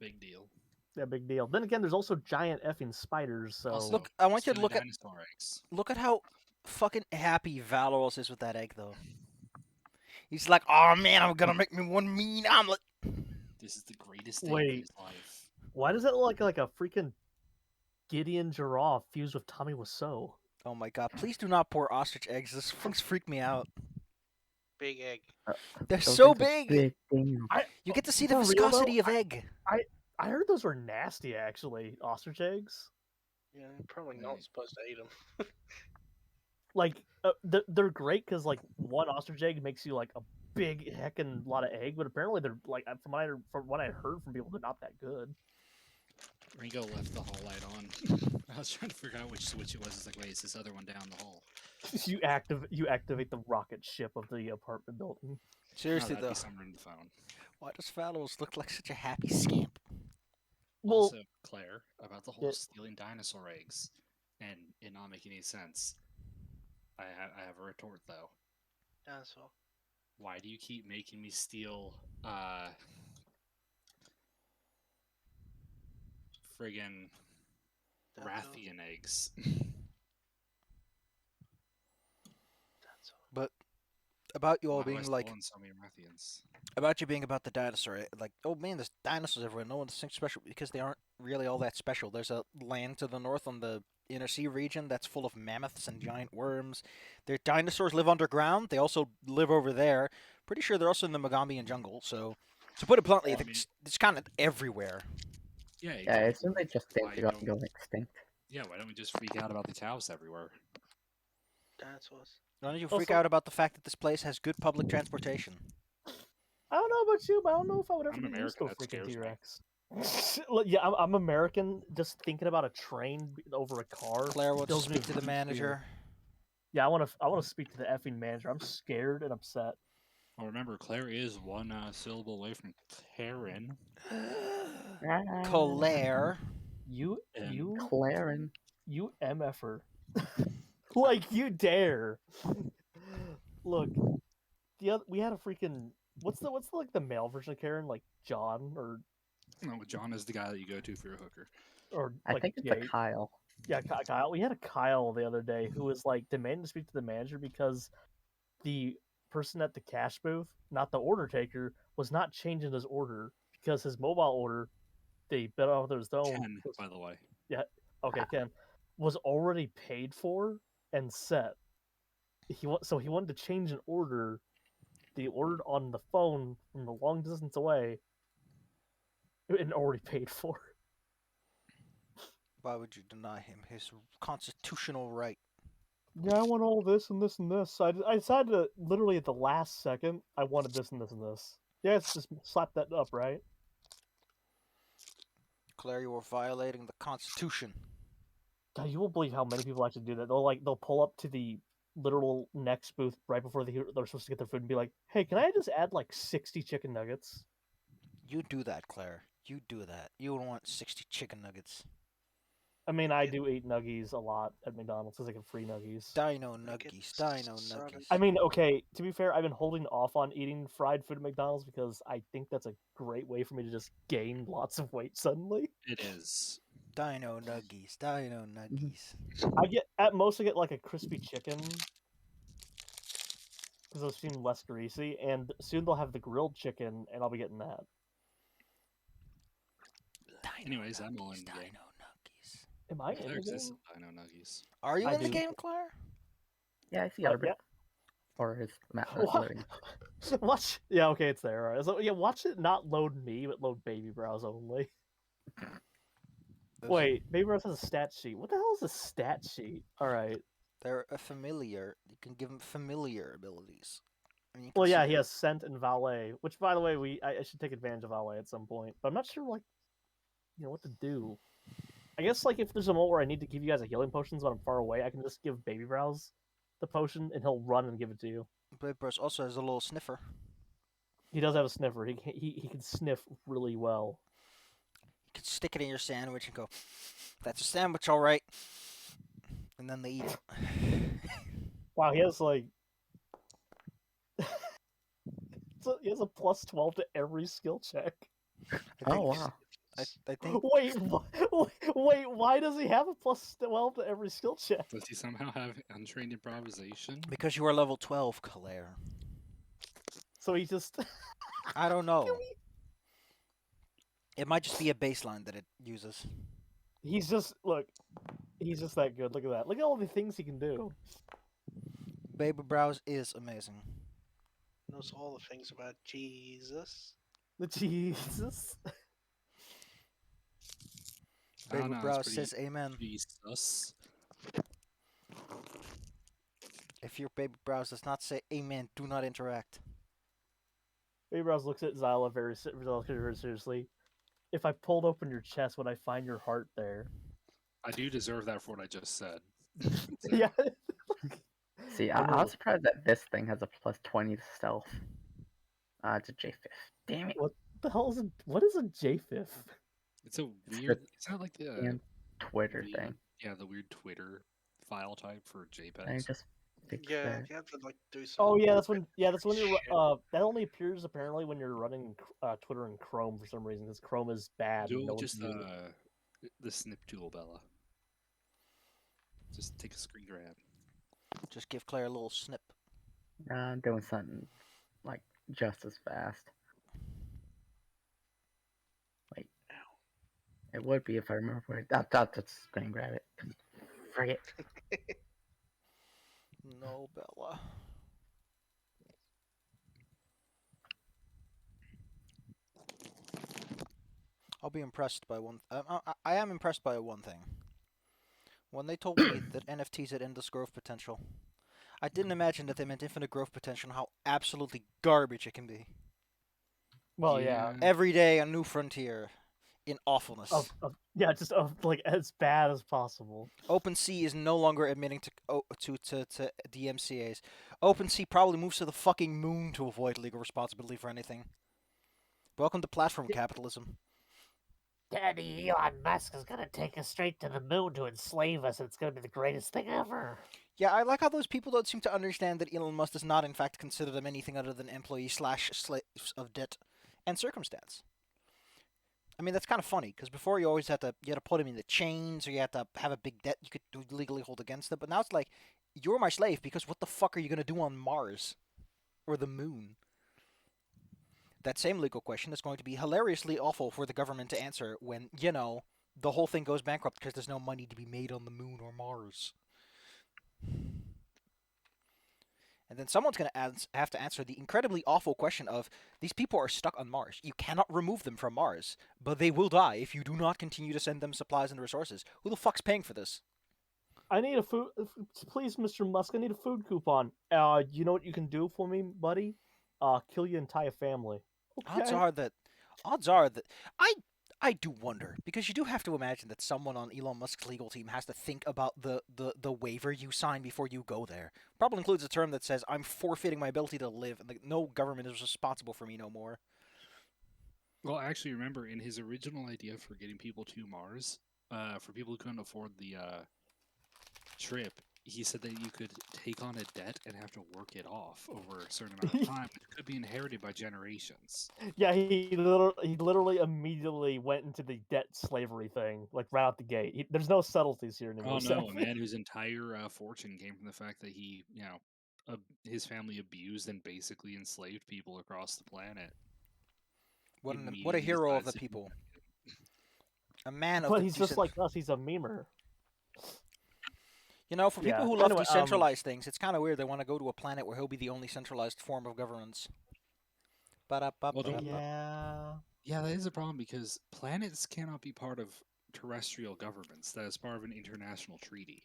Big deal. Yeah, big deal. Then again, there's also giant effing spiders. So Also, Look, I want you to silly look at dinosaur eggs. look at how fucking happy Valoros is with that egg, though. He's like, oh man, I'm gonna make me one mean omelet. This is the greatest day of Wait. his life. why does it look like a freaking Gideon giraffe fused with Tommy Wiseau? Oh my god, please do not pour ostrich eggs. This things freak me out. Big egg. They're Those so eggs are big. big things. You get to see the For real, viscosity though, of egg. I heard those were nasty, actually. Ostrich eggs. Yeah, you're probably not supposed to eat them. Like they're great because like one ostrich egg makes you like a big heckin' lot of egg, but apparently they're like from what I heard from people, they're not that good. Ringo left the hall light on. I was trying to figure out which switch it was. It's like, wait, it's this other one down the hall. You activate the rocket ship of the apartment building. Seriously No, that'd though, be somewhere in the phone. why does Valoros look like such a happy scamp? Well, Also, Claire, about the whole Yeah. stealing dinosaur eggs and it not making any sense. I have a retort though. Dinosaur. Why do you keep making me steal friggin' Dinosaur. Rathian eggs? Dinosaur. But about you all Why do I being still like, own so many Rathians? about you being about the dinosaur, like, oh man, there's dinosaurs everywhere. No one's special because they aren't really all that special. There's a land to the north on the inner sea region that's full of mammoths and giant worms. Their dinosaurs live underground. They also live over there. Pretty sure they're also in the Mogambian jungle. So, to put it bluntly, Well, I mean- it's kind of everywhere. Yeah, Yeah, I exactly. assume they just Why don't- go extinct. Yeah, why don't we just freak out about the cows everywhere? Dinosaurs. Why don't you freak Also- out about the fact that this place has good public transportation? I don't know about you, but I don't know if I would ever I'm get used to American, a that freaking scares me. T-Rex. Look, yeah, I'm American. Just thinking about a train over a car. Claire will fills me speak to the with fear. manager. Yeah, I want to speak to the effing manager. I'm scared and upset. Well, remember, Claire is one syllable away from Karen. Claire. You Claren. you MFer. Like you dare. Look, we had a freaking what's the male version of Karen, like John or No, John is the guy that you go to for your hooker. I like think it's yeah, a Kyle. yeah, Kyle. We had a Kyle the other day who was like demanding to speak to the manager because the person at the cash booth, not the order taker, was not changing his order because his mobile order, they bet off their own. Ken, by the way. Okay, Ken, was already paid for and set. He wanted to change an order. They ordered on the phone from the long distance away, and already paid for. Why would you deny him his constitutional right? Yeah, I want all this and this and this. I decided to literally at the last second I wanted this and this and this. Yeah, it's just slap that up, right? Claire, you are violating the Constitution. God, you won't believe how many people actually do that. They'll pull up to the literal next booth right before they're supposed to get their food and be like, "Hey, can I just add like 60 chicken nuggets?" You do that, Claire. You do that. You don't want 60 chicken nuggets. I mean, I do eat nuggies a lot at McDonald's because I get free nuggies. Dino Nuggets, nuggies. Dino soda. nuggies. I mean, okay, to be fair, I've been holding off on eating fried food at McDonald's because I think that's a great way for me to just gain lots of weight suddenly. It is. Dino nuggies. Dino nuggies. At most I get like a crispy chicken because those seem less greasy, and soon they'll have the grilled chicken, and I'll be getting that. Anyways, I'm all in the game. Dino nuggies. Am I in Claire the exists game? in Dino Nuggies. Are you I in the do. game, Claire? Yeah, I see Yeah. Albert. Or his map What? loading. Watch. Yeah, okay, it's there. All right. So yeah, watch it not load me, but load Baby Browse only. Wait, Baby Browse has a stat sheet. What the hell is a stat sheet? All right. They're a familiar. You can give them familiar abilities. And you can Well, yeah, see he them. has Scent and Valet, which, by the way, I should take advantage of Valet at some point, but I'm not sure, like, what to do. I guess, like, if there's a moment where I need to give you guys a healing potions when I'm far away, I can just give Baby Browse the potion, and he'll run and give it to you. Baby Bros also has a little sniffer. He does have a sniffer. He can sniff really well. You can stick it in your sandwich and go, "That's a sandwich, all right." And then they eat it. Wow, he has, like... he has a plus 12 to every skill check. I Oh, think wow. I think Wait, wait, why does he have a plus 12 to every skill check? Does he somehow have untrained improvisation? because you are level 12, Claire. So he just I don't know. It might just be a baseline that it uses. he's just he's just that good. Look at that. Look at all the things he can do. Baby Brows is amazing. Knows all the things about Jesus. The Jesus. I don't Baby know, Brows it's says amen. pretty sus. If your Baby Brows does not say amen, do not interact. Baby Brows looks at Zyla very seriously. If I pulled open your chest, would I find your heart there? I do deserve that for what I just said. So, Yeah. See, I I know. was surprised that this thing has a plus 20 to stealth. It's a J5. Damn it. What the hell is what is a J5? It's a It's weird. It's not like the And Twitter the- thing. Yeah, the weird Twitter file type for I JPEGs. just fixed Yeah, that. you have to like do some. Oh yeah, that's when you're shit. that only appears apparently when you're running Twitter and Chrome for some reason because Chrome is bad. And Do no just one's using it. the snip tool, Bella. Just take a screen grab. Just give Claire a little snip. I'm doing something like just as fast. Wait. It would be if I remember where. I'll just screen grab it. Forget. No, Bella. I'll be impressed by one. I am impressed by one thing. When they told me that NFTs had endless growth potential, I didn't imagine that they meant infinite growth potential and how absolutely garbage it can be. Well, yeah. Every day a new frontier in awfulness. Just like as bad as possible. OpenSea is no longer admitting to DMCAs. OpenSea probably moves to the fucking moon to avoid legal responsibility for anything. Welcome to platform capitalism. Daddy Elon Musk is gonna take us straight to the moon to enslave us, and it's gonna be the greatest thing ever. Yeah, I like how those people don't seem to understand that Elon Musk does not, in fact, consider them anything other than employee/slaves of debt and circumstance. I mean, that's kind of funny because before you always had to put him in the chains or you had to have a big debt you could legally hold against them. But now it's like you're my slave because what the fuck are you gonna do on Mars or the moon? That same legal question is going to be hilariously awful for the government to answer when the whole thing goes bankrupt because there's no money to be made on the moon or Mars. And then someone's going to have to answer the incredibly awful question of, these people are stuck on Mars. You cannot remove them from Mars, but they will die if you do not continue to send them supplies and resources. Who the fuck's paying for this? I need a food. Please, Mr. Musk, I need a food coupon. You know what you can do for me, buddy? Kill your entire family. Okay. Odds are that I do wonder, because you do have to imagine that someone on Elon Musk's legal team has to think about the waiver you sign before you go there. Probably includes a term that says, I'm forfeiting my ability to live, and no government is responsible for me no more. Well, actually, remember, in his original idea for getting people to Mars, for people who couldn't afford the trip, he said that you could take on a debt and have to work it off over a certain amount of time, which could be inherited by generations. Yeah, he literally immediately went into the debt slavery thing, like right out the gate. There's no subtleties here anymore. Oh no, sadly. a man whose entire fortune came from the fact that he, his family abused and basically enslaved people across the planet. What a Immediately hero of the decides to people. do that. A man of But the he's just like us. He's a memer. For people Yeah, who love anyway, decentralized things, it's kind of weird they want to go to a planet where he'll be the only centralized form of governance. Yeah. Yeah, that is a problem because planets cannot be part of terrestrial governments. That is part of an international treaty.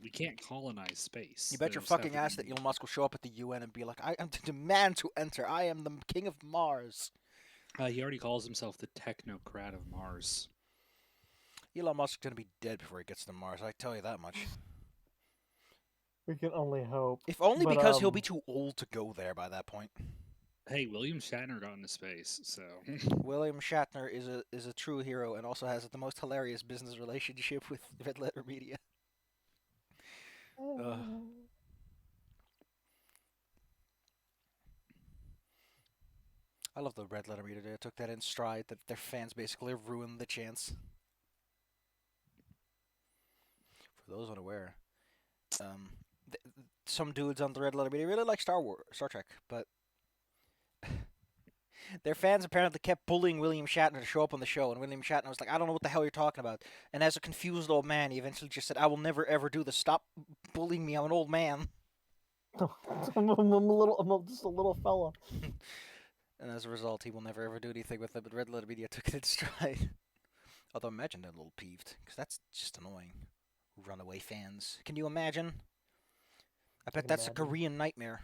We can't colonize space. You bet your Those have fucking to ass be- that Elon Musk will show up at the UN and be like, I am to demand to enter. I am the king of Mars. He already calls himself the technocrat of Mars. Elon Musk's going to be dead before he gets to Mars, I tell you that much. We can only hope. If only But, because he'll be too old to go there by that point. Hey, William Shatner got into space, so William Shatner is a true hero and also has the most hilarious business relationship with Red Letter Media. I love the Red Letter Meter. They took that in stride that their fans basically ruined the chance. For those unaware, some dudes on the Red Letter Meter really like Star Trek, but their fans apparently kept bullying William Shatner to show up on the show, and William Shatner was like, I don't know what the hell you're talking about. And as a confused old man, he eventually just said, I will never ever do this. Stop bullying me. I'm an old man. I'm just a little fella. And as a result, he will never ever do anything with it, but Red Letter Media took it in stride. Although imagine they're a little peeved, because that's just annoying. Runaway fans. Can you imagine? I bet that's a Korean nightmare.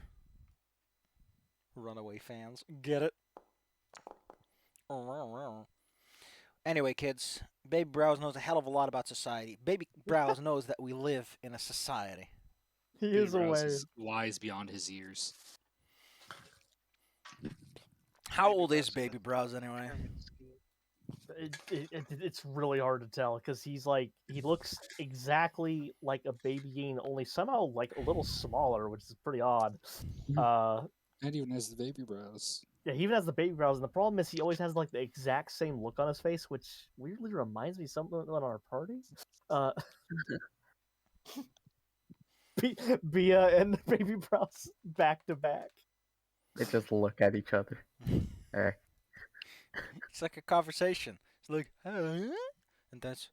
Runaway fans. Get it? Anyway, kids, Baby Browse knows a hell of a lot about society. Baby Browse knows that we live in a society. He Baby is Browse away. is wise beyond his years. How Baby old is Browse Baby Browse anyway? It's really hard to tell because he looks exactly like a baby Yeen, only somehow like a little smaller, which is pretty odd. And even has the baby brows. Yeah, he even has the baby brows, and the problem is he always has like the exact same look on his face, which weirdly reminds me of something on our party. Bia and the baby brows back to back. They just look at each other. It's like a conversation. It's like, and that's.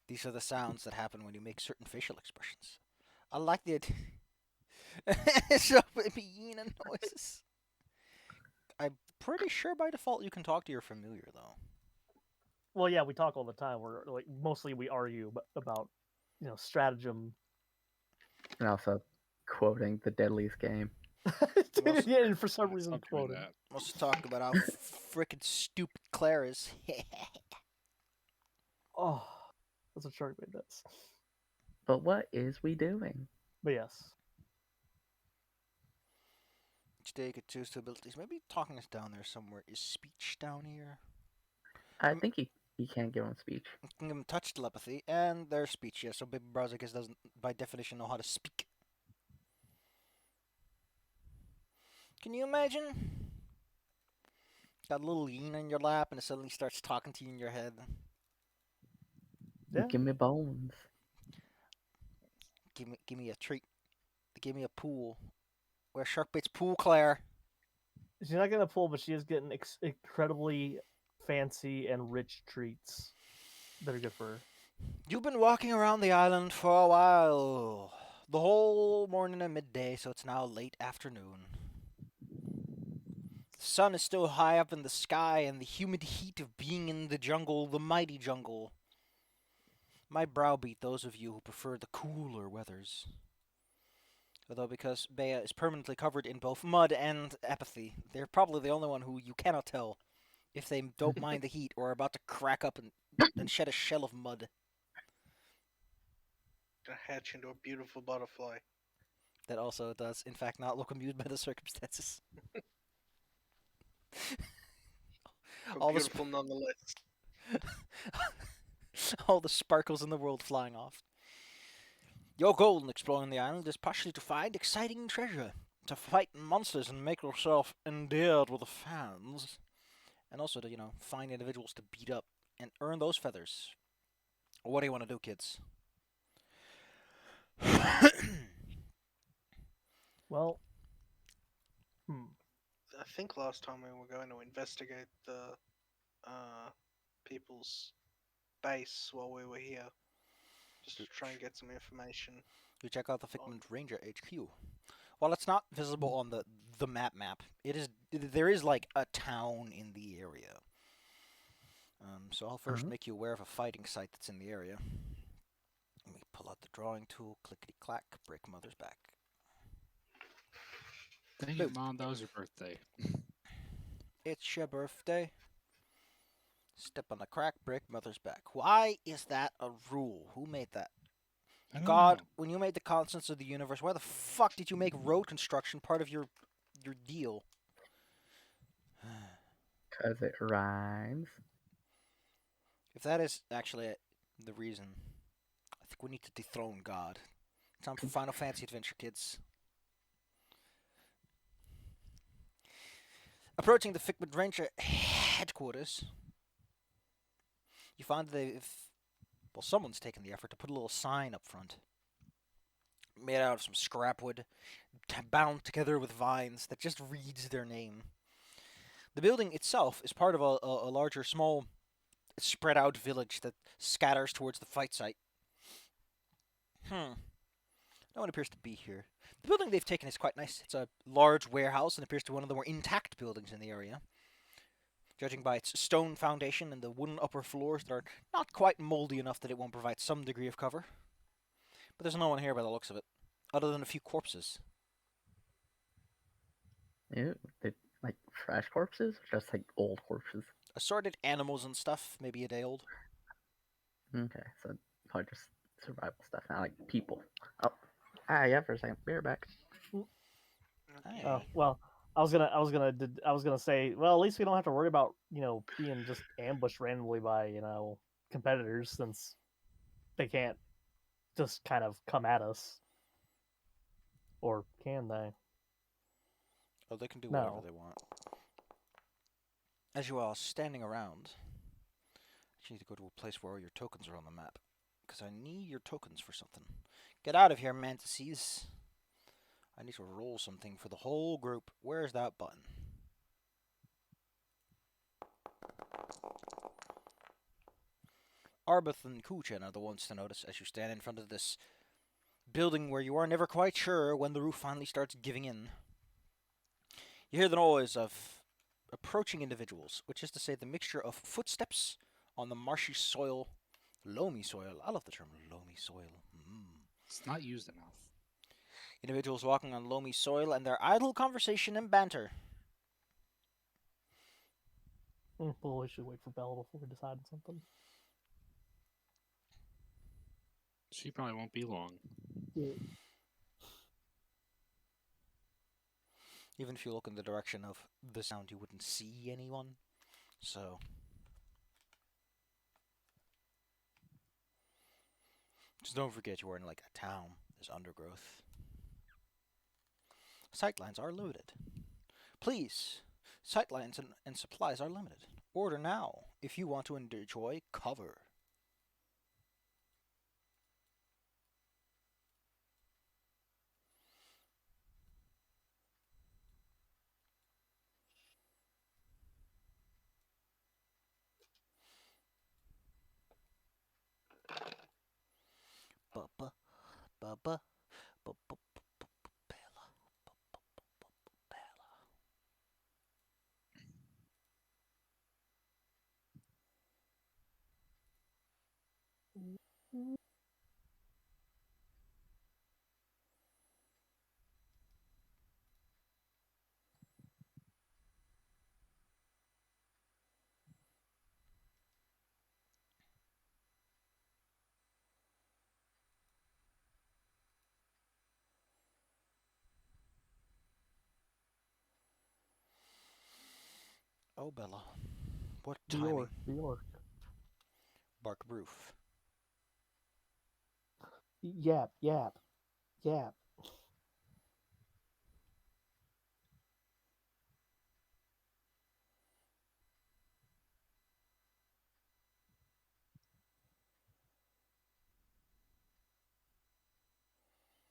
These are the sounds that happen when you make certain facial expressions. I like the idea. So baby Yena noises. I'm pretty sure by default you can talk to your familiar though. Well, yeah, we talk all the time. We're like mostly we argue about stratagem. And also quoting the deadliest game. Yeah, and for some Yeah, reason stop doing quoted. that. Let's talk about how frickin' stupid Claire is. Oh, that's what Shark made this. But what is we doing? But yes. Each day you could choose two abilities. Maybe talking is down there somewhere. Is speech down here? I think he can't give him speech. You can give him touch telepathy and their speech, yeah. So Baby Browse, I guess, doesn't by definition know how to speak. Can you imagine? Got a little Yeen in your lap and it suddenly starts talking to you in your head. Yeah. Give me bones. Give me a treat. Give me a pool. Where Sharkbait's pool, Claire? She's not getting a pull, but she is getting incredibly fancy and rich treats that are good for her. You've been walking around the island for a while. The whole morning and midday, so it's now late afternoon. The sun is still high up in the sky, and the humid heat of being in the jungle, the mighty jungle, might browbeat those of you who prefer the cooler weathers. Although because Bea is permanently covered in both mud and apathy, they're probably the only one who you cannot tell if they don't mind the heat or are about to crack up and shed a shell of mud. To hatch into a beautiful butterfly. That also does, in fact, not look amused by the circumstances. But All the beautiful nonetheless. all the sparkles in the world flying off. Your goal in exploring the island is partially to find exciting treasure, to fight monsters and make yourself endeared with the fans, and also to, find individuals to beat up and earn those feathers. What do you want to do, kids? Well, I think last time we were going to investigate the people's base while we were here. Just to try and get some information. You check out the Figment Ranger HQ. While it's not visible on the map, there is like a town in the area. So I'll first make you aware of a fighting site that's in the area. Let me pull out the drawing tool, clickety-clack, break Mother's back. Thank you, Mom. That was your birthday. It's your birthday. Step on the crack, break Mother's back. Why is that a rule? Who made that? I don't God, know. when you made the constants of the universe, why the fuck did you make road construction part of your deal? Because it rhymes. If that is actually the reason, I think we need to dethrone God. Time for Final Fantasy Adventure, kids. Approaching the Figment Ranger headquarters, you find that someone's taken the effort to put a little sign up front, made out of some scrap wood, bound together with vines, that just reads their name. The building itself is part of a larger, small, spread out village that scatters towards the fight site. No one appears to be here. The building they've taken is quite nice. It's a large warehouse and appears to be one of the more intact buildings in the area, judging by its stone foundation and the wooden upper floors that are not quite moldy enough that it won't provide some degree of cover. But there's no one here by the looks of it, other than a few corpses. Ew, they like fresh corpses, or just like old corpses? Assorted animals and stuff, maybe a day old. Okay, so probably just survival stuff, not like people. Oh, yeah, for a second. Be right back. Hey. Oh well, I was gonna say, well, at least we don't have to worry about being just ambushed randomly by competitors, since they can't just kind of come at us, or can they? Oh, they can do No. whatever they want. As you are standing around, you need to go to a place where all your tokens are on the map, because I need your tokens for something. Get out of here, mantises. I need to roll something for the whole group. Where's that button? Arbeth and Kuchen are the ones to notice as you stand in front of this building where you are never quite sure when the roof finally starts giving in. You hear the noise of approaching individuals, which is to say the mixture of footsteps on the marshy soil, loamy soil. I love the term loamy soil. It's not used enough. Individuals walking on loamy soil and their idle conversation and banter. Well, we should wait for Bella before we decide on something. She probably won't be long. Yeah. Even if you look in the direction of the sound, you wouldn't see anyone. So, just don't forget you are in like a town. There's undergrowth. Sightlines are limited. Please, sightlines and supplies are limited. Order now if you want to enjoy cover. Bubba, bubba, bubba, Bella, Bella. Oh, Bella. What timing? Bjork. Bark roof. Yap.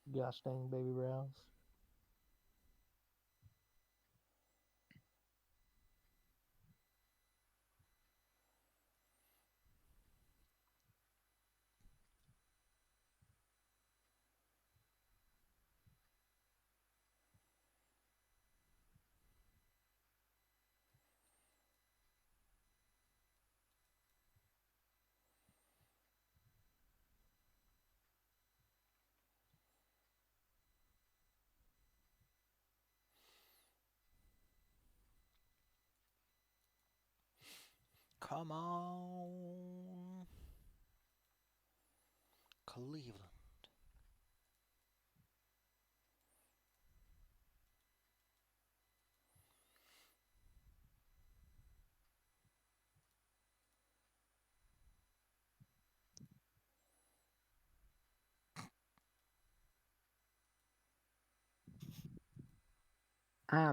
Gosh dang baby brows. Come on. Cleveland.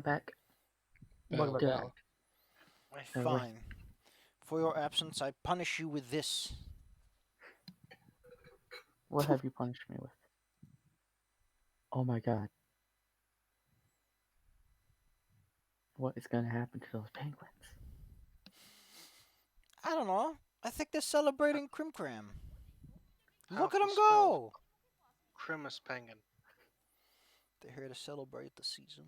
Back. I'm looking at Good. Val. Fine. For your absence, I punish you with this. What have you punished me with? Oh my god. What is gonna happen to those penguins? I don't know. I think they're celebrating Crim Cram. How Look at them to spell go! Crimus penguin. They're here to celebrate the season.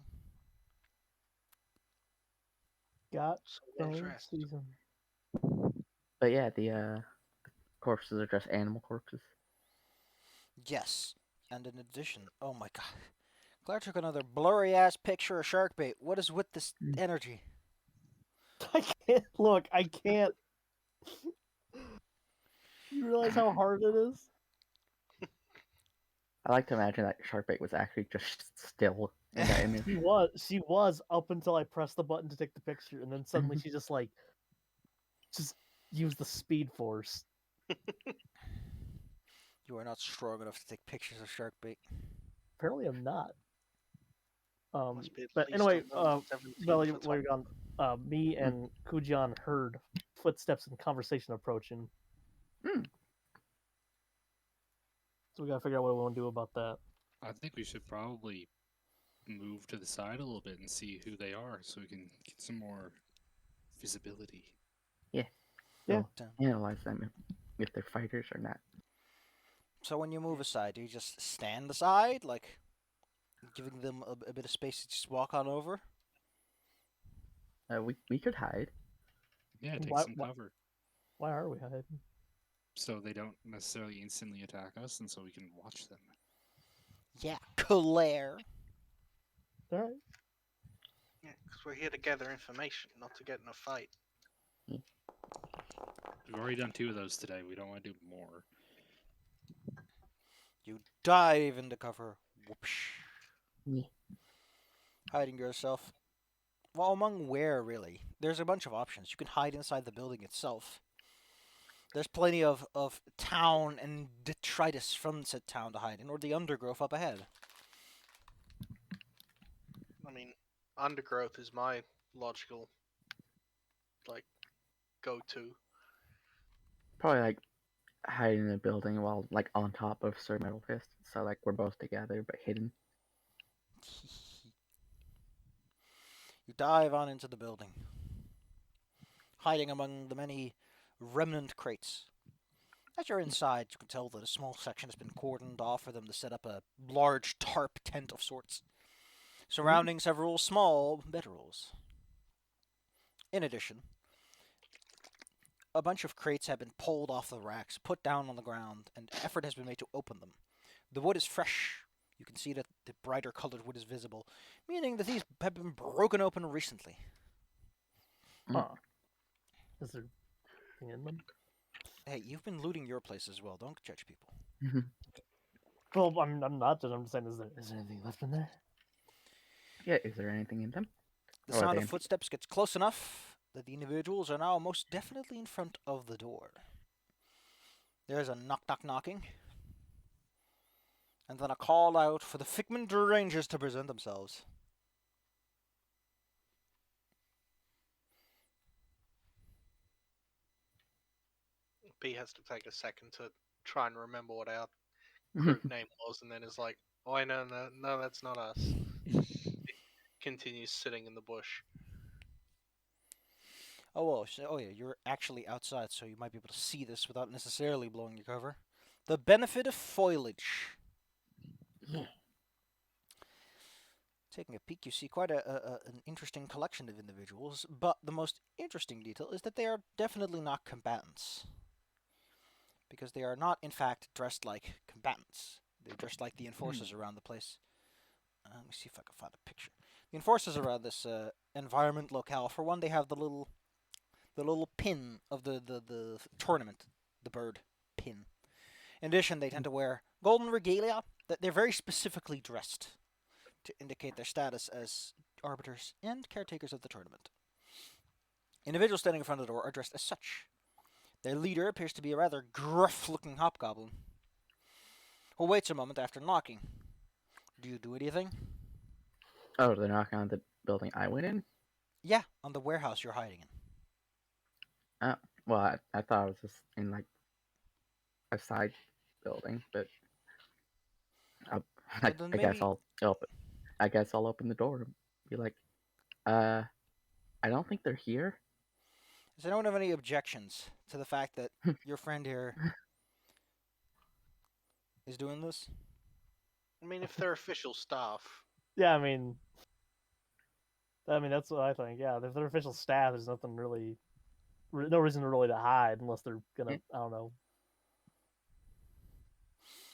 Got So well a dressed. season. But yeah, the corpses are just animal corpses. Yes. And in addition, oh my god. Claire took another blurry ass picture of shark bait. What is with this energy? I can't look. I can't. You realize how hard it is? I like to imagine that sharkbait was actually just still in that image. She was up until I pressed the button to take the picture, and then suddenly she just used the speed force. You are not strong enough to take pictures of shark bait. Apparently, I'm not. Must be at But least anyway, a 17 Belly, foot while you're gone, me and Kujan heard footsteps and conversation approaching. Hmm. So we gotta figure out what we want to do about that. I think we should probably move to the side a little bit and see who they are, so we can get some more visibility. Yeah. So analyze them if they're fighters or not. So when you move aside, do you just stand aside, like giving them a bit of space to just walk on over? We could hide. Yeah, take Why- some why- cover, Why are we hiding? so they don't necessarily instantly attack us, and so we can watch them. Yeah, Claire. All right. Yeah, because we're here to gather information, not to get in a fight. We've already done 2 of those today. We don't want to do more. You dive into cover. Whoopsh. Yeah. Hiding yourself. Well, among where, really? There's a bunch of options. You can hide inside the building itself. There's plenty of town and detritus from said town to hide in, or the undergrowth up ahead. I mean, undergrowth is my logical, go-to. Probably like hiding in a building while like on top of Sir Metal Fist. So like we're both together but hidden. You dive on into the building, hiding among the many remnant crates. As you're inside, you can tell that a small section has been cordoned off for them to set up a large tarp tent of sorts, surrounding several small bedrolls. In addition, a bunch of crates have been pulled off the racks, put down on the ground, and effort has been made to open them. The wood is fresh. You can see that the brighter colored wood is visible, meaning that these have been broken open recently. Huh. Is there anything in them? Hey, you've been looting your place as well. Don't judge people. Well, I'm not. I'm just saying, is there anything left in there? Yeah, is there anything in them? The Or are sound they of empty? footsteps gets close enough that the individuals are now most definitely in front of the door. There's a knocking, and then a call out for the Figment Rangers to present themselves. B has to take a second to try and remember what our group name was, and then is like, "Oh, I know, no, that's not us." Continues sitting in the bush. Oh, well, oh yeah, you're actually outside, so you might be able to see this without necessarily blowing your cover. The benefit of foliage. Taking a peek, you see quite an interesting collection of individuals, but the most interesting detail is that they are definitely not combatants. Because they are not, in fact, dressed like combatants. They're dressed like the enforcers around the place. Let me see if I can find a picture. The enforcers around this environment locale, for one, they have the little pin of the tournament, the bird pin. In addition, they tend to wear golden regalia. That they're very specifically dressed to indicate their status as arbiters and caretakers of the tournament. Individuals standing in front of the door are dressed as such. Their leader appears to be a rather gruff-looking hobgoblin, who waits a moment after knocking. Do you do anything? Oh, they're knocking on the building I went in? Yeah, on the warehouse you're hiding in. Well, I thought it was just in like a side building, but I, Well, then I guess maybe I'll open the door and be like, I don't think they're here. does anyone have any objections to the fact that your friend here is doing this? I mean, if they're official staff, Yeah, I mean, that's what I think. Yeah, if they're official staff, there's nothing really, no reason really to hide unless they're gonna, Yeah. I don't know.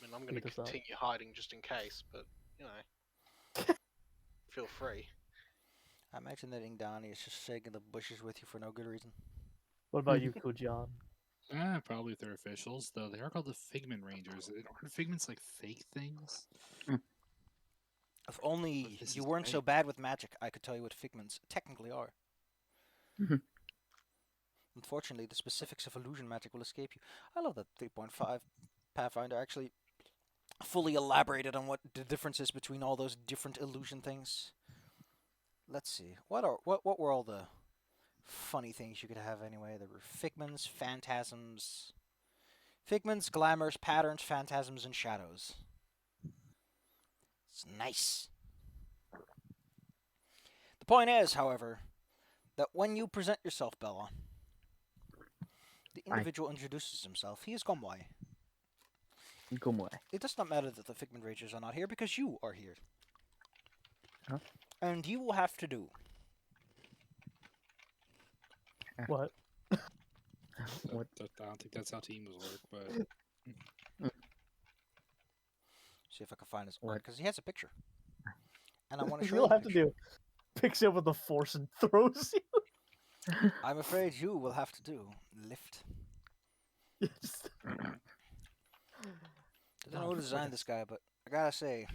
I mean, I'm going to Beat us up. continue hiding just in case, but, you know, feel free. I imagine that Ingdani is just shaking the bushes with you for no good reason. What about you, Kujan? Probably if they're officials, though they are called the Figment Rangers. Aren't Figments like fake things? If only This you is weren't so fake. bad with magic, I could tell you what figments technically are. Unfortunately, the specifics of illusion magic will escape you. I love that 3.5 Pathfinder actually fully elaborated on what the difference is between all those different illusion things. Let's see. What were all the funny things you could have anyway? There were figments, phantasms, glamours, patterns, phantasms, and shadows. It's nice. The point is, however, that when you present yourself, Bella, the individual introduces himself. He is Gomwai. Gomwai. It does not matter that the Figment Rangers are not here because you are here. Huh? And you will have to do. What? What? I don't think that's how teams work, but See if I can find his What? art because he has a picture. And I want to show You'll you the have to picture. do. Picks you up with the force and throws you. I'm afraid you will have to do lift. Just- I don't know God, who designed this guy, but I gotta say,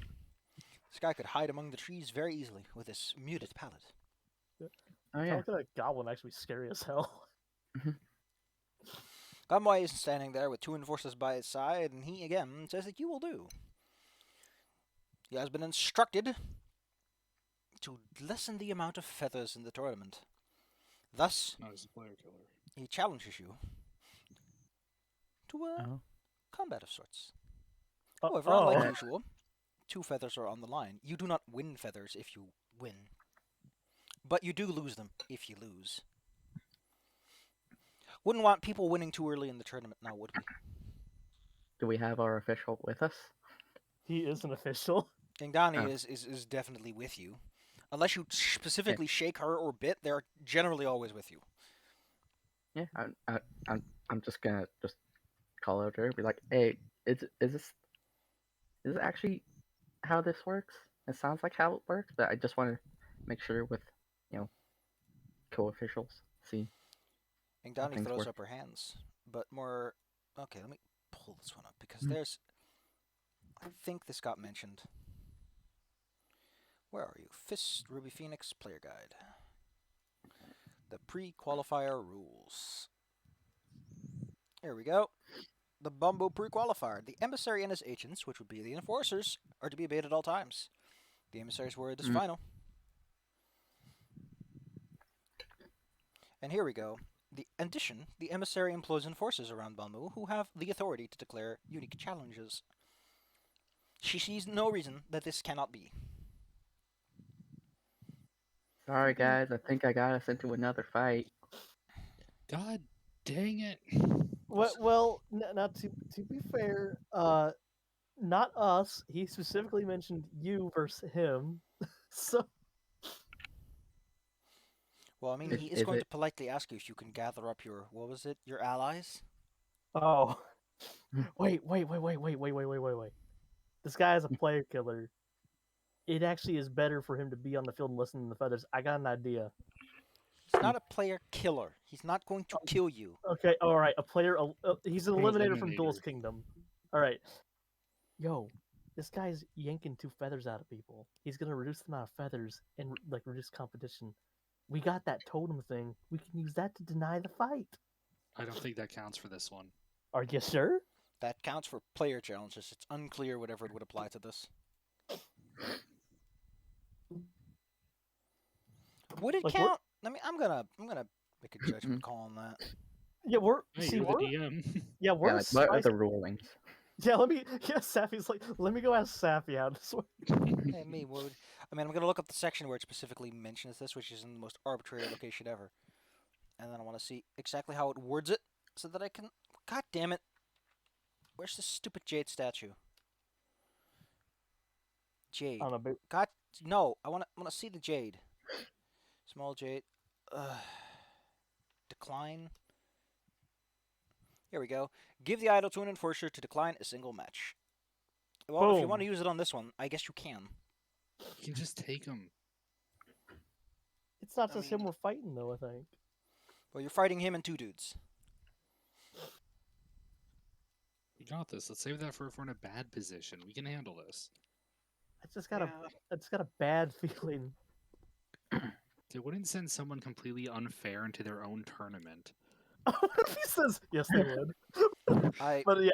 this guy could hide among the trees very easily with his muted palette. Oh yeah. Talking to a goblin actually scary as hell. Gomwai is standing there with two enforcers by his side, and he again says that you will do. He has been instructed to lessen the amount of feathers in the tournament. Thus, not as a player killer. he challenges you to a Oh. combat of sorts. Oh, However, unlike usual, 2 feathers are on the line. You do not win feathers if you win, but you do lose them if you lose. Wouldn't want people winning too early in the tournament now, would we? Do we have our official with us? He is an official. Ingdani Oh. is definitely with you. Unless you specifically shake her or bit, they're generally always with you. Yeah. I'm just gonna call out to her, be like, hey, is this actually how this works? It sounds like how it works, but I just want to make sure with co-officials. See. Ingdani things throws work. up her hands, but more. Okay, let me pull this one up because Hmm. there's. I think this got mentioned. Where are you? Fist Ruby Phoenix Player Guide. The pre-qualifier rules. Here we go. The Bumbo pre-qualifier. The emissary and his agents, which would be the enforcers, are to be obeyed at all times. The emissary's word is final. And here we go. In addition, the emissary employs enforcers around Bumbo who have the authority to declare unique challenges. She sees no reason that this cannot be. Sorry, guys. I think I got us into another fight. God dang it! Well, not to be fair, not us. He specifically mentioned you versus him. So Well, I mean, he is Is going it- to politely ask you if you can gather up your, what was it, your allies? oh, wait. This guy is a player killer. It actually is better for him to be on the field and listen to the feathers. I got an idea. He's not a player killer. He's not going to kill you. Okay, all right. A player. He's an An eliminator from Duel's eliminator. Kingdom. All right. Yo, this guy's yanking 2 feathers out of people. He's gonna reduce the amount of feathers and reduce competition. We got that totem thing. We can use that to deny the fight. I don't think that counts for this one. Are you sure? That counts for player challenges. It's unclear whatever it would apply to this. Would it Like, count I'm gonna make a judgment call on that. Yeah, Hey, see you're the we're DM. yeah Yeah, we're like, what are spicy. the rulings? Yeah, Sappy's like, let me go ask Sappy how this works. Hey, me, what would... I mean, I'm gonna look up the section where it specifically mentions this, which is in the most arbitrary location ever, and then I want to see exactly how it words it, so that I can. God damn it! Where's this stupid jade statue? Jade. I don't know, but God, no! I wanna see the jade. Small jade. Decline. Here we go. Give the idol to an enforcer to decline a single match. Well, if you want to boom. use it on this one, I guess you can. You can just take them. It's not I just him mean- we're fighting though. I think. Well, you're fighting him and two dudes. We got this. Let's save that for if we're in a bad position. We can handle this. I just got Yeah. a bad feeling. They wouldn't send someone completely unfair into their own tournament. What if he says yes, they would. I But yeah,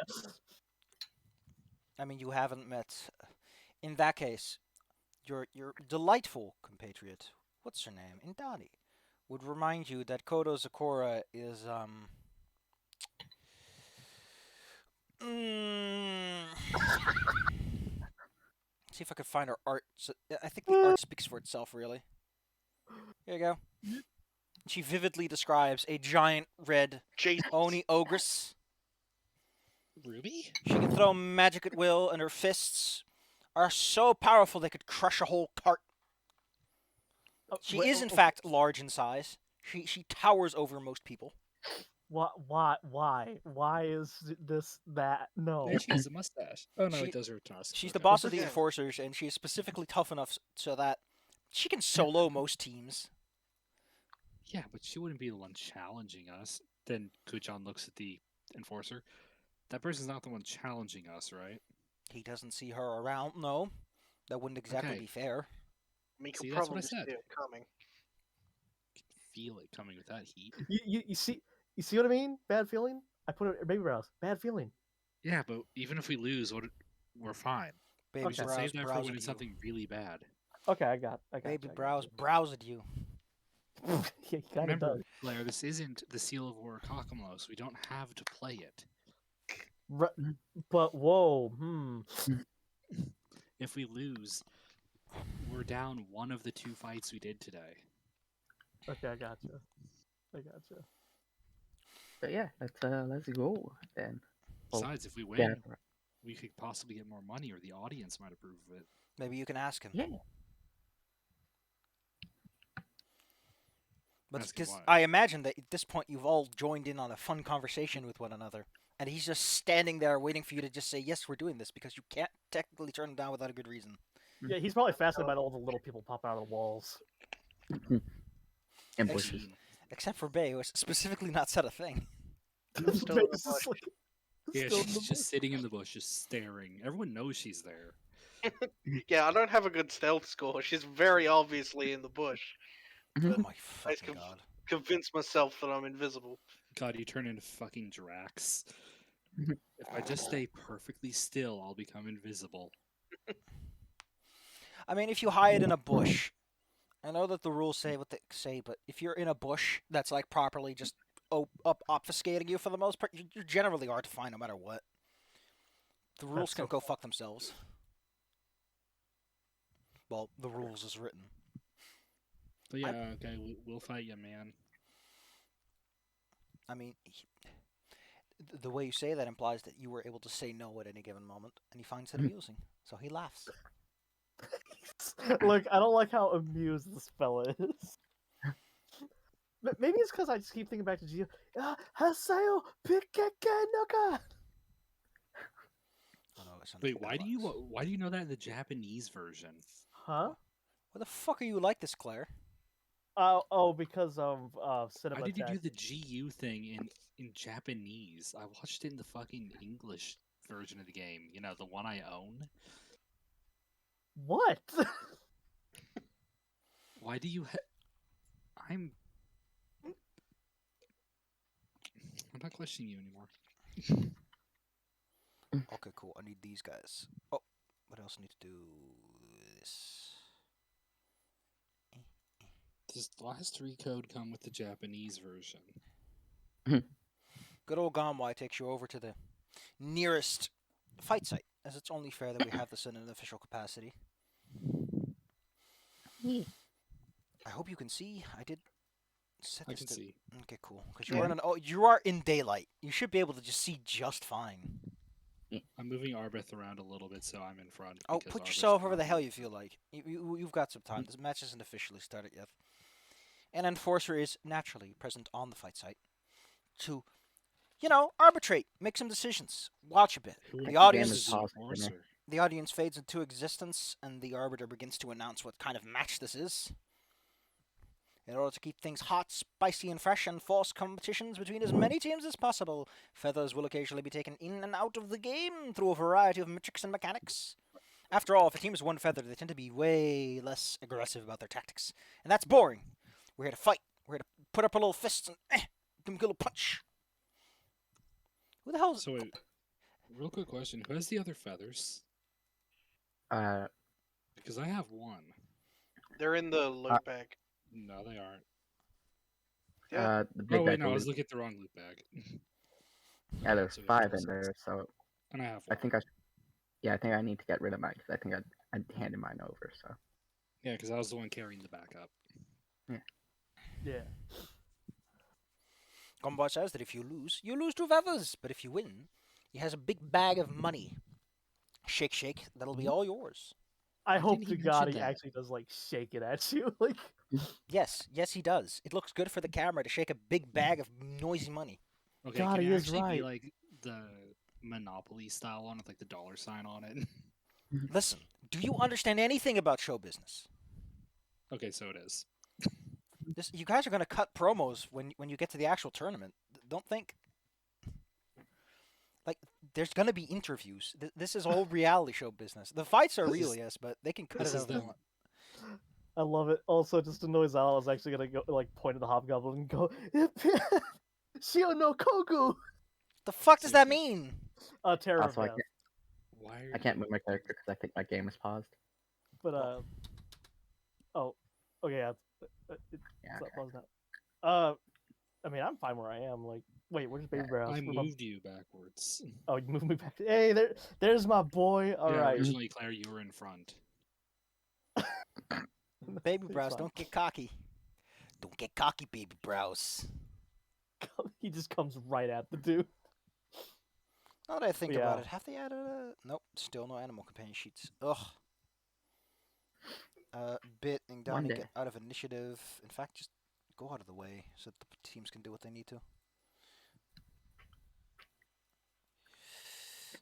mean, you haven't met. In that case, your delightful compatriot, what's her name, Indani, would remind you that Kodo Zakora is See if I can find her art. So, I think the art speaks for itself, really. Here you go. She vividly describes a giant red Jesus. Oni ogress. Ruby? She can throw magic at will, and her fists are so powerful they could crush a whole cart. She is, in fact, large in size. She towers over most people. Why is this that? No. Hey, she has a mustache. Oh no, She- it does her tusk. She's Okay. the boss of the Okay. enforcers, and she is specifically tough enough so that she can solo most teams. Yeah, but she wouldn't be the one challenging us. Then Kuchan looks at the enforcer. That person's not the one challenging us, right? He doesn't see her around. No, that wouldn't exactly Okay. be fair. I mean, See, could that's what probably I said. see it coming. Feel it coming with that heat. You see what I mean? Bad feeling. I put it baby brows. Bad feeling. Yeah, but even if we lose, we're fine. Baby We Okay. should brows, save that for brows when at it's you. something really bad. Okay, I got. Baby you. brows, brows at you. Yeah, he kind of Remember, does. Blair, this isn't the Seal of War Cockamlos. We don't have to play it. But whoa, If we lose, we're down one of the two fights we did today. Okay, I gotcha. But yeah, let's go then. Well, Besides, if we win, yeah, we could possibly get more money, or the audience might approve of it. Maybe you can ask him. yeah. But Ask him because why. I imagine that at this point you've all joined in on a fun conversation with one another, and he's just standing there waiting for you to just say, yes, we're doing this, because you can't technically turn him down without a good reason. Yeah, he's probably fascinated by all the little people popping out of the walls. And Ex- bushes. Except for Bay, who has specifically not said a thing. I'm still in the Basically, bush. Yeah, still in she's the just sitting in the bush, just staring. Everyone knows she's there. Yeah, I don't have a good stealth score. She's very obviously in the bush. Oh my I fucking god. convince myself that I'm invisible. God, you turn into fucking Drax. If I just stay perfectly still, I'll become invisible. I mean, if you hide in a bush, I know that the rules say what they say, but if you're in a bush that's like properly just obfuscating you for the most part, you're generally hard to find no matter what. The rules That's can so go fuck themselves. Well, the rules is written. But yeah, okay, we'll fight you, man. I mean, the way you say that implies that you were able to say no at any given moment, and he finds it amusing, so he laughs. Look, I don't like how amused this fella is. Maybe it's because I just keep thinking back to Gio. Hasayo Pikeke Noka. Oh, no, it's Wait, why do Netherlands. you know that in the Japanese version? Huh? Why the fuck are you like this, Claire? Because of cinema. Why did you do Tech. the GU thing in Japanese? I watched it in the fucking English version of the game. You know, the one I own. What? Why do you? I'm not questioning you anymore. Okay, cool. I need these guys. Oh, what else I need to do? This. Does the last 3 code come with the Japanese version? Good old Gamwai takes you over to the nearest fight site, as it's only fair that we have this in an official capacity. I hope you can see. I did set I this can to... see. Okay, cool. Because you are in daylight. You should be able to just see just fine. I'm moving Arbeth around a little bit so I'm in front. Oh, because put Arbeth's yourself wherever around the hell me. you feel like. You've got some time. This match hasn't officially started yet. An enforcer is naturally present on the fight site to, arbitrate, make some decisions, watch a bit. Who The the audience, is the enforcer? the audience fades into existence, and the arbiter begins to announce what kind of match this is. In order to keep things hot, spicy, and fresh, and force competitions between as many teams as possible, feathers will occasionally be taken in and out of the game through a variety of metrics and mechanics. After all, if a team is one feather, they tend to be way less aggressive about their tactics. And that's boring. We're here to fight. We're here to put up a little fist and give them a little punch. Who the hell is... So wait, real quick question. Who has the other feathers? Uh, Because I have one. They're in the loot bag. No, they aren't. Yeah. the big Oh, wait, bag no, I of was loot. looking at the wrong loot bag. Yeah, there's So we 5 have in 6. there, so And I have I one. think I think I need to get rid of mine because I think I handed mine over. So Yeah, because I was the one carrying the backup. Yeah. Gumball says that if you lose 2 feathers. But if you win, he has a big bag of money. Shake, shake. That'll be all yours. I Why hope didn't he to God mention he that? actually does like shake it at you. Like Yes, he does. It looks good for the camera to shake a big bag of noisy money. Okay, God, can he it is actually be right. like the Monopoly style one with like the dollar sign on it? Listen, do you understand anything about show business? Okay, so it is. You guys are going to cut promos when you get to the actual tournament. Don't think. Like, there's going to be interviews. This is all reality show business. The fights are This real, is- yes, but they can cut this it is out if they them. want. I love it. Also, just to noise out, I was actually gonna go like point at the hobgoblin and go, Shio no Koku. The fuck does that mean? Terror of also Death. Why are I can't move my character because I think my game is paused. But oh, okay, yeah, it's Yeah, not okay. paused now. I mean, I'm fine where I am. Like, wait, where's Baby Brown? I moved you backwards. Oh, you moved me back. Hey, there's my boy. All yeah, right. originally, Claire, you were in front. Baby It's brows, fine. don't get cocky. Don't get cocky, baby brows. He just comes right at the dude. Now that I think about Yeah. it, have they added a... Nope, still no animal companion sheets. Ugh. Bit and down One and day. get out of initiative. In fact, just go out of the way so that the teams can do what they need to.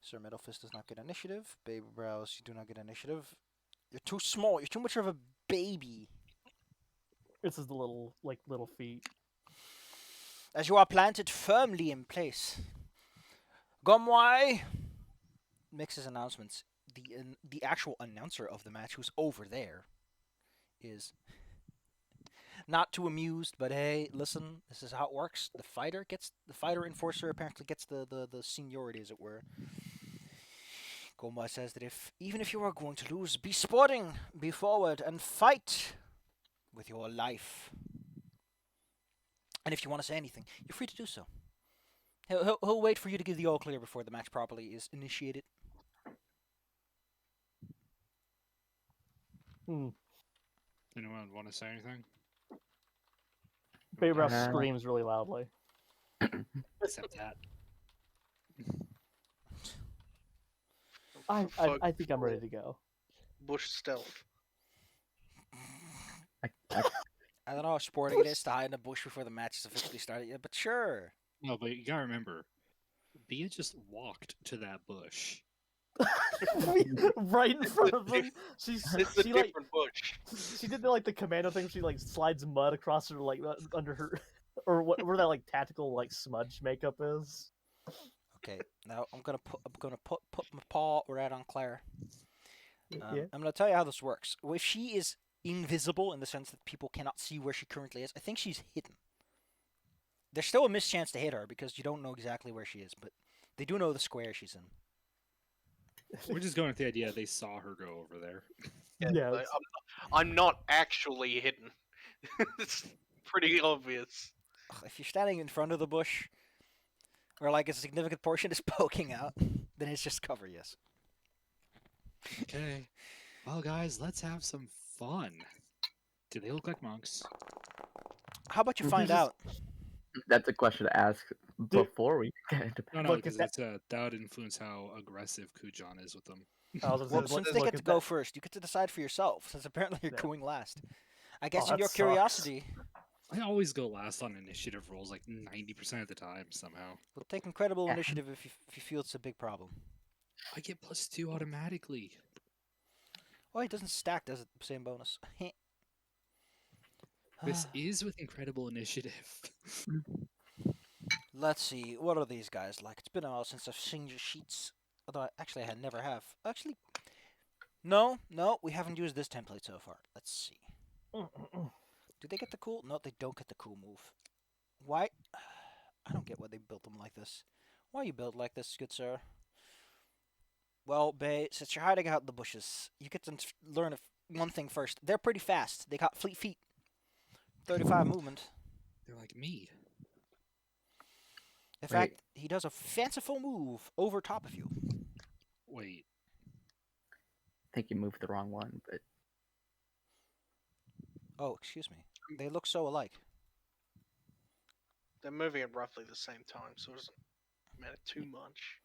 Sir Metalfist does not get initiative. Baby Brows, you do not get initiative. You're too small. You're too much of a baby. This is the little feet. As you are planted firmly in place. Gomwai makes his announcements. The actual announcer of the match, who's over there, is not too amused, but hey, listen, this is how it works. The fighter enforcer apparently gets the seniority, as it were. Gomwai says that even if you are going to lose, be sporting, be forward, and fight with your life. And if you want to say anything, you're free to do so. He'll wait for you to give the all clear before the match properly is initiated. Anyone want to say anything? Baby Brown Uh, screams really loudly. Except that. I think I'm ready to go. Bush stealth. I I don't know how sporting it is to hide in a bush before the match is officially started yet, but sure. No, but you gotta remember, Bia just walked to that bush. Right in front of him. It's a She like different bush. she did the commando thing. She like slides mud across her under her, or where that like tactical like smudge makeup is. Okay, now I'm gonna put my paw right on Claire. Yeah. I'm gonna tell you how this works. If she is invisible in the sense that people cannot see where she currently is, I think she's hidden. There's still a mischance to hit her because you don't know exactly where she is, but they do know the square she's in. We're just going with the idea they saw her go over there. Yeah. I'm not actually hidden. It's pretty obvious. Ugh, if you're standing in front of the bush, or like a significant portion is poking out, then it's just cover, yes. Okay. Well, guys, let's have some fun. Do they look like monks? How about you find Just- out? That's a question to ask before we get into. No, no, Look, because if that would influence how aggressive Kujan is with them. I was gonna Well, say, since look- they look get to at go that- first, you get to decide for yourself. Since apparently you're Yeah. going last. I guess in that your sucks. curiosity, I always go last on initiative rolls like 90% of the time somehow. we'll take incredible Yeah. initiative if you feel it's a big problem. I get +2 automatically. Oh, it doesn't stack, does it? Same bonus. This is with incredible initiative. Let's see, what are these guys like? It's been a while since I've seen your sheets. Although, actually, I never have. Actually, no, we haven't used this template so far. Let's see. Do they get the cool? No, they don't get the cool move. Why? I don't get why they built them like this. Why are you built like this, good sir? Well, Bay, since you're hiding out in the bushes, you get to learn one thing first. They're pretty fast. They got fleet feet. 35 movement. They're like me. In Right. fact, he does a fanciful move over top of you. Wait, I think you moved the wrong one, but Oh, excuse me. They look so alike. They're moving at roughly the same time, so it doesn't matter too much.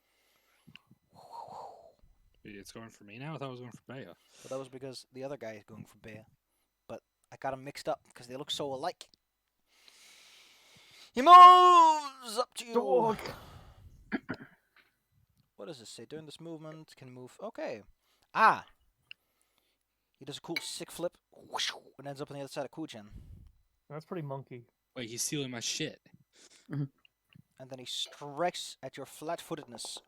it's going for me now? I thought it was going for Bea. But that was because the other guy is going for Bea. But I got them mixed up because they look so alike. He moves up to you. Dog. What does this say? During this movement, can move. Okay. Ah. He does a cool sick flip and ends up on the other side of Kuchen. That's pretty monkey. Wait, he's stealing my shit. And then he strikes at your flat-footedness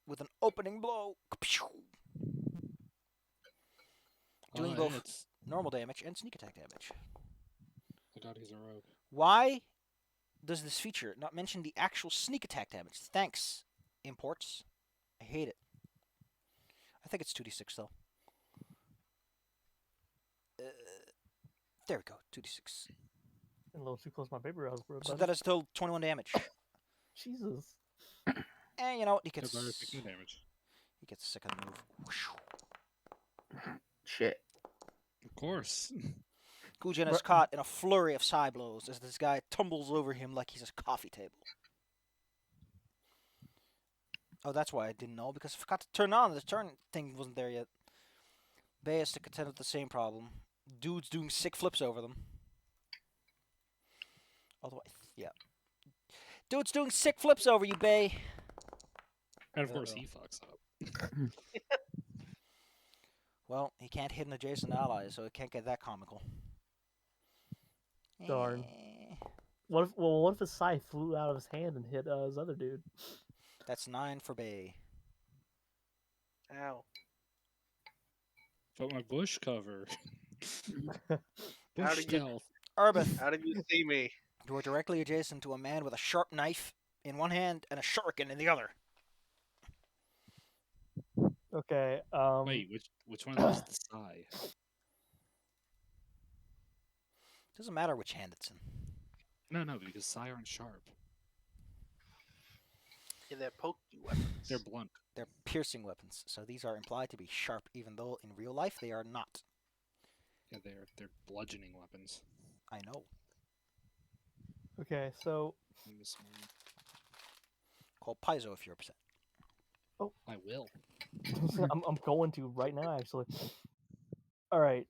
with an opening blow. Doing both It's... normal damage and sneak attack damage. I thought he's a rogue. Why does this feature not mention the actual sneak attack damage? Thanks, imports. I hate it. I think it's 2d6 though. There we go, 2d6. And a little too close to my baby house, bro. So that is still 21 damage. Jesus. And you know what? He They're gets better picking damage. he gets a second move. shit. Of course. Kujen is Right. caught in a flurry of side blows as this guy tumbles over him like he's a coffee table. Oh, that's why I didn't know, because I forgot to turn on. The turn thing wasn't there yet. Bay has to contend with the same problem. Dude's doing sick flips over them. Although, yeah. Dude's doing sick flips over you, Bay. And of course Uh-oh. he fucks up. Well, he can't hit an adjacent ally, so it can't get that comical. Darn. Eh, What if his scythe flew out of his hand and hit his other dude? That's 9 for Bay. Ow. But my bush cover. How Bush did you- stealth. Urbith, How did you see me? you are directly adjacent to a man with a sharp knife in one hand and a shuriken in the other. Okay. Wait, which one of those is the Psy? Doesn't matter which hand it's in. No, because Psy aren't sharp. Yeah, they're pokey weapons. They're blunt. They're piercing weapons, so these are implied to be sharp, even though in real life they are not. Yeah, they're bludgeoning weapons. I know. Okay. So This one- Called Paizo if you're upset. I will. I'm going to right now, actually. All right.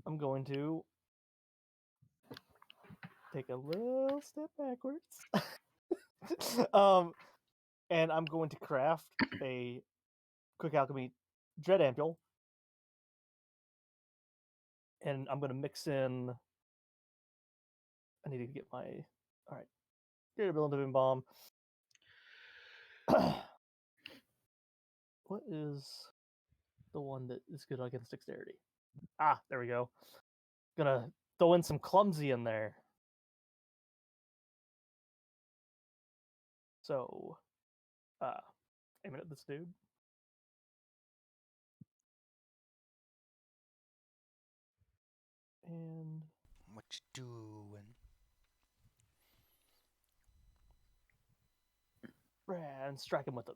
I'm going to take a little step backwards. And I'm going to craft a quick alchemy dread ampule, and I'm going to mix in. I need to get my all right. Greater Living Bomb. What is the one that is good against dexterity? Ah, there we go. Gonna throw in some clumsy in there. So, aiming at this dude. you doing? And strike him with it.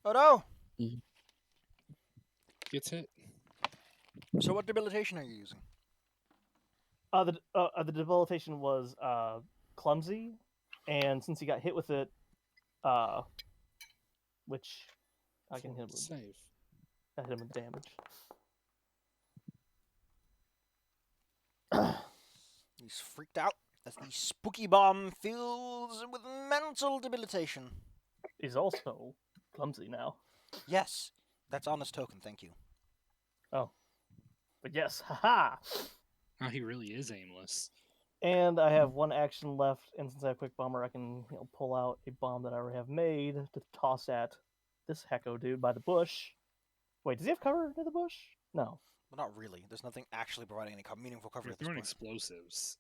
Oh no! Gets hit. So what debilitation are you using? The debilitation was clumsy, and since he got hit with it, which I can hit him with, Save. I hit him with damage. He's freaked out as the spooky bomb fills him with mental debilitation. He's also clumsy now. Yes, that's honest token, thank you. Oh, but yes, haha. Now he really is aimless. And I have one action left, and since I have quick bomber, I can pull out a bomb that I already have made to toss at this hecko dude by the bush. Wait, does he have cover near the bush? No. Well, not really. There's nothing actually providing any meaningful cover You're at this throwing point. explosives.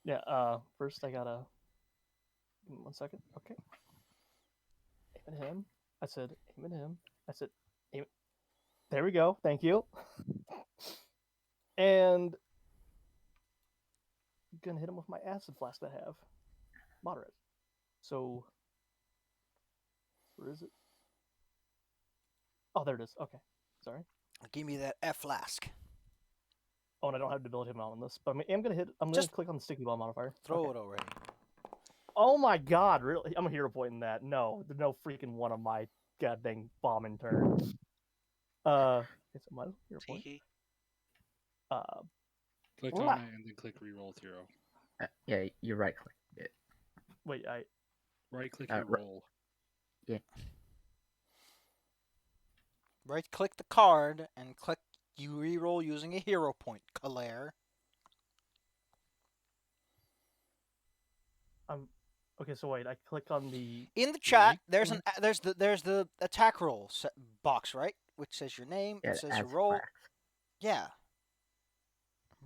Yeah. First I gotta. Give me 1 second. Okay. Aim at him. I said aim at him. I said aim. There we go. Thank you. And I'm gonna hit him with my acid flask that I have. Moderate. So where is it? Oh, there it is. Okay. Sorry. Give me that F flask. Oh, and I don't have debilitating on this, but I'm gonna hit. I'm gonna Just click on the sticky bomb modifier. Throw Okay. it already. Oh my god! Really? I'm a hero point in that. No, there's no freaking one of my goddamn bombing turn. It's my hero point. Teehee. Click Wow. on it and then click reroll hero. Yeah, you right click it. Wait, Right click Uh, your roll. Right click the card and click you reroll using a hero point, Claire. okay. So wait, I click on the. In the chat, Right there's the attack roll box, right? Which says your name, Yeah, it says as your roll. flags. Yeah.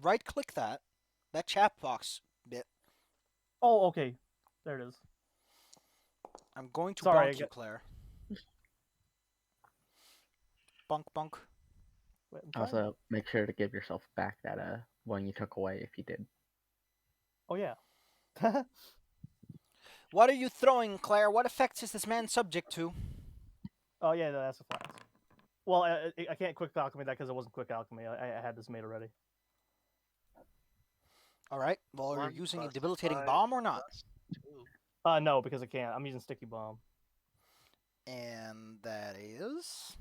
Right click that chat box bit. Oh, okay. There it is. I'm going to Sorry, I bonk you, got- Claire. Bunk bunk. Wait, I'm trying. Also, make sure to give yourself back that one you took away if you did. Oh yeah. What are you throwing, Claire? What effects is this man subject to? Oh yeah, that's a flask. Well, I can't quick alchemy that because it wasn't quick alchemy. I had this made already. All right. Well, are One you using a plus debilitating 5 bomb or not? plus 2. No, because I can't. I'm using sticky bomb. And that is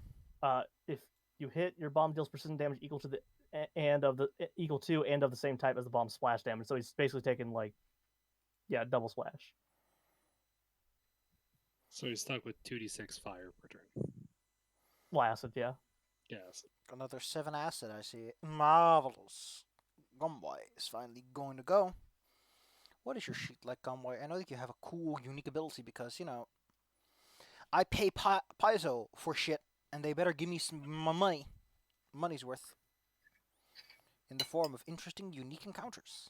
If you hit, your bomb deals precision damage equal to equal to and of the same type as the bomb's splash damage. So he's basically taking double splash. So he's stuck with 2d6 fire per turn. Well, acid, yeah. Yes. another 7 acid. I see. Marvelous. Gumboy is finally going to go. What is your sheet like, Gumboy? I know that you have a cool, unique ability because, I pay Paizo for shit, and they better give me some money. Money's worth. In the form of interesting, unique encounters.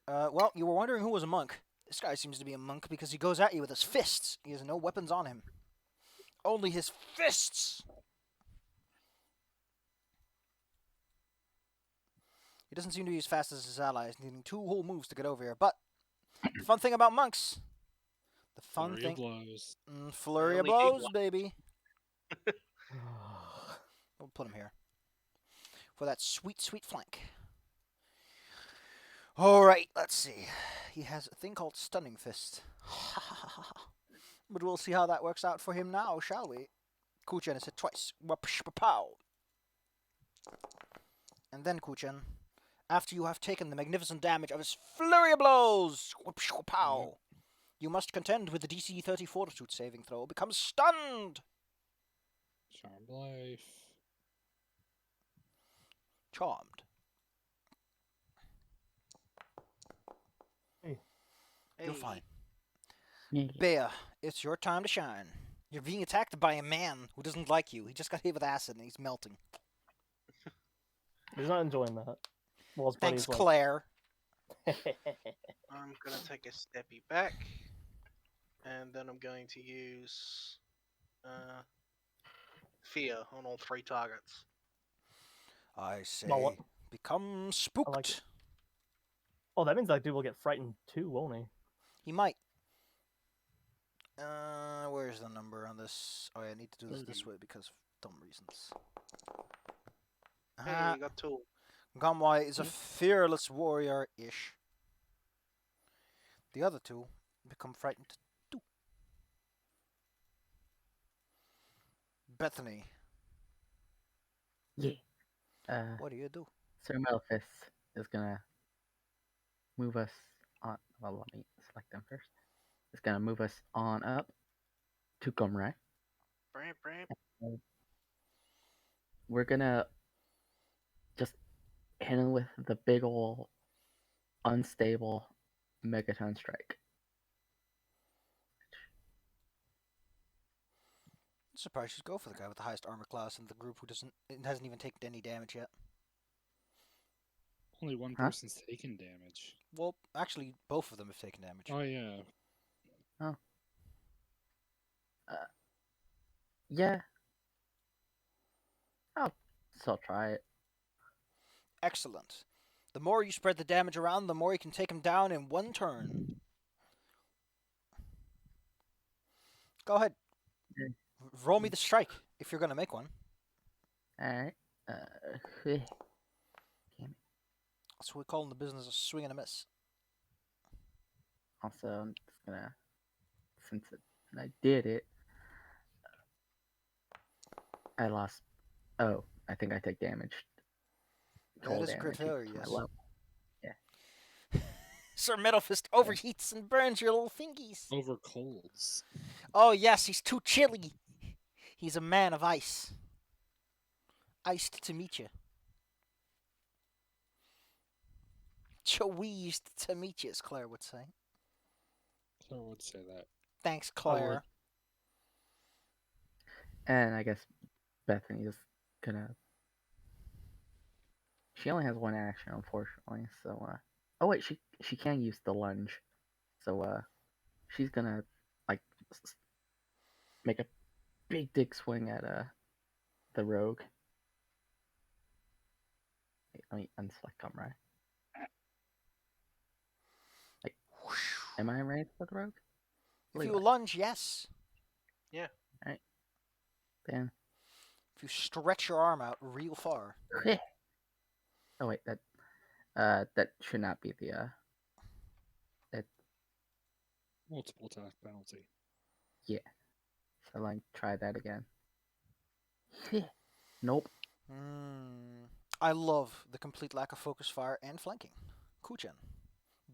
Well, you were wondering who was a monk. This guy seems to be a monk because he goes at you with his fists. He has no weapons on him. Only his fists! He doesn't seem to be as fast as his allies, needing 2 whole moves to get over here. But the fun thing about monks, Flurry of blows. flurry of Only need blows, one. baby. We'll put him here for that sweet, sweet flank. All right, let's see. He has a thing called Stunning Fist. But we'll see how that works out for him now, shall we? Kuchen is hit twice. Pow. And then Kuchen, after you have taken the magnificent damage of his flurry of blows, pow, you must contend with the DC 30 Fortitude saving throw. Becomes stunned. Charmed life. Charmed. You're Hey, fine. Yeah. Bear, it's your time to shine. You're being attacked by a man who doesn't like you. He just got hit with acid and he's melting. He's not enjoying that. Well, his Thanks, buddy's Claire. I'm gonna take a steppy back, and then I'm going to use fear on all 3 targets. I say, Well, what- become spooked. like it. Oh, that means that dude will get frightened too, won't he? He might. Where's the number on this? Oh, yeah, I need to do this 30. way because of dumb reasons. Hey, you got 2. Gamwai is a fearless warrior-ish. The other 2 become frightened too. Bethany, Yeah. what do you do? Sir Malefice is gonna move us on. Well, let me select them first. It's gonna move us on up to Gumrai. Bram, bram. We're gonna just hit him with the big ol' unstable Megaton Strike. I'm surprised she'd go for the guy with the highest armor class in the group who hasn't even taken any damage yet. Only one Huh? person's taken damage. Well, actually, both of them have taken damage. Oh yeah. Yeah. I'll still try it. Excellent. The more you spread the damage around, the more you can take him down in one turn. Go ahead. Yeah. Roll me the strike if you're going to make one. Alright. That's what we call in the business a swing and a miss. Also, I'm just gonna, I did it, I lost. Oh, I think I take damage. That is a crit failure, equals my yes. level. Sir Metalfist overheats and burns your little fingies. Over colds. Oh, yes, he's too chilly. He's a man of ice. Iced to meet you. Cheweezed to meet you, as Claire would say. Claire would say that. Thanks, Claire. And I guess Bethany is gonna. She only has one action, unfortunately. So, oh wait, she can use the lunge. So, she's gonna like make a big dick swing at the rogue. Wait, let me unselect them, right? Like, am I right for the rogue? If you Leeway. lunge, yes. Then. If you stretch your arm out real far. Oh wait, that should not be the Multiple attack penalty. yeah. So like try that again. Nope. I love the complete lack of focus fire and flanking. Kuchen,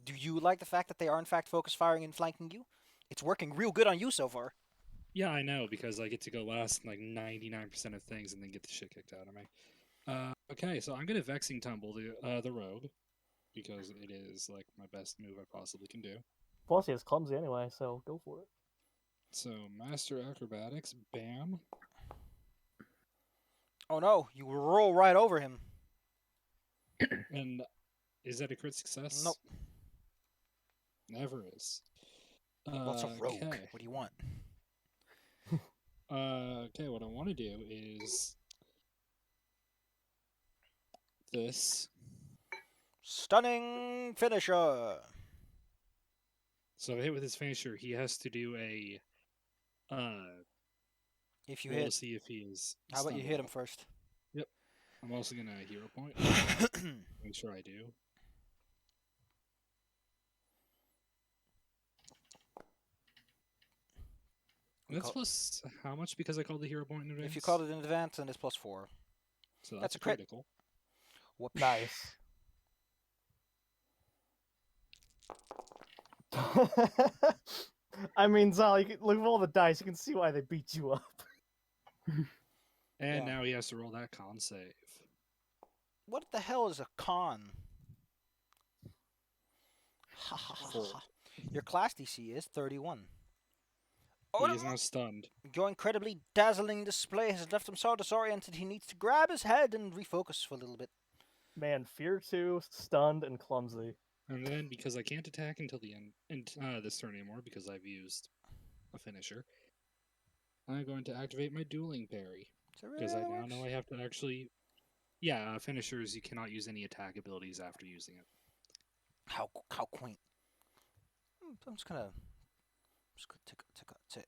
do you like the fact that they are in fact focus firing and flanking you? It's working real good on you so far. Yeah, I know, because I get to go last in like 99% of things and then get the shit kicked out of me. Okay, so I'm gonna Vexing Tumble the rogue, because it is like my best move I possibly can do. Plus, he is clumsy anyway, so go for it. So Master Acrobatics, bam. Oh no, you roll right over him. And is that a crit success? Nope. Never is. What's a rogue? Okay. What do you want? Okay, what I want to do is this. Stunning finisher. So if I hit with his finisher, he has to do a If you roll to hit, see if he is. how about you hit him stunnable. first? I'm also gonna hero point. Make sure I do. That's plus how much because I called the hero point in advance? If you called it in advance, then it's +4. So that's that's a a crit. critical. Whoops. Nice. I mean, Zal, look at all the dice. You can see why they beat you up. And Yeah. now he has to roll that con save. What the hell is a con? Ha ha ha Four. ha. Your class DC is 31. He Oh, is now stunned. your incredibly dazzling display has left him so disoriented he needs to grab his head and refocus for a little bit. Man, Fear 2, stunned, and clumsy. And then, because I can't attack until the end this turn anymore, because I've used a finisher, I'm going to activate my dueling parry. Is that really Because how I that now works? know I have to actually. Yeah, finishers, you cannot use any attack abilities after using it. How quaint. I'm just gonna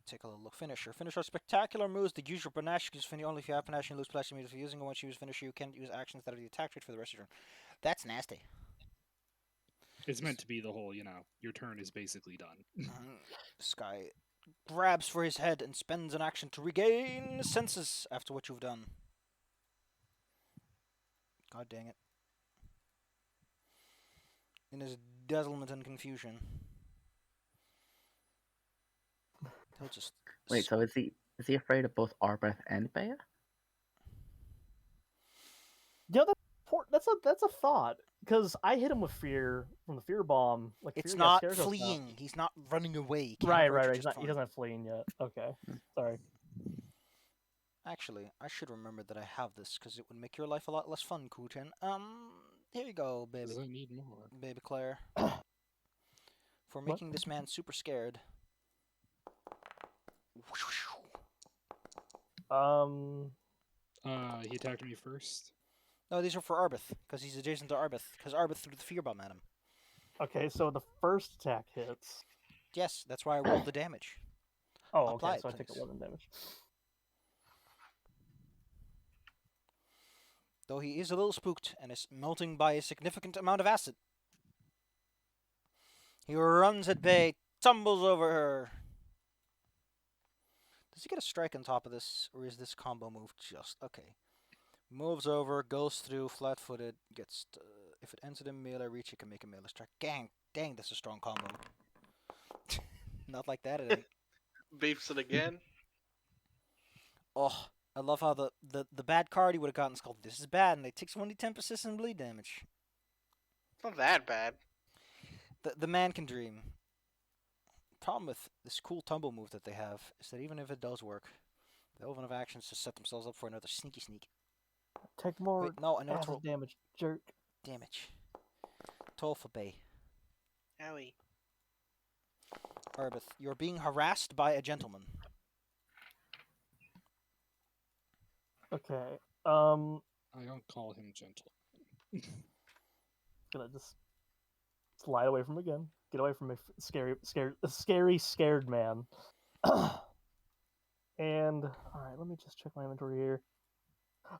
take a little look. Finisher. Finisher spectacular moves that use your panache. Use only if you have panache and lose plus immediately for using it. Once you use finisher, you can't use actions that are the attack trait for the rest of your turn. That's nasty. It's meant to be the whole, your turn is basically done. This guy grabs for his head and spends an action to regain senses after what you've done. God dang it. In his dazzlement and confusion. He'll just... Wait, so is he afraid of both Arbeth and Bea? Yeah, that's a thought. Because I hit him with fear from the fear bomb. Like It's fear not got Scarecrow's fleeing. He's not running away. He can't Right. approach you He's just not, he fine. doesn't have fleeing yet. Okay. Sorry. Actually, I should remember that I have this, because it would make your life a lot less fun, Kuchen. Here you go, baby. Does I need more? Baby Claire. For What? making this man super scared. He attacked me first. No, these are for Arbeth, because he's adjacent to Arbeth, because Arbeth threw the fear bomb at him. Okay, so the first attack hits. Yes, that's why I rolled the damage. Oh, Apply okay, it, so I take please. 11 damage. Though he is a little spooked and is melting by a significant amount of acid. He runs at Bay, tumbles over her. Does he get a strike on top of this, or is this combo move just... Okay. Moves over, goes through, flat-footed, gets... if it ends at a melee reach, it can make a melee strike. Dang, that's a strong combo. Not like that, it ain't. Beefs it again. Oh, I love how the bad card he would have gotten is called This is Bad, and they takes 1d10 persistent bleed damage. It's not that bad. The man can dream. Problem with this cool tumble move that they have is that even if it does work, they have enough actions to set themselves up for another sneaky sneak. Take more Wait, no, I know acid damage, jerk. damage. Toll for Bay. Owie. Arbeth, you're being harassed by a gentleman. Okay. I don't call him gentle. Gonna just slide away from him again. Get away from me, scared man. And alright, let me just check my inventory here.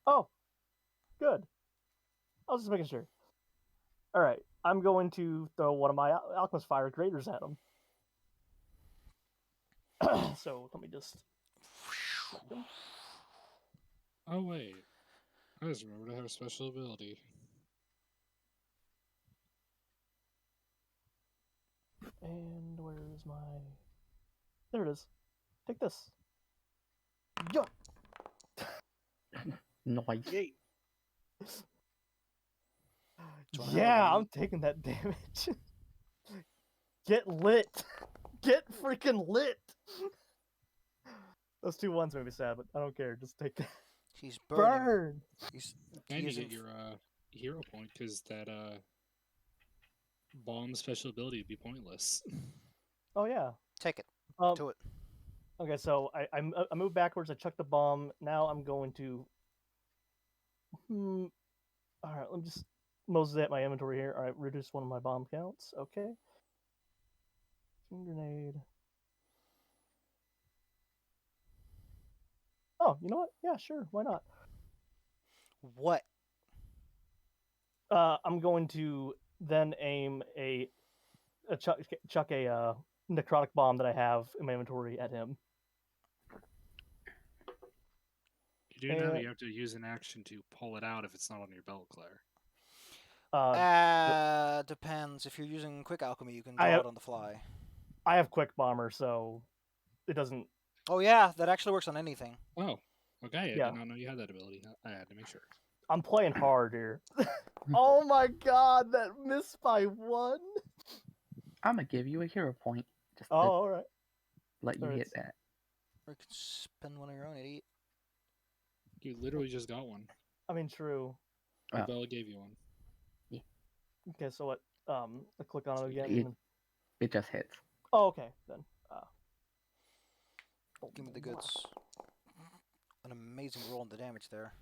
Oh, good. I was just making sure. Alright, I'm going to throw one of my Alchemist Fire Graders at him. So let me just... Oh, wait. I just remembered I have a special ability. And where is my... There it is. Take this. Yeah. Nice. Yeet. Yeah, I'm taking that damage. Get lit. Get freaking lit. Those 2 ones made me sad, but I don't care. Just take that. He's burning. Burn. And you get your hero point, because that bomb special ability would be pointless. Oh yeah. Take it. Um, Do it. Okay, so I moved backwards. I chucked the bomb. Now I'm going to. All right, let me just mosaic my inventory here. All right, reduce one of my bomb counts. Okay. Grenade. Oh, you know what? Yeah, sure. Why not? What? I'm going to then aim chuck a necrotic bomb that I have in my inventory at him. You do know you have to use an action to pull it out if it's not on your belt, Claire. Depends. If you're using quick alchemy, you can I draw have- it on the fly. I have quick bomber, so it doesn't. Oh yeah, that actually works on anything. Oh, okay. I Yeah. did not know you had that ability. I had to make sure. I'm playing hard here. Oh my god, that missed by 1. I'm gonna give you a hero point just to Oh, all right. let you Alright, hit that. Or you can spend one of your own, idiot. You literally just got one. I mean, true. The Oh. Bella gave you one. Okay, so what? I click on it again. It- and- It just hits. Oh, okay then. Give me the goods. an amazing roll on the damage there.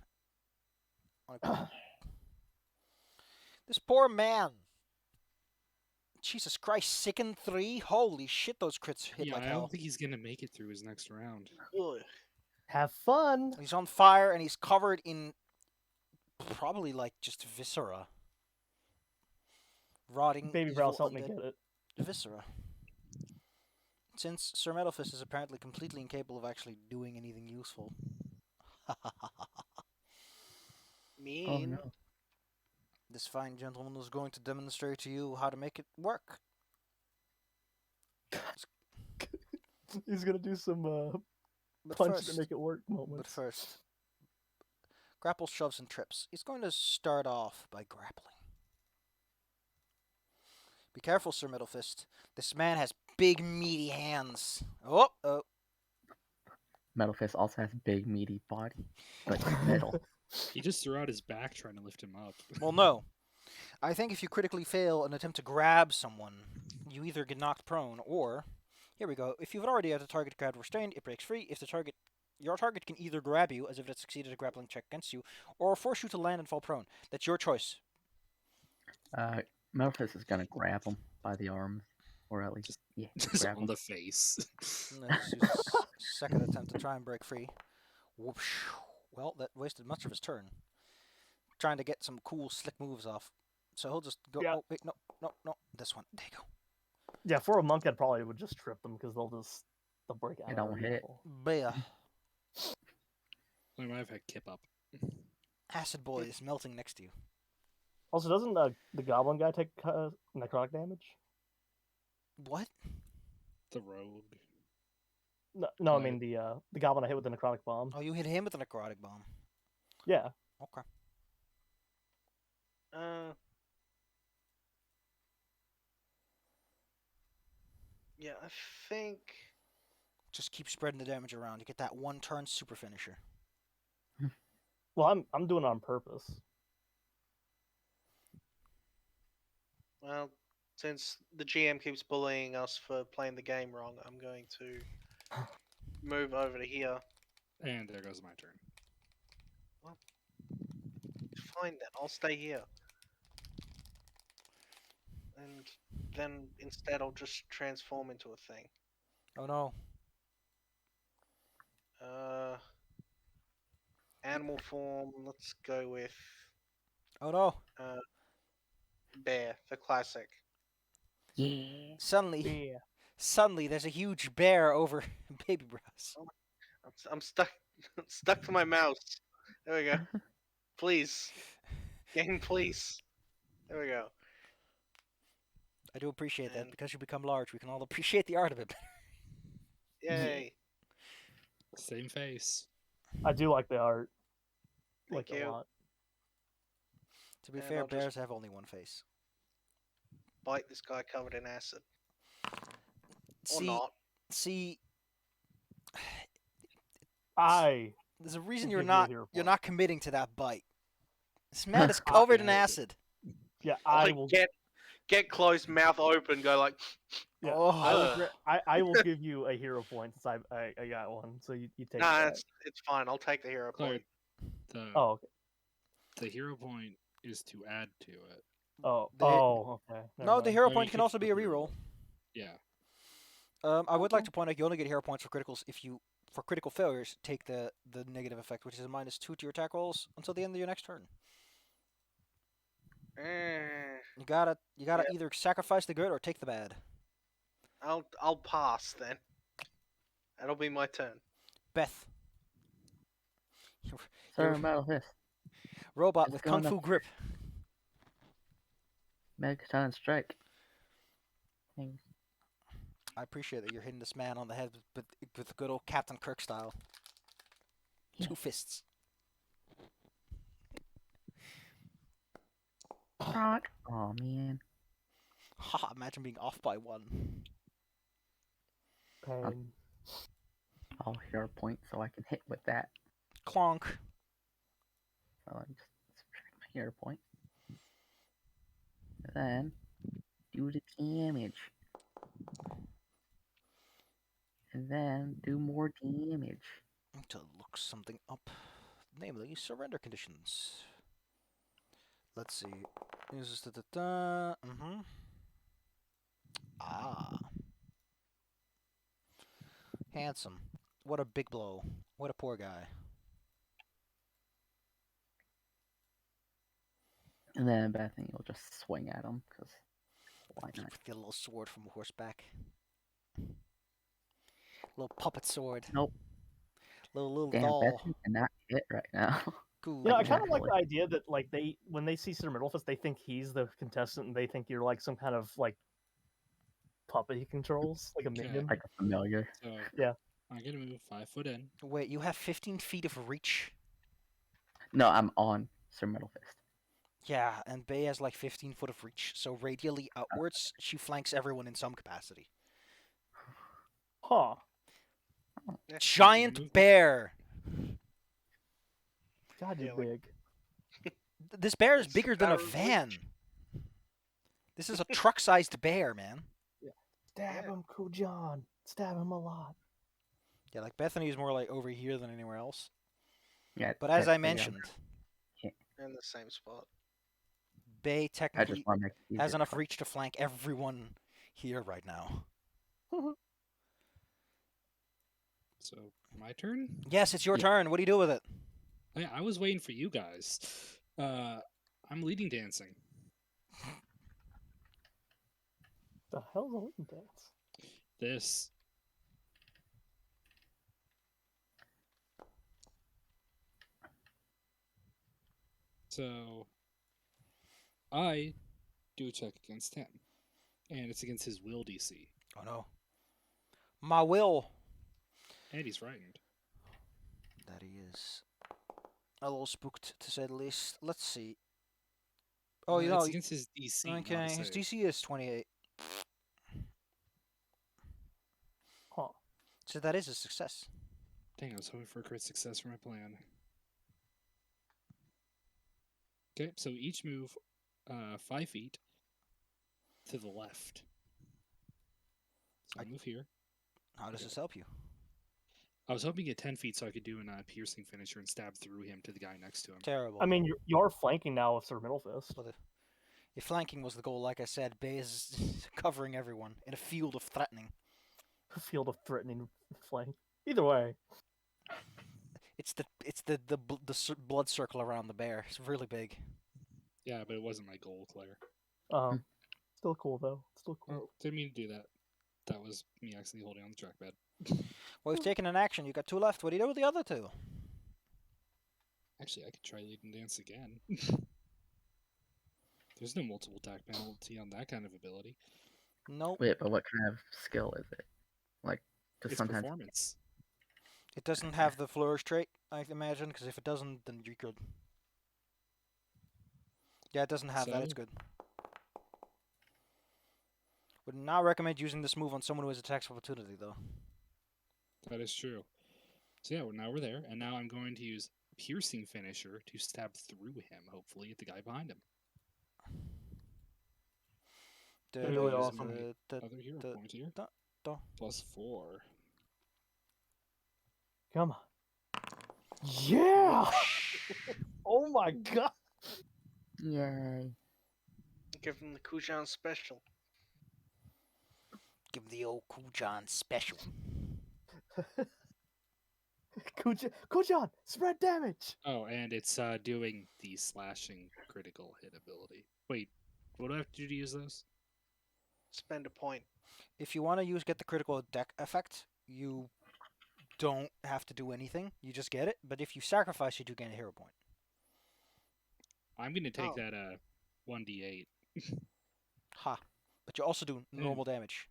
This poor man. Jesus Christ, sicken 3? Holy shit, those crits hit Yeah, like I hell. don't think he's gonna make it through his next round. Ugh. Have fun. He's on fire and he's covered in probably like just viscera. Rotting Baby evil Browse, help me undead get it. viscera. Since Sir Metalfist is apparently completely incapable of actually doing anything useful. Mean. Oh no. This fine gentleman was going to demonstrate to you how to make it work. He's gonna do some But punch first, to make it work but moments. first, grapples, shoves, and trips. He's going to start off by grappling. Be careful, Sir Middlefist. This man has big, meaty hands. Oh. Metal Fist also has big meaty body, but metal. He just threw out his back trying to lift him up. Well, no. I think if you critically fail an attempt to grab someone, you either get knocked prone, or here we go. If you've already had a target grabbed or restrained, it breaks free. If your target can either grab you, as if it had succeeded a grappling check against you, or force you to land and fall prone. That's your choice. Metal Fist is gonna grab him by the arms, or at least Just grab on him. the face. And then just use a second attempt to try and break free. Whoosh. Well, that wasted much of his turn. Trying to get some cool, slick moves off. So he'll just go. Yeah. Oh, wait, no. This one. There you go. Yeah, for a monk, I probably would just trip them because they'll break out. It don't of hit. level. Baya. I might have had Kip up. Acid Boy is melting next to you. Also, doesn't the goblin guy take necrotic damage? What? The rogue. No, I Right. mean the goblin I hit with the necrotic bomb. Oh, you hit him with a necrotic bomb. Yeah. Okay. Yeah, I think. Just keep spreading the damage around. You get that one turn super finisher. Well, I'm doing it on purpose. Well, since the GM keeps bullying us for playing the game wrong, I'm going to move over to here. And there goes my turn. Fine then, I'll stay here. And then instead I'll just transform into a thing. Oh no. Animal form, let's go with Oh no. bear, the classic. Yeah. Suddenly, Yeah. suddenly, there's a huge bear over Baby Brows. I'm stuck stuck to my mouse. There we go. Please. Game, please. There we go. I do appreciate that. And- Because you become large, we can all appreciate the art of it. Yay. Same face. I do like the art. Thank Like it you. a lot. To be And fair, I'll just- bears have only one face. Bite this guy covered in acid. Or See, not. see, there's a reason will you're give you a not hero you're point. not committing to that bite. This man is covered in yeah. acid. Yeah, I Like, will. get close, mouth open, go like. Yeah, Oh. I will give you a hero point since I got one. So you take Nah, that. it's fine. I'll take the hero Claire, point. the Oh, okay. the hero point is to add to it. Oh, The- okay. Never No, the mind. hero I mean, point can you also could be a put the reroll. Yeah. I would like to point out you only get hero points for criticals if you, for critical failures, take the negative effect, which is a -2 to your attack rolls until the end of your next turn. You gotta Yeah. either sacrifice the good or take the bad. I'll pass then. That'll be my turn. Beth, Sir You're- Metal Fist. robot It's with kung gonna- fu grip. Megaton Strike. Thanks. I appreciate that you're hitting this man on the head with good old Captain Kirk style. Yeah. 2 fists. Rock. Oh man. Haha, imagine being off by 1. Pain. I'll hero point so I can hit with that. Clonk. So I just subtract my hero point. And then do the damage. And then do more damage. To look something up, namely surrender conditions. Let's see. Is this Ah, handsome. What a big blow. What a poor guy. And then bad thing, you'll just swing at him because why not? Get a little sword from horseback. Little puppet sword. Nope. Little Damn, doll. Bethany cannot hit right now. Cool. You know, I Like, kind of like naturally. the idea that like when they see Sir Middlefist, they think he's the contestant, and they think you're like some kind of like puppet he controls, like a Okay. minion. Like a familiar. So Yeah. I'm gonna move 5 foot in. Wait, you have 15 feet of reach? No, I'm on Sir Middlefist. Yeah, and Bay has like 15 foot of reach, so radially outwards, she flanks everyone in some capacity. Huh. Yeah. Giant move- bear! God, you're Yeah, like- big. This bear is It's bigger the than a power of van. reach. This is a truck-sized bear, man. Stab Yeah. him, Kujan. Stab him a lot. Yeah, like Bethany is more like over here than anywhere else. Yeah. But as I technically, mentioned, In the same spot. Bay I technically just want to make it easier has to enough fight. reach to flank everyone here right now. So my turn. Yes, it's your Yeah. turn. What do you do with it? I was waiting for you guys. I'm leading dancing. The hell's a leading dance? This. So I do a check against him, and it's against his will DC, Oh no. My will. and he's frightened. That he is. A little spooked, to say the least. Let's see. Oh, you know. It's against his DC. not a Okay, his save. DC is 28. Huh. So that is a success. Dang, I was hoping for a crit success for my plan. Okay, so each move 5 feet to the left. So I move here. How does Okay. this help you? I was hoping to get 10 feet so I could do a piercing finisher and stab through him to the guy next to him. Terrible. I mean, you're flanking now with Sir Middlefist. Well, if flanking was the goal, like I said, Bay is covering everyone in a field of threatening. A field of threatening flank. Either way. It's the blood circle around the bear. It's really big. Yeah, but it wasn't my goal, Claire. Still cool though. Still cool. Oh, didn't mean to do that. That was me accidentally holding on the trackpad. Well, you've taken an action. You got 2 left. What do you do with the other 2? Actually, I could try lead and dance again. There's no multiple attack penalty on that kind of ability. Nope. Wait, but what kind of skill is it? Like, just It's sometimes. performance. It doesn't have the flourish trait, I imagine, because if it doesn't, then you're good. Yeah, it doesn't have that. It's So? good. Would not recommend using this move on someone who has attacks of opportunity, though. That is true. So yeah, now we're there, and now I'm going to use piercing finisher to stab through him, hopefully, at the guy behind him. Really Use awesome. my other hero point here. da. Plus 4. Come on. Yeah! Oh my god! Yay. Give him the Kujan special. Give him the old Kujan special. Kujan, spread damage! Oh, and it's doing the slashing critical hit ability. Wait, what do I have to do to use those? Spend a point. If you want to get the critical deck effect, you don't have to do anything. You just get it. But if you sacrifice, you do gain a hero point. I'm going to take Oh. that 1d8. Ha. But you also do normal damage.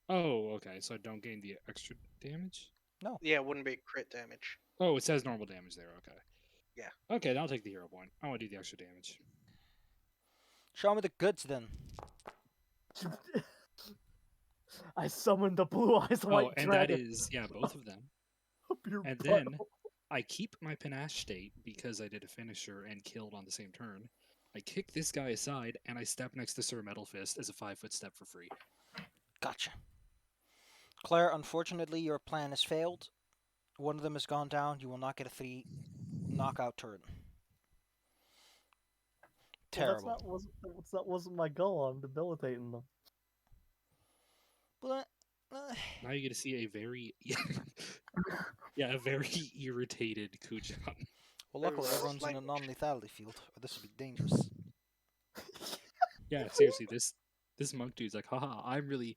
Oh, okay, so I don't gain the extra damage? Yeah, it wouldn't be crit damage. Oh, it says normal damage there, okay. Yeah. Okay, then I'll take the hero point. I want to do the extra damage. Show me the goods then. I summoned the blue eyes white Oh, and dragon. that is, yeah, both of them. Up your And butt. then I keep my panache state because I did a finisher and killed on the same turn. I kick this guy aside and I step next to Sir Metalfist as a 5-foot step for free. Gotcha. Claire, unfortunately, your plan has failed. One of them has gone down. You will not get a 3 knockout turn. Terrible. Well, that wasn't my goal. I'm debilitating them. But, Now you get to see a very, a very irritated Kujan. well, luckily There's everyone's in a language. non-lethality field, or this would be dangerous. Yeah, seriously, this monk dude's like, haha, I'm really.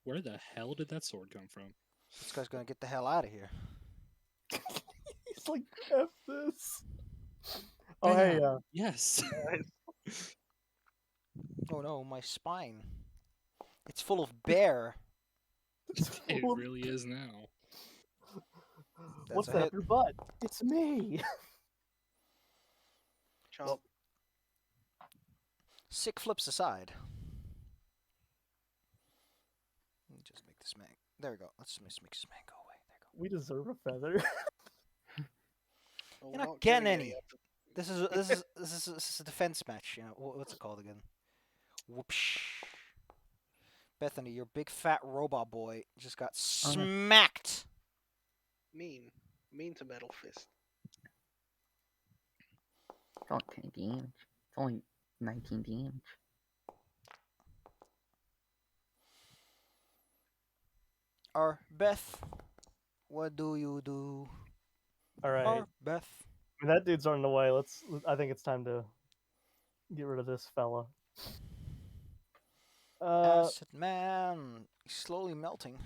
Where the hell did that sword come from? This guy's gonna get the hell out of here. He's like, F this. Oh, hey, Bam! Yes. Oh no, my spine. It's full of bear. It really is now. What's a that hit. up your butt? It's me. Chomp. Sick flips aside. Let me just make this man. There we go. Let's just make this man go away. There you go. We deserve a feather. Well, You're we're not getting giving any. of them. This is a defense match. You know what's it called again? Whoopsh. Bethany, your big fat robot boy just got smacked. Mean to Metal Fist. It's only 10 damage. It's only 19 damage. Or Beth, what do you do? All right. Or Beth. That dude's running away. I think it's time to get rid of this fella. Acid man, he's slowly melting.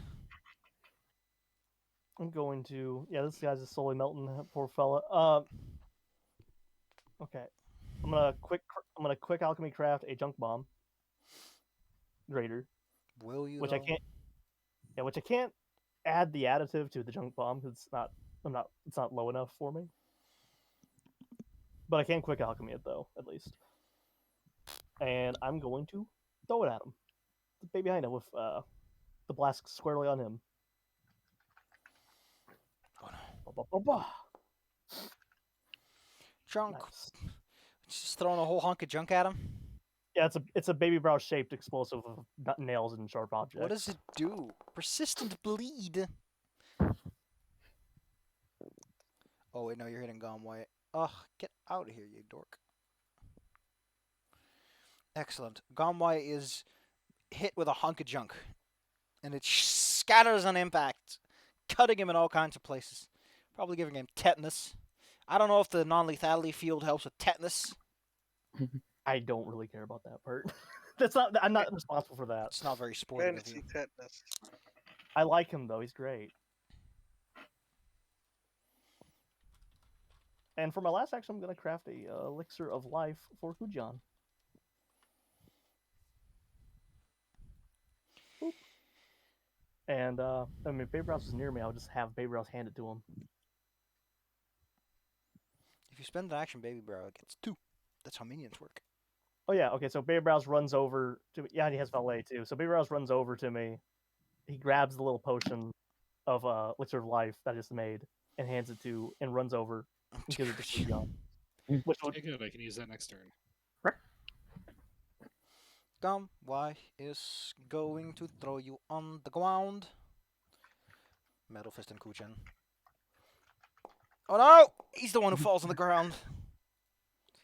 I'm going to. Yeah, this guy's just slowly melting. That poor fella. Okay. I'm gonna quick alchemy craft a junk bomb. Greater. Will you? Which though? I can't. Yeah, which I can't add the additive to the junk bomb because it's not low enough for me. But I can quick alchemy it though, at least. And I'm going to throw it at him. The baby behind him with the blast squarely on him. Oh no. Ba, ba, ba, ba. Junk. Nice. Just throwing a whole hunk of junk at him. Yeah, it's a baby brow shaped explosive of nails and sharp objects. What does it do? Persistent bleed. Oh wait, no, you're hitting Gomway. Ugh, get out of here, you dork. Excellent. Gomway is hit with a hunk of junk, and it scatters on impact, cutting him in all kinds of places. Probably giving him tetanus. I don't know if the non-lethality field helps with tetanus. I don't really care about that part. I'm not responsible for that. It's not very sporting of you. Fantasy tetanus. I like him though. He's great. And for my last action, I'm gonna craft a elixir of life for Kujan. Boop. And I mean, if Baby Rouse is near me, I'll just have Baby Rouse hand it to him. If you spend an action, Baby Brow, it gets 2. That's how minions work. Oh yeah, okay. So Baby Browse runs over to me. Yeah, and he has valet too. So Baby Browse runs over to me. He grabs the little potion of elixir of life that I just made and hands it to and runs over and gives it to Kujan. Which would, Okay, good. I can use that next turn. Gomway is going to throw you on the ground. Metal Fist and Kuchen. Oh no! He's the one who falls on the ground.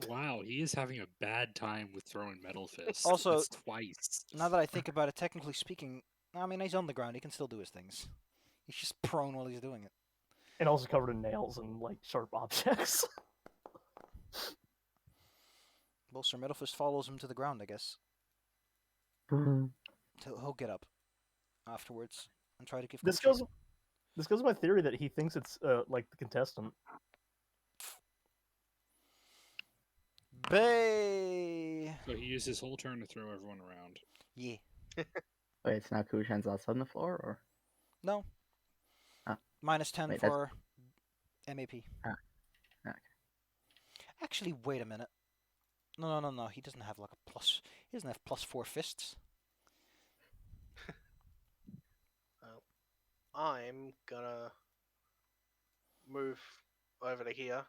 Wow, he is having a bad time with throwing Metal Fist. Also- That's twice. Now that I think about it, technically speaking, I mean, he's on the ground. He can still do his things. He's just prone while he's doing it. and also covered in nails and like sharp objects. Well, Sir Metal Fist follows him to the ground, I guess. He'll get up afterwards and try to give. This Kuchen- goes with my theory that he thinks it's like the contestant. Bay. So he used his whole turn to throw everyone around. Yeah. Wait, it's now Kushan's also on the floor, or? No. Ah. Minus 10 Wait, that's- for MAP. Ah. Okay. Actually, wait a minute. No. He doesn't have like a plus. He doesn't have +4 fists. I'm gonna move over to here.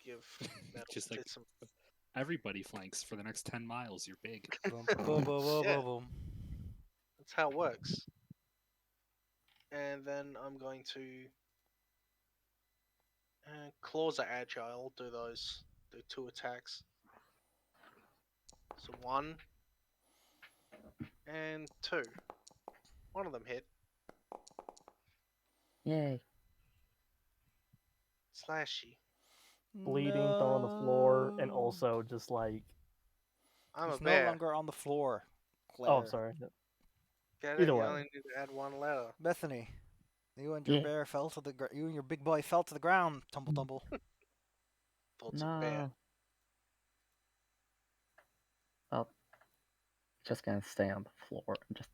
Give Metal Just like- Fist some. Everybody flanks for the next 10 miles. You're big. Boom, boom, boom, boom, Yeah. boom, boom. That's how it works. and then I'm going to claws are agile. Do 2 attacks. So 1 and 2. One of them hit. Yay. Slashy. Bleeding, thrown on the floor, and also just like. I'm He's a no bear. longer on the floor. Oh, I'm Claire. sorry. Get it? Either You way. only need to add 1 letter. Bethany, you and your Yeah. bear fell to the you and your big boy fell to the ground. Tumble, tumble. Thoughts of bear. No. Well, just gonna stay on the floor and just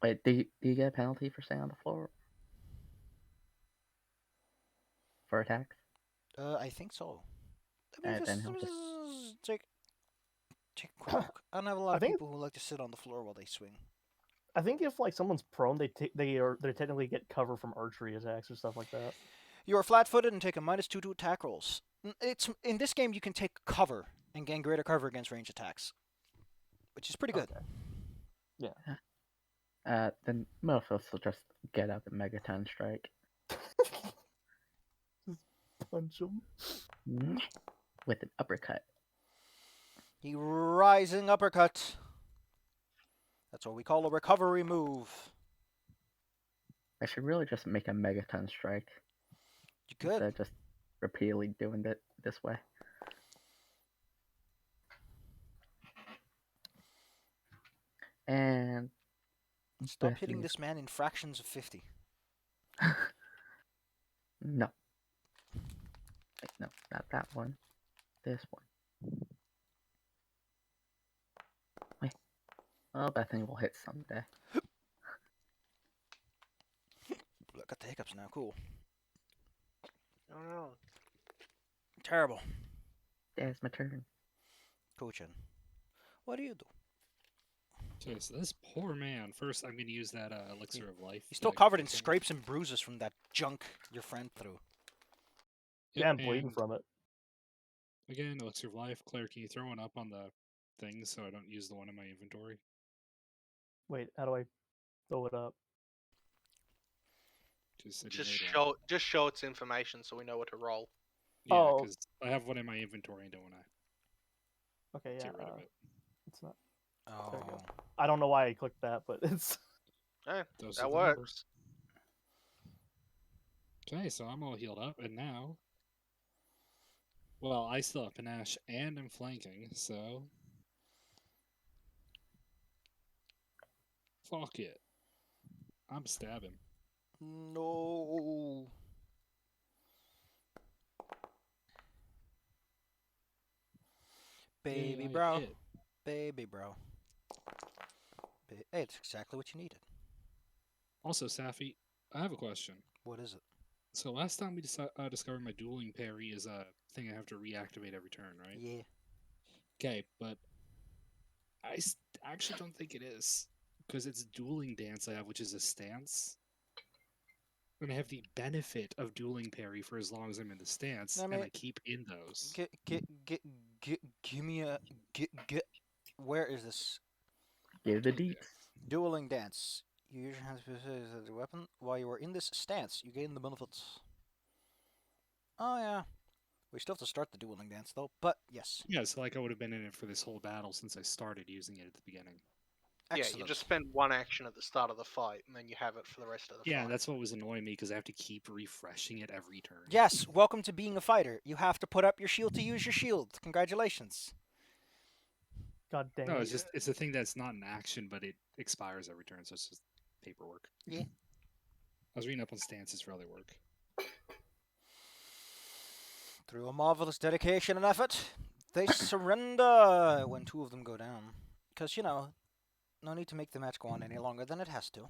wait. Do you get a penalty for staying on the floor for attacks? I think so. Let me Alright, then just, he'll let me just. just take a quick look. I don't have a lot I of think- people who like to sit on the floor while they swing. I think if like someone's prone, they technically get cover from archery attacks or stuff like that. You are flat-footed and take a -2 to attack rolls. It's in this game you can take cover and gain greater cover against range attacks, which is pretty good. Okay. Then most of us will just get up and Megaton strike Punch him. with an uppercut. The rising uppercut. That's what we call a recovery move. I should really just make a Megaton strike You could. instead of just repeatedly doing it this way. And Stop hitting Bethany's- this man in fractions of 50. No. Wait, no, not that one. This one. Wait. Oh, Bethany will hit someday. Look, got the hiccups now. Cool. Oh no. Terrible. There's my turn. Coachin. What do you do? Okay, so this poor man. First, I'm going to use that elixir of life. He's still that I covered in gave him. scrapes and bruises from that junk your friend threw. Yep, Yeah, I'm bleeding and from it. Again, elixir of life. Claire, can you throw one up on the thing so I don't use the one in my inventory? Wait, how do I throw it up? Just, said you Just made one. show its information so we know what to roll. Yeah, Oh. because I have one in my inventory and don't want to Okay, yeah. get rid of it. It's not. Oh. There you go. I don't know why I clicked that, but it's. Eh, Those that are the numbers. works. Okay, so I'm all healed up, and now. Well, I still have panache and I'm flanking, so. Fuck it. I'm stabbing. No. Baby Yay, I bro. hit. Baby bro. Hey, it's exactly what you needed. Also, Safi, I have a question. What is it? So last time we discovered my dueling parry is a thing I have to reactivate every turn, right? Yeah. Okay, but I actually don't think it is. Because it's dueling dance I have, which is a stance. And I have the benefit of dueling parry for as long as I'm in the stance, I and mean, I keep in those. Give me a get. Where is this? Give the deets. Dueling dance. You use your hands as a weapon. While you are in this stance, you gain the benefits. Oh yeah. We still have to start the dueling dance though, but yes. Yeah, so like I would have been in it for this whole battle since I started using it at the beginning. Excellent. Yeah, you just spend one action at the start of the fight, and then you have it for the rest of the Yeah, fight. that's what was annoying me because I have to keep refreshing it every turn. Yes, welcome to being a fighter. You have to put up your shield to use your shield. Congratulations. God dang No, it. it's just it's a thing that's not an action, but it expires every turn, so it's just paperwork. Yeah. I was reading up on stances for how they work. Through a marvelous dedication and effort, they surrender when two of them go down. Because, you know, no need to make the match go on any longer than it has to.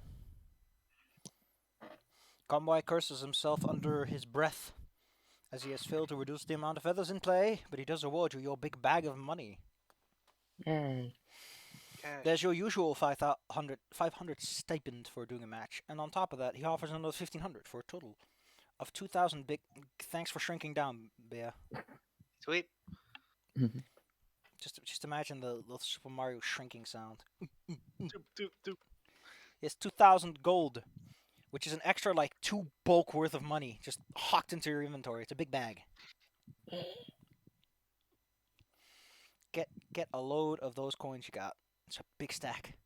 Conboy curses himself under his breath, as he has failed to reduce the amount of feathers in play, but he does award you your big bag of money. Yay. Okay. There's your usual 500 stipend for doing a match, and on top of that, he offers another 1,500 for a total of 2,000 big... Thanks for shrinking down, Bear. Sweet. Just imagine the Super Mario shrinking sound. Doop, doop, doop. Yes, 2,000 gold which is an extra like 2 bulk worth of money just hocked into your inventory. It's a big bag. Get a load of those coins you got. It's a big stack.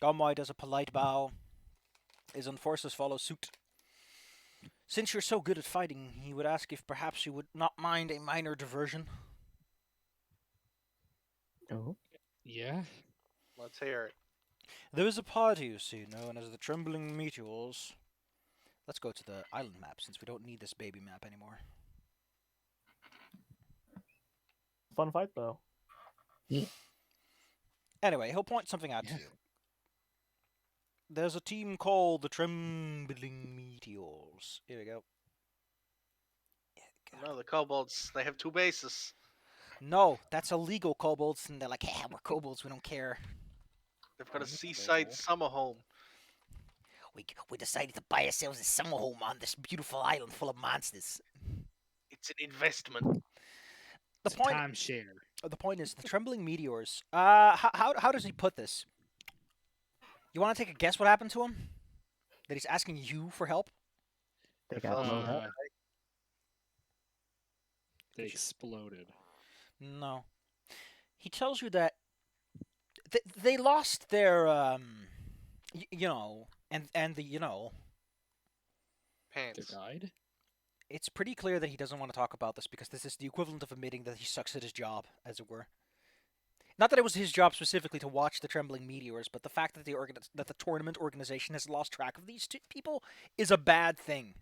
Gomwai does a polite bow. His enforcers follow suit. Since you're so good at fighting, he would ask if perhaps you would not mind a minor diversion. Oh. Yeah. Let's hear it. There is a party, you see, known as the Trembling Meteors. Let's go to the island map, since we don't need this baby map anymore. Fun fight though. Anyway, he'll point something out to Yeah. you. There's a team called the Trembling Meteors. Here we go. No, the kobolds, they have 2 bases. No, that's illegal, kobolds. And they're like, yeah, we're kobolds, we don't care. They've got a Oh, that's seaside cool. summer home. We decided to buy ourselves a summer home on this beautiful island full of monsters. It's an investment. The It's a point, timeshare. the point is, the Trembling Meteors. How does he put this? You want to take a guess what happened to him? That he's asking you for help? They They got fell blown from up. Uh, they exploded. No. He tells you that they lost their you know, and the Their pants. guide. it's pretty clear that he doesn't want to talk about this because this is the equivalent of admitting that he sucks at his job, as it were. Not that it was his job specifically to watch the Trembling Meteors, but the fact that the tournament organization has lost track of these two people is a bad thing.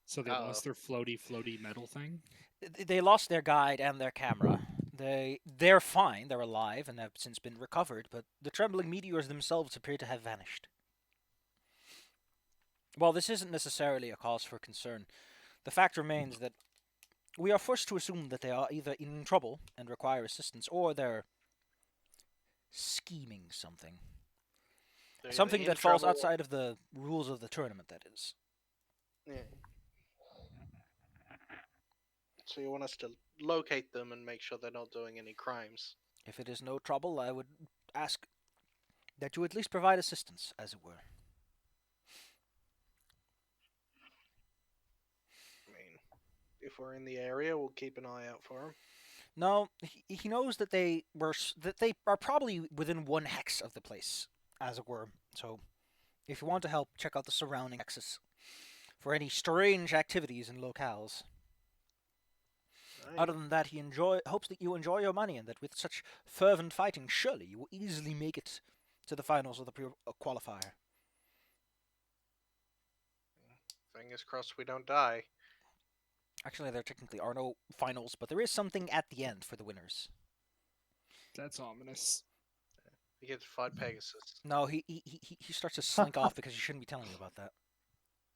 So they Uh-oh. lost their floaty metal thing. They lost their guide and their camera. They're fine, they're alive and have since been recovered, but the Trembling Meteors themselves appear to have vanished. While this isn't necessarily a cause for concern, the fact remains that we are forced to assume that they are either in trouble and require assistance, or they're scheming something. They're either Something in that falls trouble- outside of the rules of the tournament, that is. Yeah. So you want us to locate them and make sure they're not doing any crimes. If it is no trouble, I would ask that you at least provide assistance, as it were. I mean, if we're in the area, we'll keep an eye out for them. No, he knows that they are probably within 1 hex of the place, as it were. So, if you want to help, check out the surrounding hexes for any strange activities in locales. Right. Other than that, he hopes that you enjoy your money, and that with such fervent fighting, surely you will easily make it to the finals of the qualifier. Fingers crossed we don't die. Actually, there technically are no finals, but there is something at the end for the winners. That's ominous. You get to fight Pegasus. No, he starts to slink off because you shouldn't be telling you about that.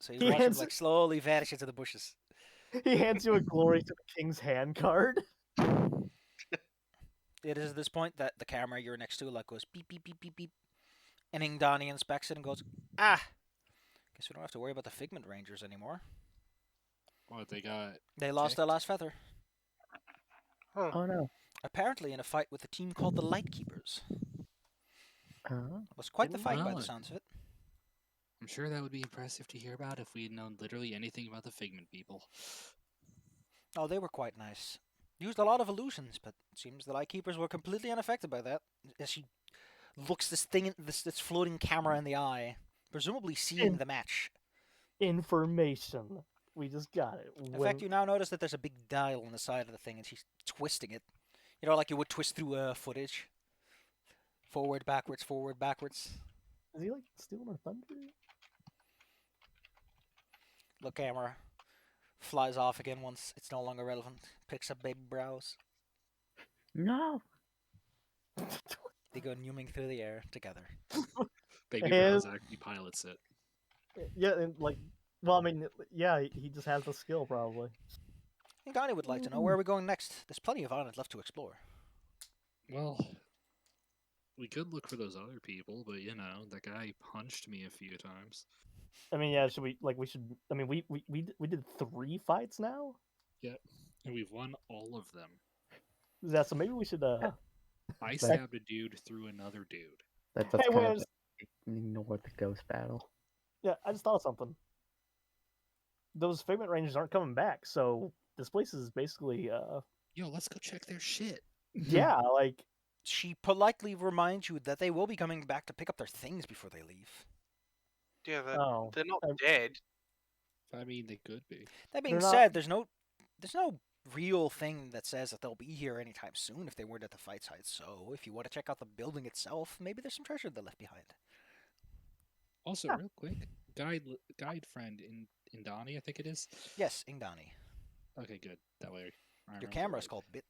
So you He watch him hands- like slowly vanish into the bushes. He hands you a glory to the king's hand card. It is at this point that the camera you're next to like goes beep beep beep beep beep, and Ingdani inspects it and goes, ah, guess we don't have to worry about the Figment Rangers anymore. What they got? They lost their last feather, Huh. Oh no. apparently in a fight with a team called the Lightkeepers. Oh. It was quite the fight by the Wow. sounds of it. I'm sure that would be impressive to hear about if we had known literally anything about the Figment people. Oh, they were quite nice. Used a lot of illusions, but it seems the Lightkeepers were completely unaffected by that. As she looks this floating camera in the eye, presumably seeing And- the match. Information. We just got it. In fact, you now notice that there's a big dial on the side of the thing, and she's twisting it. You know, like you would twist through footage. Forward, backwards, forward, backwards. Is he like stealing our thunder? The camera flies off again once it's no longer relevant. Picks up baby brows. No. They go newing through the air together. Baby And- Brows actually pilots it. Yeah, and like, well, I mean, yeah, he just has the skill probably. I think Donnie would like to know where are we going next. There's plenty of islands left to explore. Well, we could look for those other people, but you know, that guy punched me a few times. I mean, yeah, should we like we should? I mean, we did 3 fights now. And we've won all of them. Yeah, so maybe we should. I stabbed a dude through another dude. That's Hey, kind where's Ignore the ghost battle. Yeah, I just thought of something. Those Figment Rangers aren't coming back, so this place is basically, Yo, let's go check their shit. yeah, like, She politely reminds you that they will be coming back to pick up their things before they leave. Yeah, oh, they're not um, dead. I mean, they could be. That being They're not- said, there's no real thing that says that they'll be here anytime soon if they weren't at the fight site. So if you want to check out the building itself, maybe there's some treasure they left behind. Also, Yeah. real quick, guide friend in Donnie, I think it is. Yes, Ingdani. Okay, good. That way. I Your remember camera is right. called Bit.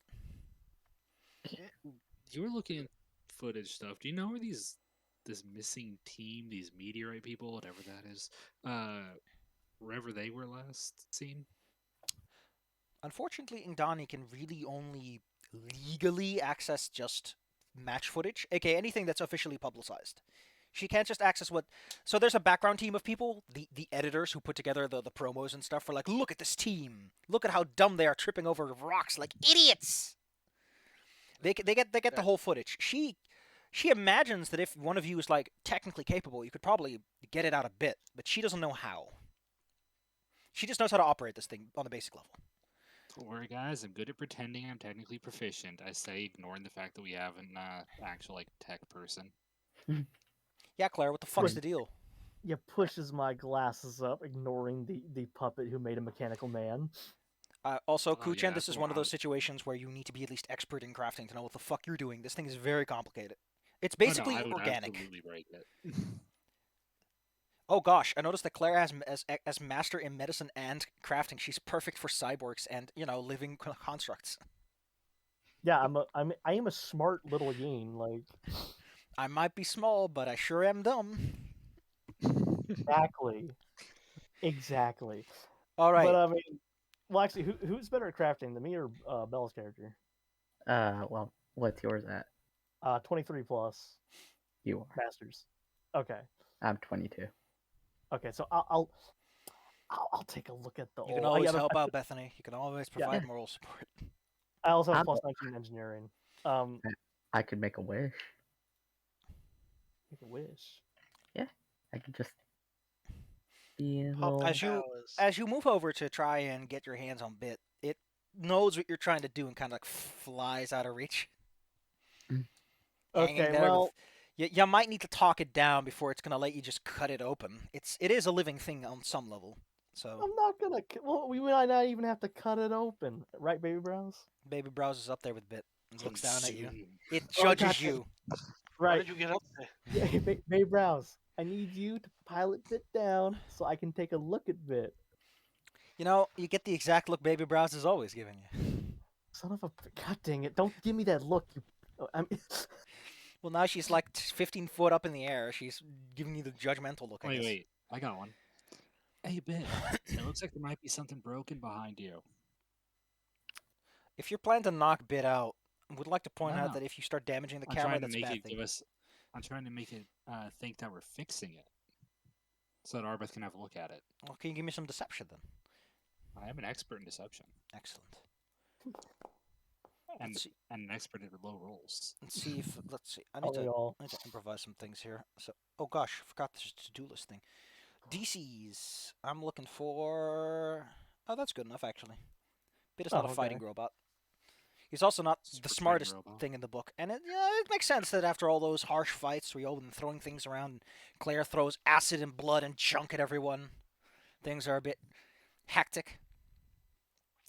You were looking at footage stuff. Do you know where this missing team, these meteorite people, whatever that is, wherever they were last seen? Unfortunately, Ingdani can really only legally access just match footage, aka anything that's officially publicized. She can't just access what. So there's a background team of people, the editors who put together the promos and stuff. For like, look at this team. Look at how dumb they are tripping over rocks like idiots. They get the whole footage. She imagines that if one of you is like technically capable, you could probably get it out a bit, but she doesn't know how. She just knows how to operate this thing on the basic level. Don't worry, guys. I'm good at pretending I'm technically proficient. I say, ignoring the fact that we have an actual like tech person. Yeah, Claire, what the fuck's Wait. the deal? yeah, pushes my glasses up, ignoring the puppet who made a mechanical man. Also, Oh, Kuchen, yeah, this is go one of those on. situations where you need to be at least expert in crafting to know what the fuck you're doing. This thing is very complicated. It's Oh, no, basically I would organic. absolutely break it. Oh gosh, I noticed that Claire has as master in medicine and crafting. She's perfect for cyborgs and living constructs. Yeah, I am a smart little yeen. Like, I might be small, but I sure am dumb. exactly. All right. But I mean, well, actually, who's better at crafting, the me or Bella's character? Well, what's yours at? 23 plus You are. masters. Okay, I'm 22. okay, so I'll take a look at the. You can old- always yeah, help out Bethany. You can always Yeah. provide moral support. I also have I'm- plus 19 in engineering. I could make a wish. Make a wish. I could just be a Pop little. As you move over to try and get your hands on Bit, it knows what you're trying to do and kind of like flies out of reach. Hanging Okay, there well, you might need to talk it down before it's gonna let you just cut it open. It is a living thing on some level. So I'm not gonna. Well, we might not even have to cut it open, right, baby brows? Baby browses up there with Bit and looks down at you. Soon. It Oh, judges gotcha. you. Why Right. did you get up there? Yeah, baby brows. I need you to pilot Bit down so I can take a look at Bit. You know, you get the exact look Baby Brows is always giving you. Son of a. God dang it! Don't give me that look. You. I mean, Well, now she's like 15 foot up in the air. She's giving you the judgmental look. I guess. Wait, I got one. Hey, Ben. It looks like there might be something broken behind you. If you're planning to knock Bit out, I would like to point No, out no. that if you start damaging the I'm camera, trying to that's a make bad it thing. give us. I'm trying to make it think that we're fixing it, so that Arbeth can have a look at it. Well, can you give me some deception then? I am an expert in deception Excellent. and Let's see. and an expert at low rolls. Let's see if I oh, y'all. need to improvise some things here. So, oh gosh, I forgot this to-do list thing. DCs. I'm looking for. Oh, that's good enough actually. Bit is not Oh, a fighting okay. robot. He's also not Super the fighting smartest robot. thing in the book, and it makes sense that after all those harsh fights where you've been throwing things around, Claire throws acid and blood and junk at everyone. Things are a bit hectic.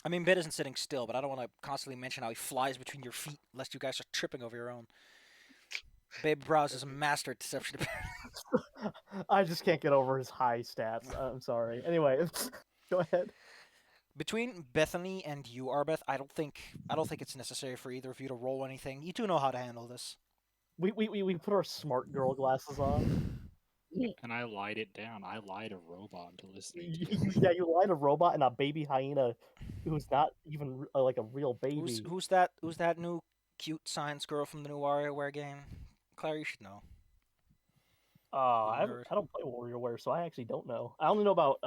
I mean, Bit isn't sitting still, but I don't want to constantly mention how he flies between your feet, lest you guys are tripping over your own. Baby Brows is a master at deception. I just can't get over his high stats. I'm sorry. Anyway, go ahead. Between Bethany and you, Arbeth, I don't think it's necessary for either of you to roll anything. You do know how to handle this. We put our smart girl glasses on. And I lied it down. I lied a robot into listening to you. Yeah, you lied a robot and a baby hyena who's not even like a real baby. Who's that new cute science girl from the new WarioWare game? Claire, you should know. I nerd. don't play WarioWare, so I actually don't know. I only know about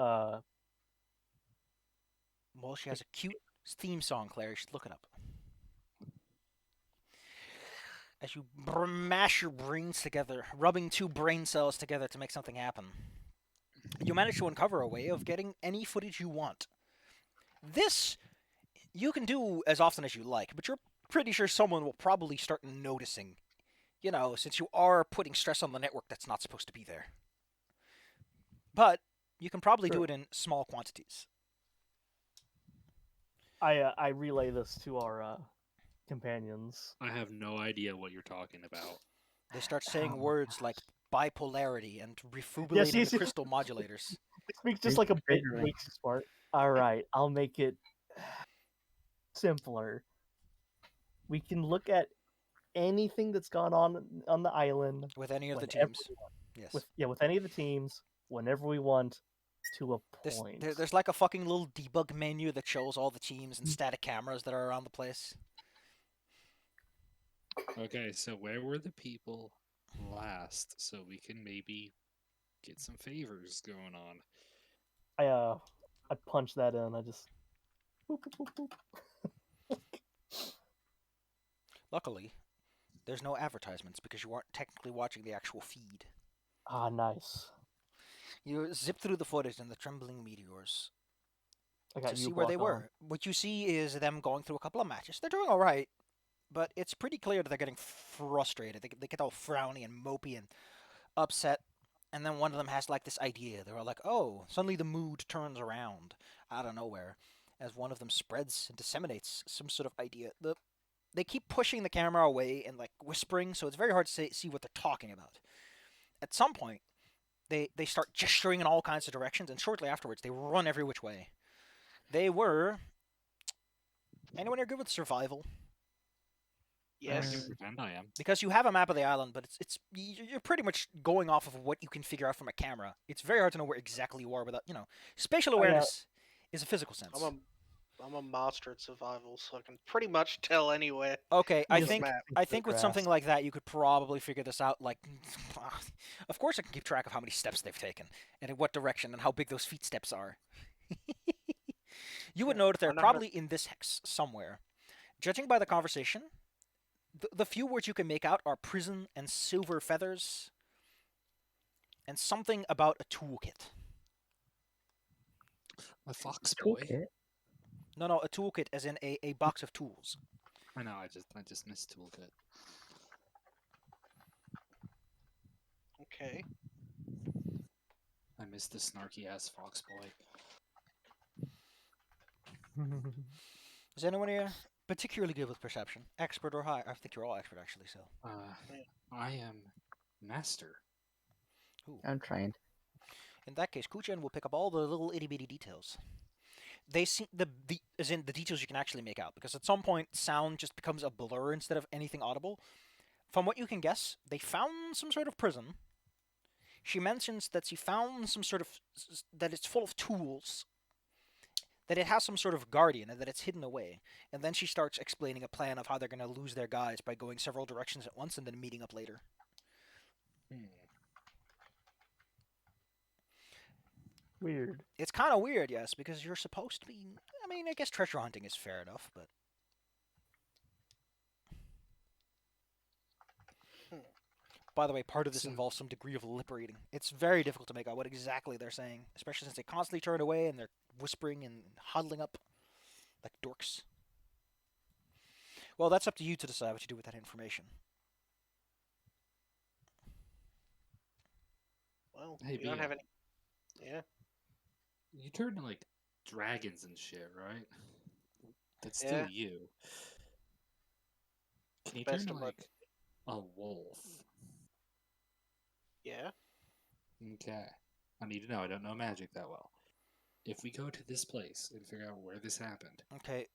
Well, she has a cute theme song, Claire. You should look it up. as you mash your brains together, rubbing two brain cells together to make something happen, you manage to uncover a way of getting any footage you want. This you can do as often as you like, but you're pretty sure someone will probably start noticing, since you are putting stress on the network that's not supposed to be there. But you can probably do Sure. it in small quantities. I relay this to our companions. I have no idea what you're talking about. They start saying Oh my words like bipolarity and Yes, refurbulating yes, the yes. crystal modulators. It speaks just like a bit Reconfiguring. way too smart. All right, I'll make it simpler. We can look at anything that's gone on the island With any of the whenever teams. we want. Yes. With any of the teams whenever we want to a point. There's like a fucking little debug menu that shows all the teams and static cameras that are around the place. Okay, so where were the people last so we can maybe get some favors going on? I punch that in. I just boop, boop, boop, boop. Luckily, there's no advertisements because you aren't technically watching the actual feed. Ah, nice. You zip through the footage in the Trembling Meteors I got to you see where they blocked on. were. What you see is them going through a couple of matches. They're doing all right, but it's pretty clear that they're getting frustrated. They get all frowny and mopey and upset. And then one of them has like this idea. They're all like, oh, suddenly the mood turns around out of nowhere as one of them spreads and disseminates some sort of idea. They keep pushing the camera away and like whispering, so it's very hard to see what they're talking about. At some point, they start gesturing in all kinds of directions, and shortly afterwards, they run every which way. They were. Anyone here good with survival? I can Yes. pretend I am. Because you have a map of the island, but you're pretty much going off of what you can figure out from a camera. It's very hard to know where exactly you are without, spatial yeah. awareness is a physical sense. I'm a master at survival, so I can pretty much tell anywhere. Okay, I Just think map. I think with something Grass. like that, you could probably figure this out. Like, of course, I can keep track of how many steps they've taken and in what direction and how big those feet steps are. You would Yeah, know that I they're know how to- probably in this hex somewhere. Judging by the conversation, the few words you can make out are prison and silver feathers, and something about a toolkit. A fox boy. Toolkit. No, a toolkit as in a box of tools. I know. I just missed toolkit. Okay. I missed the snarky ass fox boy. Is anyone here particularly good with perception? Expert or high? I think you're all expert, actually, so. I am master. Ooh. I'm trained. In that case, Kuchen will pick up all the little itty bitty details. They see as in the details you can actually make out, because at some point sound just becomes a blur instead of anything audible. From what you can guess, they found some sort of prison. She mentions that she found some sort of that it's full of tools, that it has some sort of guardian, and that it's hidden away. And then she starts explaining a plan of how they're going to lose their guys by going several directions at once and then meeting up later. Weird. It's kind of weird, yes, because you're supposed to be. I mean, I guess treasure hunting is fair enough, but. By the way, part of this So- involves some degree of lip reading. It's very difficult to make out what exactly they're saying, especially since they constantly turn away and they're whispering and huddling up like dorks. Well, that's up to you to decide what you do with that information. Well, Hey, you don't Bea. have any. Yeah. You turn to like dragons and shit, right? That's Yeah. still you. Can you Best turn to of my- like a wolf? Yeah. Okay. I need to know. I don't know magic that well. If we go to this place and figure out where this happened, Okay,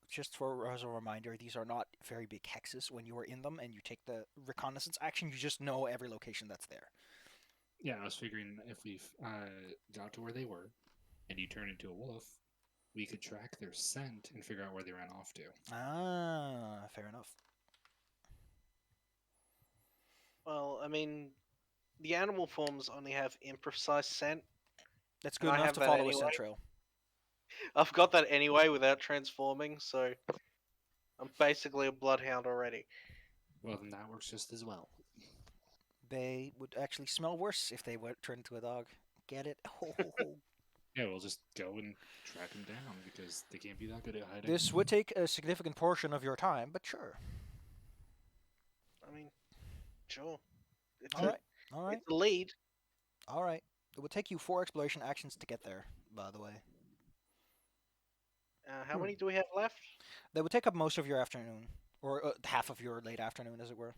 just for as a reminder, these are not very big hexes. When you are in them and you take the reconnaissance action, you just know every location that's there. yeah, I was figuring if we got to where they were, and you turn into a wolf, we could track their scent and figure out where they ran off to. Ah, fair enough. Well, I mean, the animal forms only have imprecise scent. That's And good I enough have to that follow a anyway. scent trail. I've got that anyway without transforming, so I'm basically a bloodhound already. Well, then that works just as well. They would actually smell worse if they were turned into a dog. Get it? Yeah, we'll just go and track them down because they can't be that good at hiding. This would take a significant portion of your time, but sure. I mean, sure. It's All right. All right. It's a lead. All right. It would take you 4 exploration actions to get there, by the way. How many do we have left? That would take up most of your afternoon, or half of your late afternoon, as it were.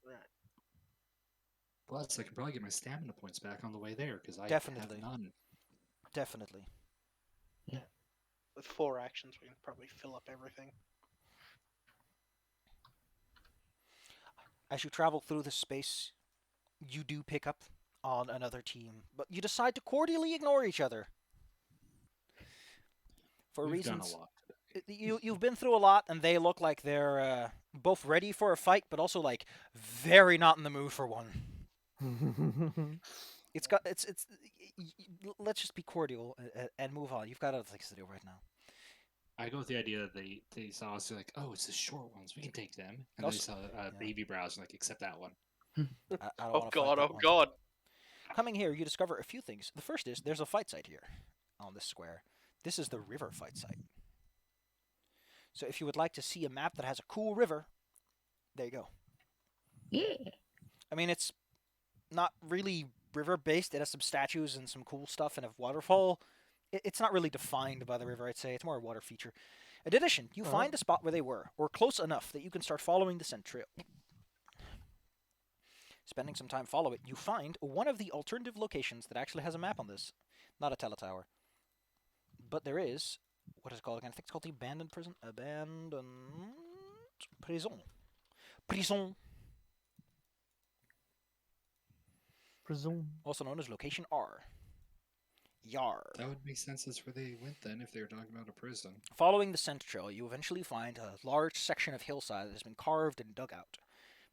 Right. Plus, I can probably get my stamina points back on the way there because I Definitely. have none. Definitely. With 4 actions, we can probably fill up everything. As you travel through this space, you do pick up on another team, but you decide to cordially ignore each other. For We've done reasons a lot. you've been through a lot, and they look like they're both ready for a fight, but also like very not in the mood for one. It's let's just be cordial and move on. You've got other things to do right now. I go with the idea that they saw us, they're like, oh, it's the short ones. We can take them. And Also- they saw baby brows and like, accept that one. I don't Oh wanna fight god! that Oh one. god! Coming here, you discover a few things. The first is there's a fight site here on this square. This is the river fight site. So if you would like to see a map that has a cool river, there you go. Yeah. I mean, it's not really river based. It has some statues and some cool stuff and a waterfall. It's not really defined by the river, I'd say. It's more a water feature. In addition, you find a spot where they were, or close enough that you can start following the scent trail. Spending some time follow it, you find one of the alternative locations that actually has a map on this. Not a teletower. But there is, what is it called again? I think it's called the abandoned prison. Abandoned prison. Prison. Presume. Also known as Location R. Yar. That would make sense. That's where they went then if they were talking about a prison. Following the scent trail, you eventually find a large section of hillside that has been carved and dug out.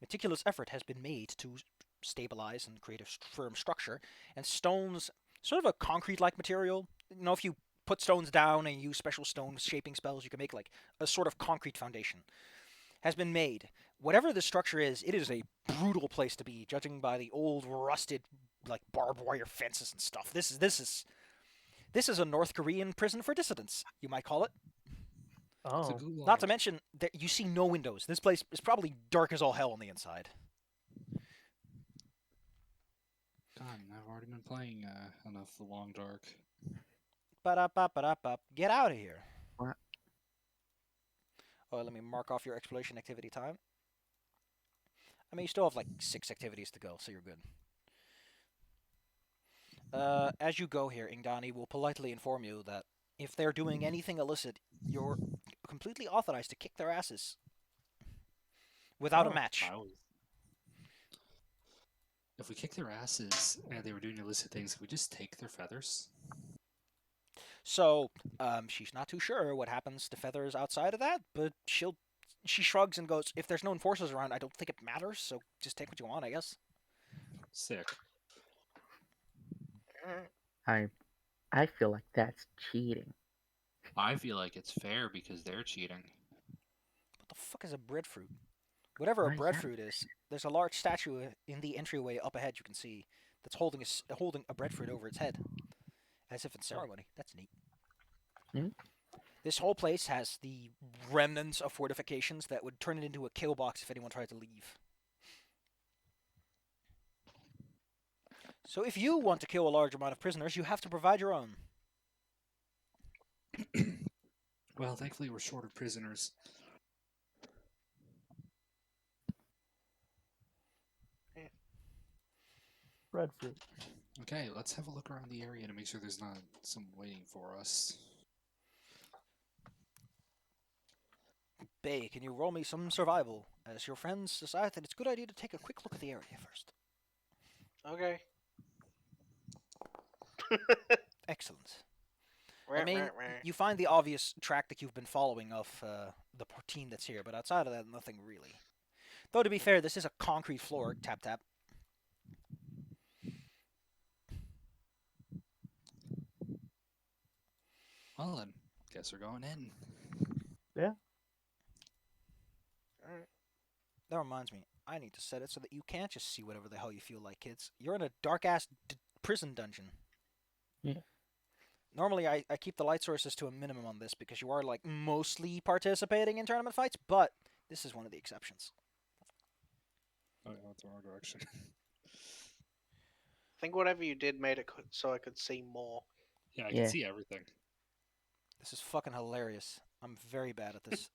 Meticulous effort has been made to stabilize and create a firm structure, and stones, sort of a concrete-like material. You know, if you put stones down and use special stone shaping spells, you can make like a sort of concrete foundation, has been made. Whatever the structure is, it is a brutal place to be, judging by the old rusted like barbed wire fences and stuff. This is a North Korean prison for dissidents, you might call it. It's a Oh. gulag. Not to mention that you see no windows. This place is probably dark as all hell on the inside. God, I've already been playing enough The Long Dark. Ba-da-ba-ba-da-ba. Get out of here. What? Oh, let me mark off your exploration activity time. I mean, you still have like 6 activities to go, so you're good. As you go here, Ingdani will politely inform you that if they're doing anything illicit, you're completely authorized to kick their asses without a Oh. match. If we kick their asses and they were doing illicit things, we just take their feathers. So, she's not too sure what happens to feathers outside of that, but she shrugs and goes, if there's no enforcers around, I don't think it matters, so just take what you want, I guess. Sick. I feel like that's cheating. I feel like it's fair because they're cheating. What the fuck is a breadfruit? Whatever Why a is breadfruit is, there's a large statue in the entryway up ahead you can see that's holding a breadfruit over its head, as if in ceremony. That's neat. Mhm. This whole place has the remnants of fortifications that would turn it into a kill box if anyone tried to leave. So if you want to kill a large amount of prisoners, you have to provide your own. Well, thankfully we're short of prisoners. Breadfruit. Okay, let's have a look around the area to make sure there's not someone waiting for us. Bay, can you roll me some survival, as your friends decide that it's a good idea to take a quick look at the area first. Okay. Excellent. I mean, you find the obvious track that you've been following of the team that's here, but outside of that, nothing really. Though, to be fair, this is a concrete floor. Tap, tap. Well then, guess we're going in. Yeah. That reminds me. I need to set it so that you can't just see whatever the hell you feel like, kids. You're in a dark-ass prison dungeon. Yeah. Normally, I keep the light sources to a minimum on this because you are, like, mostly participating in tournament fights, but this is one of the exceptions. Oh, yeah, that's the wrong direction. I think whatever you did made it so I could see more. Yeah, I Yeah. can see everything. This is fucking hilarious. I'm very bad at this.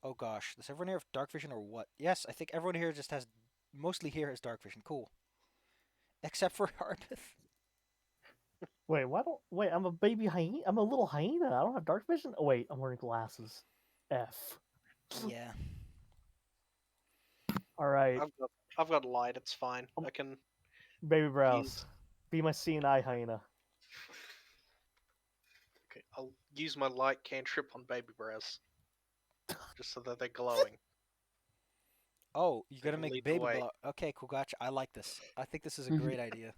Oh gosh, does everyone here have dark vision or what? Yes, I think everyone here just has, mostly here has dark vision. Cool. Except for Arbith. Wait, I'm a baby hyena. I'm a little hyena. I don't have dark vision. Oh wait, I'm wearing glasses. F. Yeah. All right, I've got light. It's fine. Um, I can. baby brows. use- Be my CNI hyena. Okay, I'll use my light cantrip on baby brows, just so that they're glowing. Oh, you're They gonna can make lead the baby way. blow. Okay, cool, gotcha. I like this. I think this is a great idea.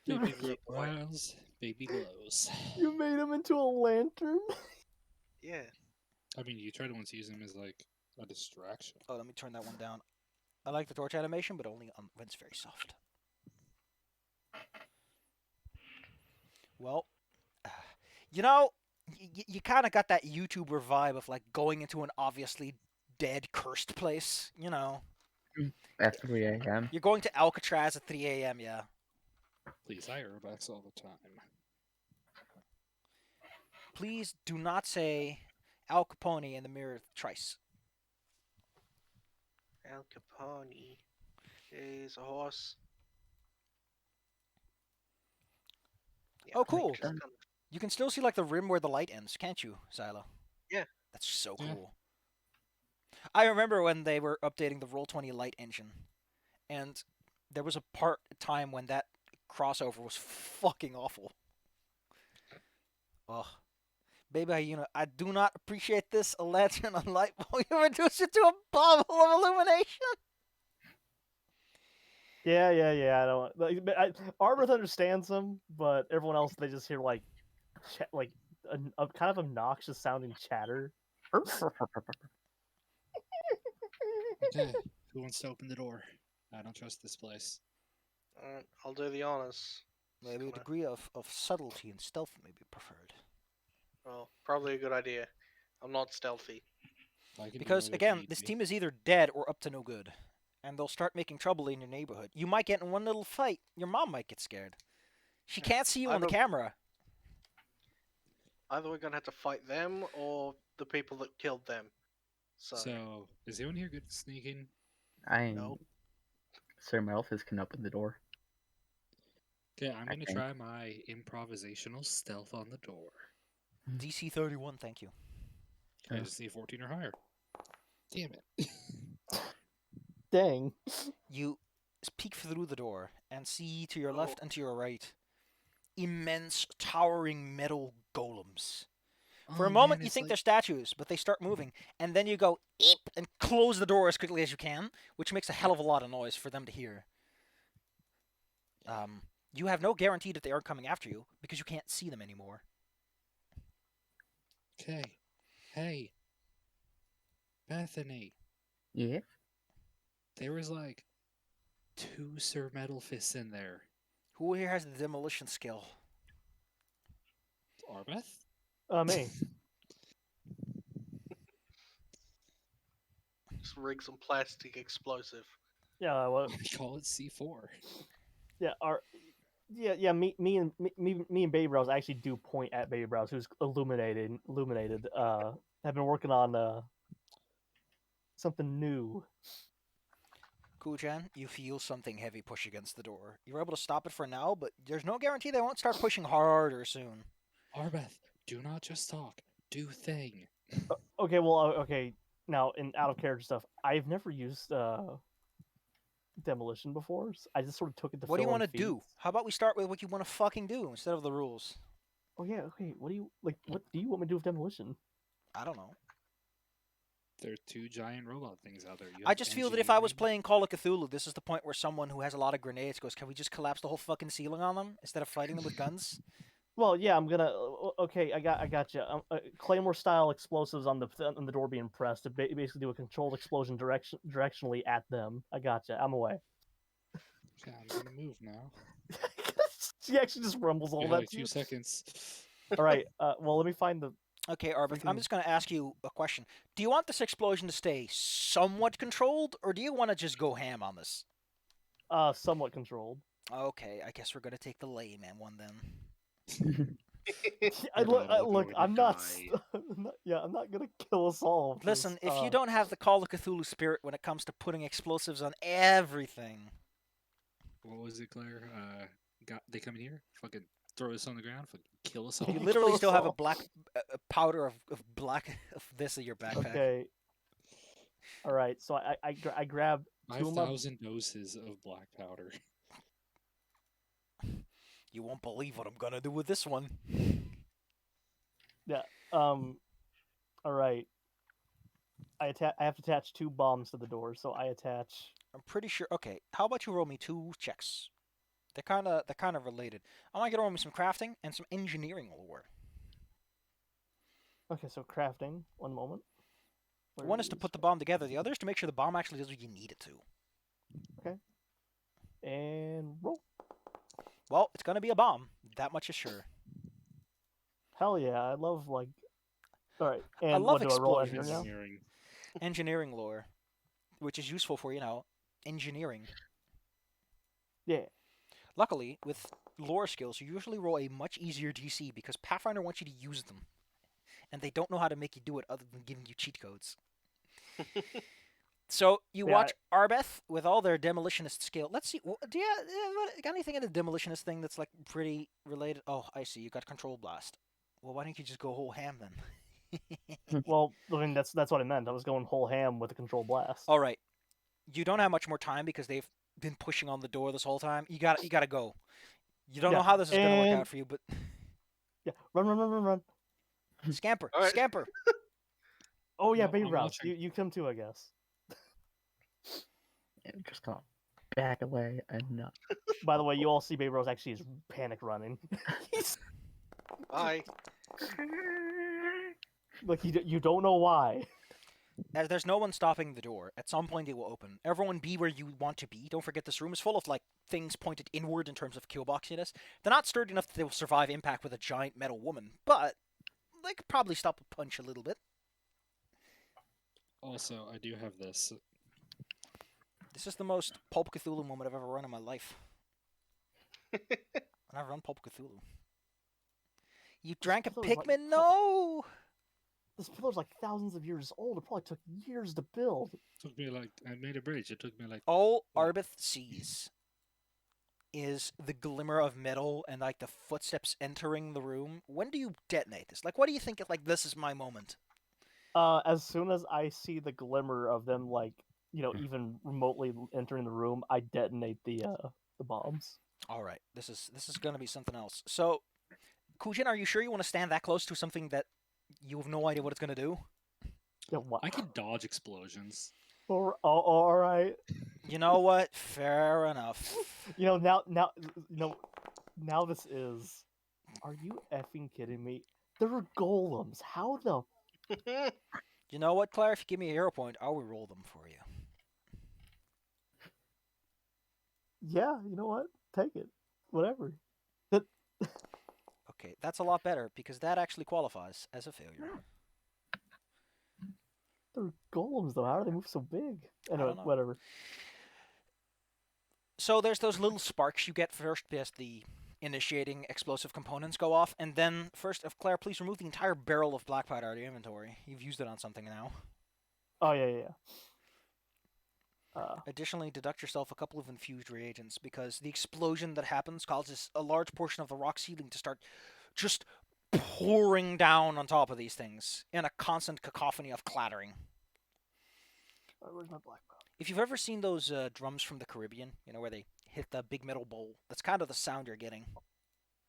Baby Lead the way. brows, baby glows. You made him into a lantern. Yeah. I mean, you try to once use him as like a distraction. Oh, let me turn that one down. I like the torch animation, but only when it's very soft. Well, you know, you kind of got that YouTuber vibe of like going into an obviously dead, cursed place. You know, At 3 a.m. you're going to Alcatraz at 3 a.m. Yeah. Please, I urbex all the time. Please do not say Al Capone in the mirror thrice. Al Capone is a horse. Yeah, Oh, I think cool. just kind of- You can still see like the rim where the light ends, can't you, Xylo? Yeah. That's so Yeah. cool. I remember when they were updating the Roll20 light engine, and there was a time when that crossover was fucking awful. Ugh. Baby hyena, I do not appreciate this. A lantern on light bulb. You reduce it to a bubble of illumination. Yeah. I don't. Arbith understands him, but everyone else they just hear like, like a kind of obnoxious sounding chatter. Okay, who wants to open the door? I don't trust this place. I'll do the honors. Maybe a Kinda- degree of subtlety and stealth may be preferred. Well, probably a good idea. I'm not stealthy. I can do Because, it if again, need this be. team is either dead or up to no good. And they'll start making trouble in your neighborhood. You might get in one little fight. Your mom might get scared. She can't see you on the camera. Either we're gonna have to fight them or the people that killed them. So, is anyone here good at sneaking? No. Sir Malthus can open the door. Okay, I'm I gonna think. try my improvisational stealth on the door. DC 31, thank you. I Oh. just need 14 or higher. Damn it. Dang. You peek through the door and see to your left and to your right immense, towering metal golems. For a Oh, moment, man, you it's think like- they're statues, but they start moving, and then you go eep and close the door as quickly as you can, which makes a hell of a lot of noise for them to hear. You have no guarantee that they aren't coming after you because you can't see them anymore. Okay. Hey. Bethany. Yeah. There was like 2 Sir Metal Fists in there. Who here has the demolition skill? Arbeth? Me. Just rig some plastic explosive. Yeah. Well, We call it C4. yeah. Me and Baby Brows actually do point at Baby Brows, who's illuminated. Have been working on something new. Kujan, you feel something heavy push against the door. You're able to stop it for now, but there's no guarantee they won't start pushing harder soon. Arbeth, do not just talk. Do thing. Okay. Well. Okay. Now, in out of character stuff, I've never used demolition before. I just sort of took it to. What do you want want to do? How about we start with what you want to fucking do instead of the rules? Oh yeah. Okay. What do you like? What do you want me to do with demolition? I don't know. There are 2 giant robot things out there. You I have just feel that if I was engineering. playing Call of Cthulhu, this is the point where someone who has a lot of grenades goes, "Can we just collapse the whole fucking ceiling on them instead of fighting them with guns?" Well, yeah, I'm gonna. Okay, I got you. Claymore style explosives on the door being pressed to basically do a controlled explosion directionally at them. I got you. I'm away. Okay, I'm gonna move now. She actually just rumbles all You have that. like to 2 you. seconds. All right. Well, let me find the. Okay, Arbith, I'm Freaking- just going to ask you a question. Do you want this explosion to stay somewhat controlled, or do you want to just go ham on this? Somewhat controlled. Okay, I guess we're going to take the layman one then. We're not all Look, going to I'm not, die. yeah, I'm not gonna kill us all. Listen, if you don't have the Call of Cthulhu spirit when it comes to putting explosives on everything, What was it, Claire? They come in here, fucking throw us on the ground, fucking kill us all. you Kill literally us still have a all. black powder of black of this in your backpack. Okay. All right, so I grab 2 of my 5,000 doses of black powder. You won't believe what I'm going to do with this one. all right. I have to attach 2 bombs to the door, so I attach. I'm pretty sure. Okay, how about you roll me 2 checks? They're kind of related. I want you to roll me some crafting and some engineering lore. Okay, so crafting. One moment. Where One is to put the bomb together. The other is to make sure the bomb actually does what you need it to. and roll. Well, it's gonna be a bomb. That much is sure. Hell yeah, I love like. All right, and I love what do I roll explosions. engineer now? Engineering. Engineering lore, which is useful for engineering. Yeah. Luckily, with lore skills, you usually roll a much easier DC because Pathfinder wants you to use them, and they don't know how to make you do it other than giving you cheat codes. So you Yeah, watch Arbeth with all their demolitionist skill. Let's see. Do you got anything in the demolitionist thing that's like pretty related? Oh, I see. You got control blast. Well, why don't you just go whole ham then? Well, I mean that's what I meant. I was going whole ham with the control blast. All right. You don't have much more time because they've been pushing on the door this whole time. You got to go. You don't know Yeah, how this is going to work and- out for you, but Yeah, run. scamper, All right. scamper. Oh yeah, No, baby I'm Ralph, watching. you come too, I guess. And just gonna back away and not. By the way, you all see Baby Rose actually is panic running. He's Bye. like you don't know why. There's no one stopping the door. At some point, it will open. Everyone be where you want to be. Don't forget this room is full of like things pointed inward in terms of kill boxiness. They're not sturdy enough that they will survive impact with a giant metal woman, but they could probably stop a punch a little bit. Also, I do have this. This is the most Pulp Cthulhu moment I've ever run in my life. And I've run Pulp Cthulhu. You drank a pillar's like Pikmin? No! This pillar's like thousands of years old. It probably took years to build. Took me like I made a bridge. It took me like All What? Arbith sees is the glimmer of metal and like the footsteps entering the room. When do you detonate this? Like, what do you think? Like, this is my moment. As soon as I see the glimmer of them, like even remotely entering the room, I detonate the bombs. All right, this is gonna be something else. So, Kujin, are you sure you want to stand that close to something that you have no idea what it's gonna do? Yeah, what? I can dodge explosions. All right. You know what? Fair enough. Now this is. Are you effing kidding me? There are golems. How the? You know what, Claire? If you give me a hero point, I'll re-roll them for you. Yeah, you know what? Take it. Whatever. Okay, that's a lot better because that actually qualifies as a failure. They're golems though. How do they move so big? Anyway, don't know. whatever. So there's those little sparks you get first as the initiating explosive components go off, and then first, if Claire, please remove the entire barrel of black powder out of your inventory. You've used it on something now. Oh yeah. Additionally, deduct yourself a couple of infused reagents because the explosion that happens causes a large portion of the rock ceiling to start just pouring down on top of these things in a constant cacophony of clattering. Where's my black powder? If you've ever seen those drums from the Caribbean, where they hit the big metal bowl, that's kind of the sound you're getting.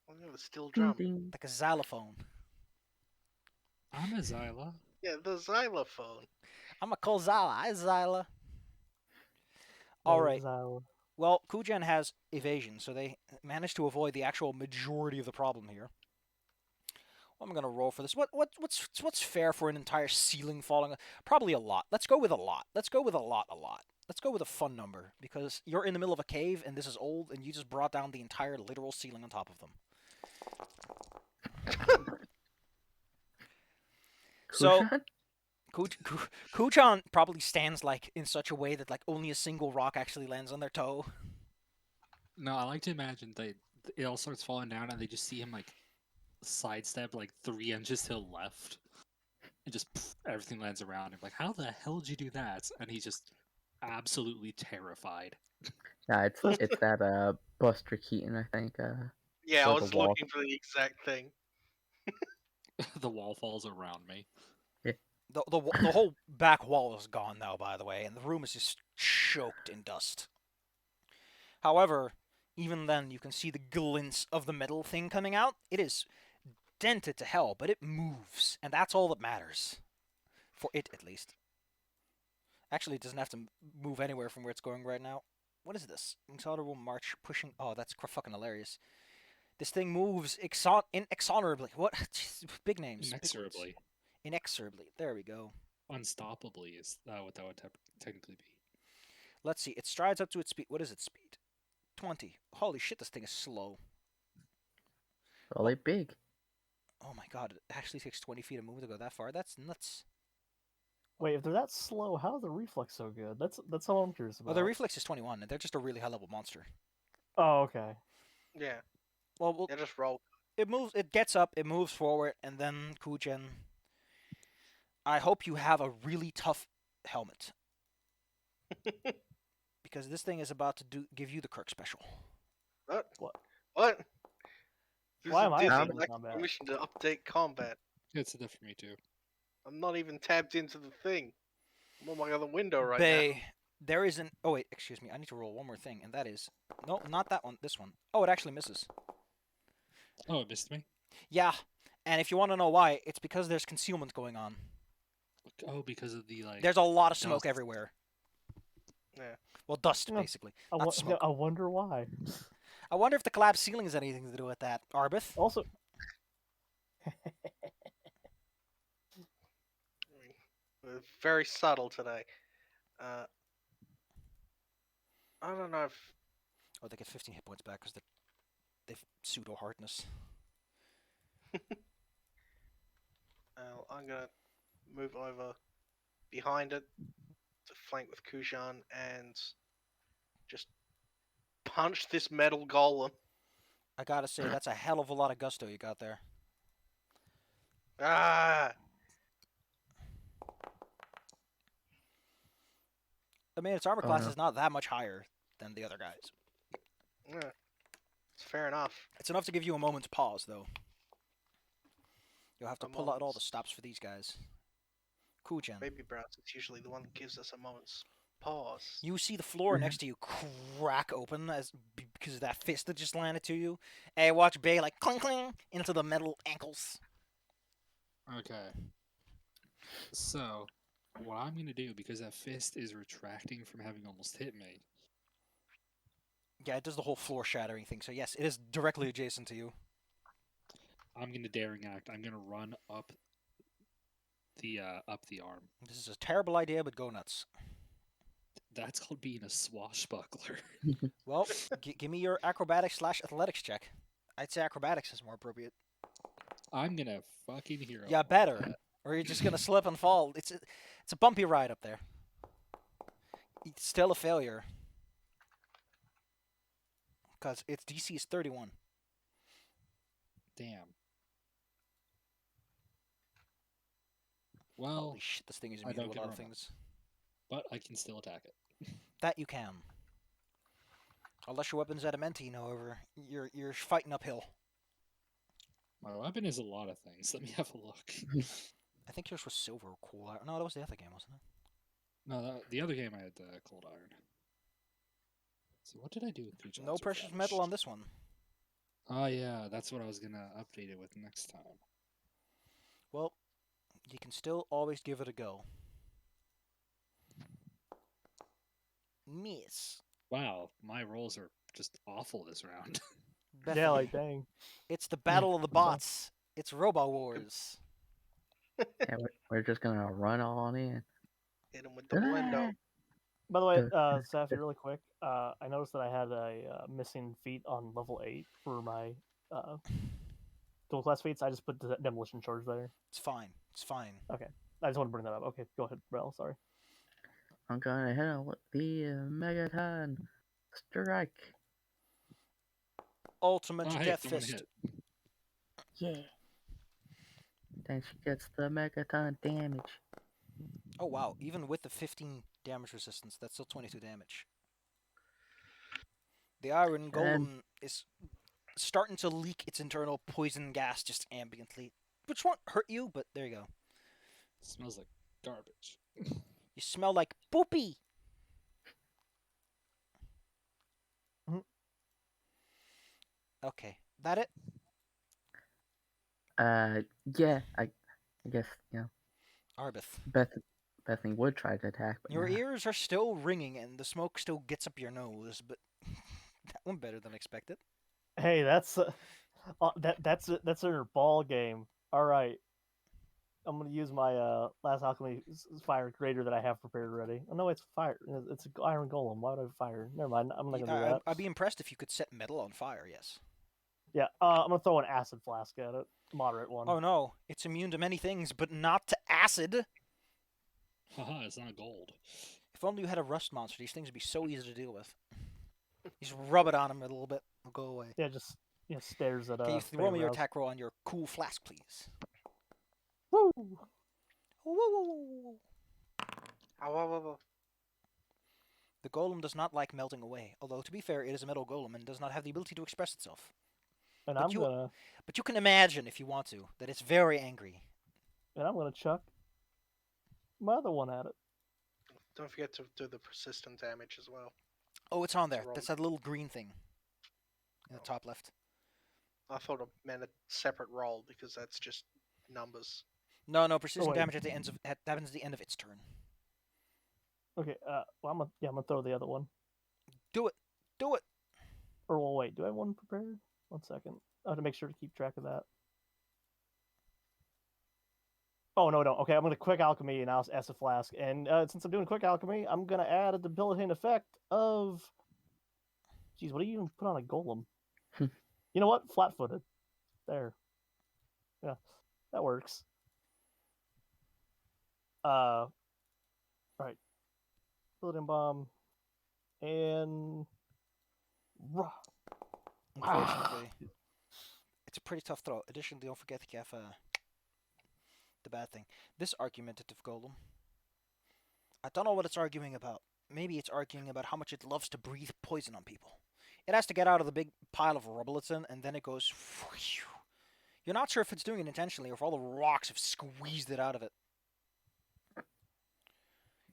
I have a steel drum. Like a xylophone. I'm a Xyla. Yeah, the xylophone. I'm a Kozala. Hi, Xyla. All right. Well, Kujan has evasion, so they managed to avoid the actual majority of the problem here. I'm gonna roll for this. What's fair for an entire ceiling falling? Probably a lot. Let's go with a lot. Let's go with a lot. Let's go with a fun number because you're in the middle of a cave and this is old and you just brought down the entire literal ceiling on top of them. So Kushan? Kuchan probably stands like in such a way that like only a single rock actually lands on their toe. No, I like to imagine that it all starts falling down and they just see him like sidestep like 3 inches to the left, and just everything lands around him. Like, how the hell did you do that? And he's just absolutely terrified. Yeah, it's that Buster Keaton, I think. Yeah, I Or the was wall. looking for the exact thing. The wall falls around me. The whole back wall is gone now, by the way, and the room is just choked in dust. However, even then, you can see the glints of the metal thing coming out. It is dented to hell, but it moves, and that's all that matters. For it, at least. Actually, it doesn't have to move anywhere from where it's going right now. What is this? Inexorable march pushing... Oh, that's fucking hilarious. This thing moves inexorably. What? Big names. Big words. Inexorably. Inexorably. There we go. Unstoppably is what that would technically be. Let's see. It strides up to its speed. What is its speed? 20. Holy shit, this thing is slow. Really big. Oh my god, it actually takes 20 feet of movement to go that far. That's nuts. Wait, if they're that slow, how is the reflex so good? That's all I'm curious about. Well, their reflex is 21, and they're just a really high level monster. Oh, okay. Yeah, Well, yeah, just roll. it moves. It gets up. It moves forward, and then Kujen. I hope you have a really tough helmet because this thing is about to give you the Kirk special. What? This Why is am I Disney not in lacking combat? permission to update combat. It's enough for me too. I'm not even tabbed into the thing. I'm on my other window right Bay, there is an. Oh wait, excuse me. I need to roll one more thing, and that is no, not that one. This one. Oh, it actually misses. Oh, it missed me? Yeah, and if you want to know why, it's because there's concealment going on. Oh, because of the like. There's a lot of smoke dust. everywhere. Yeah. Well, dust No, basically, not smoke. I wonder why. I wonder if the collapsed ceiling has anything to do with that. Arbith. Also, We're very subtle today. I don't know if Oh, they get 15 hit points back because they've pseudo hardness. I'm gonna move over behind it to flank with Kushan and just punch this metal golem. I gotta say, that's a hell of a lot of gusto you got there. Ah! I mean, its armor Oh, class no. is not that much higher than the other guys. Yeah, it's fair enough. It's enough to give you a moment's pause, though. You'll have to A pull out all the moment's- stops for these guys. Kuchen. Baby Browse is usually the one that gives us a moment's pause. You see the floor next to you crack open because of that fist that just landed to you. And watch Bay like cling cling into the metal ankles. Okay. So, what I'm gonna do, because that fist is retracting from having almost hit me. Yeah, it does the whole floor shattering thing. So yes, it is directly adjacent to you. I'm gonna daring act. I'm gonna run up the arm. This is a terrible idea, but go nuts. That's called being a swashbuckler. Well, give me your acrobatics/athletics check. I'd say acrobatics is more appropriate. I'm gonna fucking hero. Yeah, ball better. that. Or you're just gonna slip and fall. It's a bumpy ride up there. It's still a failure. Because its DC is 31. Damn. Well, Holy shit, this thing is I immune to don't a get lot of around. things. but I can still attack it. That you can. Unless your weapon's adamantine, however, you're fighting uphill. My weapon is a lot of things. Let me have a look. I think yours was silver or cool iron. No, that was the other game, wasn't it? No, the other game I had cold iron. So what did I do with Kujan's No precious metal on this one. Oh yeah, that's what I was gonna update it with next time. Well, you can still always give it a go. Miss. Wow, my rolls are just awful this round. yeah, like dang. It's the battle of the bots. It's Robo Wars. Yeah, we're just gonna run on in. Hit him with the blendo. By the way, Duh. Safi, really quick, I noticed that I had a missing feat on level 8 for my dual class feats. I just put the demolition charge there. It's fine. It's fine. Okay, I just want to bring that up. Okay, go ahead, Brel. Sorry. I'm gonna hit him with the Megaton Strike. Ultimate Oh, hey, Death someone Fist. hit. Yeah. Then she gets the Megaton damage. Oh wow, even with the 15 damage resistance, that's still 22 damage. The Iron Golem is starting to leak its internal poison gas just ambiently, which won't hurt you, but there you go. Smells like garbage. You smell like poopy. Okay, that it? Yeah, I guess, you know, Arbith. Bethany would try to attack, but Your nah. ears are still ringing and the smoke still gets up your nose, but that went better than expected. Hey, that's that's a ball game. All right, I'm gonna use my last alchemy fire creator that I have prepared already. Oh no, it's fire. It's an iron golem. Why would I have fire? Never mind. I'm not gonna do that. I'd be impressed if you could set metal on fire, yes. Yeah, I'm gonna throw an acid flask at it. Moderate one. Oh no, it's immune to many things, but not to acid. Haha, it's not gold. If only you had a rust monster, these things would be so easy to deal with. You just rub it on them a little bit, it'll go away. Yeah, just stares at Can you throw me your Feyre. attack roll on your cool flask, please? Woo! Woo, woo, woo, woo. Ow, ow, ow, ow. The golem does not like melting away, although to be fair, it is a metal golem and does not have the ability to express itself. And But you can imagine, if you want to, that it's very angry. I'm gonna chuck my other one at it. Don't forget to do the persistent damage as well. Oh, it's on there. roll. That's that little green thing in the top left. I thought it meant a separate roll because that's just numbers. No, persistent wait. damage happens at the end of its turn. Okay. Well, I'm gonna throw the other one. Do it. Or well, wait. Do I have one prepared? 1 second. I have to make sure to keep track of that. Oh no, okay. I'm gonna quick alchemy and acid flask, and since I'm doing quick alchemy, I'm gonna add a debilitating effect of. Jeez, what do you even put on a golem? You know what? Flat-footed. There. Yeah, that works. Right. Building bomb, and. Unfortunately, it's a pretty tough throw. Additionally, don't forget to have the bad thing. This argumentative golem. I don't know what it's arguing about. Maybe it's arguing about how much it loves to breathe poison on people. It has to get out of the big pile of rubble it's in, and then it goes. You're not sure if it's doing it intentionally or if all the rocks have squeezed it out of it.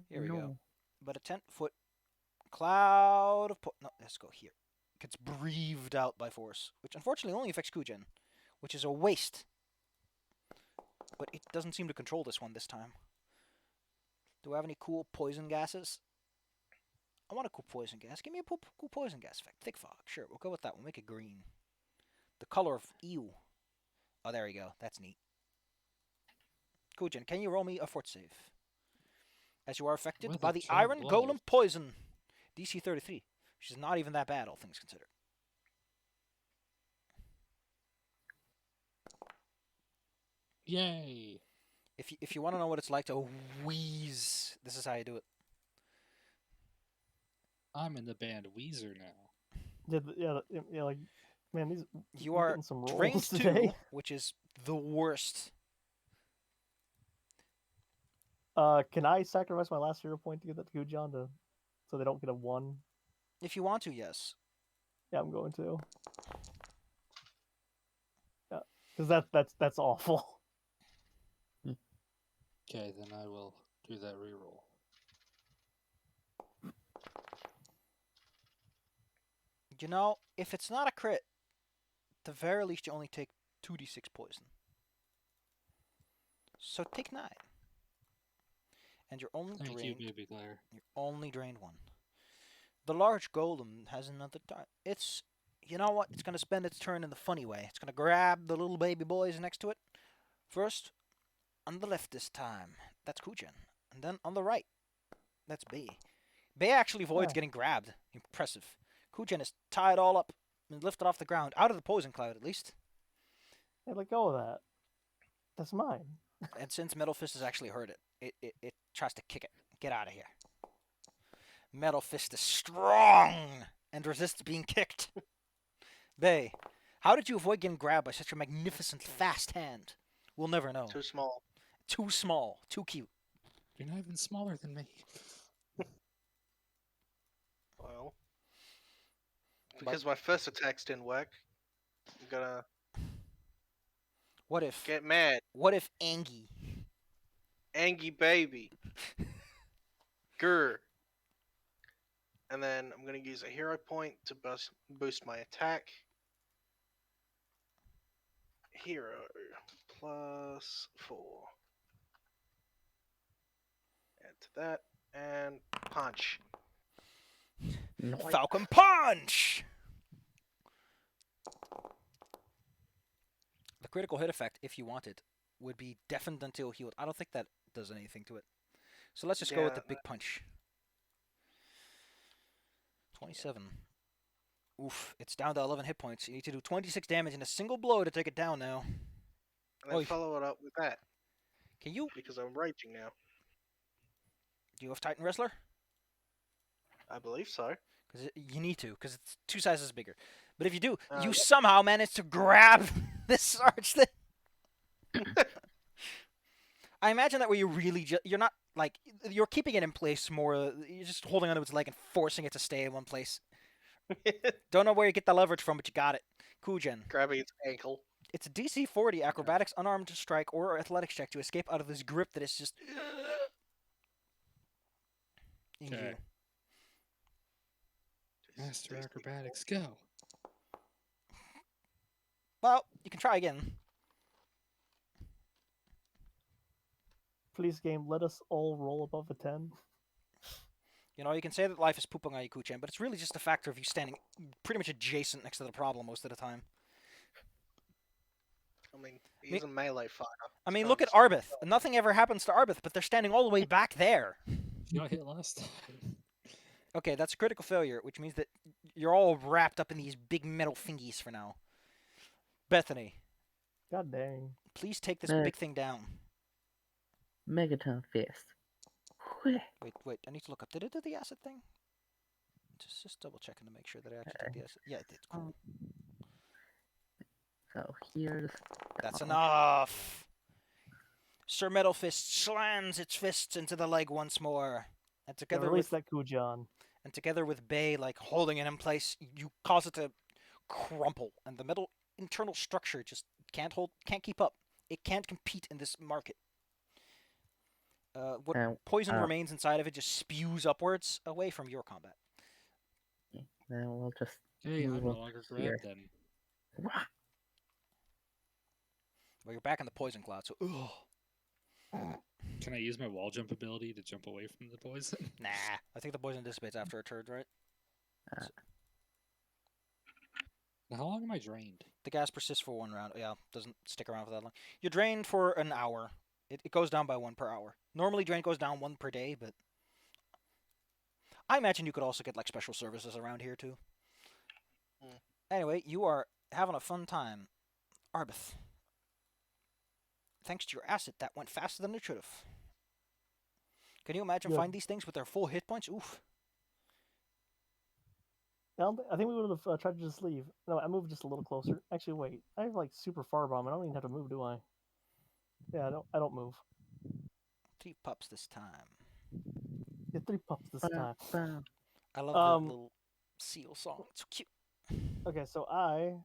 Here we go. But a 10-foot cloud of no, let's go here. Gets breathed out by force, which unfortunately only affects Kujen, which is a waste. But it doesn't seem to control this one this time. Do I have any cool poison gases? I want a cool poison gas. Give me a cool poison gas effect. Thick fog. Sure, we'll go with that. We'll make it green. The color of ew. Oh, there you go. That's neat. Kujen, can you roll me a fort save? As you are affected With by a the chill Iron blow. Golem Poison. DC 33. Which is not even that bad, all things considered. Yay! If you want to know what it's like to wheeze, this is how you do it. I'm in the band Weezer now. Yeah, like, man, these You we're are getting some rolls drained today. 2, which is the worst. Can I sacrifice my last hero point to get that to Gujan so they don't get a 1? If you want to, yes. Yeah, I'm going to. Yeah, because that's awful. Okay, then I will do that reroll. You know, if it's not a crit, at the very least you only take 2d6 poison. So take 9. And you're only Thank drained. you, Baby Claire. You're only drained 1. The large golem has another time. you know what? It's gonna spend its turn in the funny way. It's gonna grab the little baby boys next to it. First, on the left this time. That's Kuchen. And then on the right. That's Bay. Bay actually avoids Ah. getting grabbed. Impressive. Kuchen is tied all up and lifted off the ground. Out of the poison cloud, at least. Hey, let go of that. That's mine. And since Metal Fist has actually heard it, it tries to kick it. Get out of here. Metal Fist is strong and resists being kicked. Bay, how did you avoid getting grabbed by such a magnificent, fast hand? We'll never know. Too small. Too small. Too cute. You're not even smaller than me. Well, because my first attacks didn't work, I'm gonna What if... get mad. What if Angie? Angie baby. Grr. And then I'm gonna use a hero point to boost my attack. Hero plus 4. Add to that and punch. Nice. Falcon Punch! The critical hit effect, if you want it, would be deafened until healed. I don't think that does anything to it. So let's just go with Yeah, the big punch. 27. Oof, it's down to 11 hit points. You need to do 26 damage in a single blow to take it down now. And then Oy. follow it up with that Can you... because I'm raging now. Do you have Titan Wrestler? I believe so. Because you need to, because it's 2 sizes bigger. But if you do, you Yeah. somehow manage to grab this Sarge thing. I imagine that where you really you're not, like, you're keeping it in place more, you're just holding onto its leg and forcing it to stay in one place. Don't know where you get the leverage from, but you got it. Kujen. Grabbing its ankle. It's a DC 40 acrobatics, unarmed strike, or athletics check to escape out of this grip that is just... in Okay. you. Master acrobatics, go. Well, you can try again. Please, game, let us all roll above a 10. You know, you can say that life is pooping on you, Kuchen, but it's really just a factor of you standing pretty much adjacent next to the problem most of the time. I mean, he's a melee fighter. I mean, so look at it's- Arbith. Nothing ever happens to Arbith, but they're standing all the way back there. You got hit last time. Okay, that's a critical failure, which means that you're all wrapped up in these big metal fingies for now. Bethany, God dang. please take this Eh. big thing down. Megaton Fist. Wheh. Wait, I need to look up. Did it do the acid thing? Just double checking to make sure that it actually did the acid. Yeah, it did. Cool. So here's That's that one. enough. Sir Metal Fist slams its fists into the leg once more, and Yeah, together release with that Kujan. Bay like holding it in place, you cause it to crumple, and the metal internal structure just can't keep up. It can't compete in this market. What Now, poison remains inside of it just spews upwards away from your combat. then we'll just Hey, I'm move no up longer here. grabbed then. Wah! Well, you're back in the poison cloud, so ugh. Can I use my wall jump ability to jump away from the poison? Nah, I think the poison dissipates after a turd, right? Now, how long am I drained? The gas persists for 1 round. Yeah, doesn't stick around for that long. You're drained for an hour. It goes down by 1 per hour. Normally, drain goes down 1 per day, but I imagine you could also get like special services around here too. Mm. Anyway, you are having a fun time, Arbith. Thanks to your acid, that went faster than it should have. Can you imagine Yeah. find these things with their full hit points? Oof. I think we would have tried to just leave. No, I moved just a little closer. Actually, wait. I have like super far bomb. I don't even have to move, do I? Yeah, I don't move. 3 pups this time. Yeah, 3 pups this time. Ba-dum. I love the little seal song. It's so cute. Okay, so I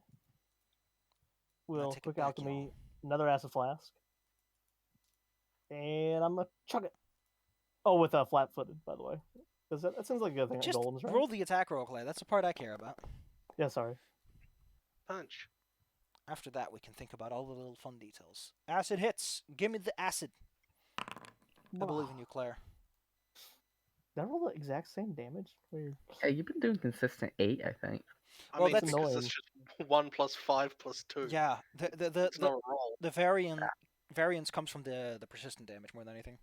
will take it quick back, alchemy y'all. another acid flask, and I'm gonna chug it. Oh, with a flat-footed, by the way. Because that sounds like a good thing at Just golems, right? roll the attack roll, Clay. That's the part I care about. Yeah, sorry. Punch. After that, we can think about all the little fun details. Acid hits. Give me the acid. I believe in you, Claire. Did I roll the exact same damage? Weird. Yeah, you've been doing consistent 8, I think. I Well, mean, that's because annoying. it's just 1 plus 5 plus 2. Yeah, It's not a roll. the variance comes from the persistent damage more than anything.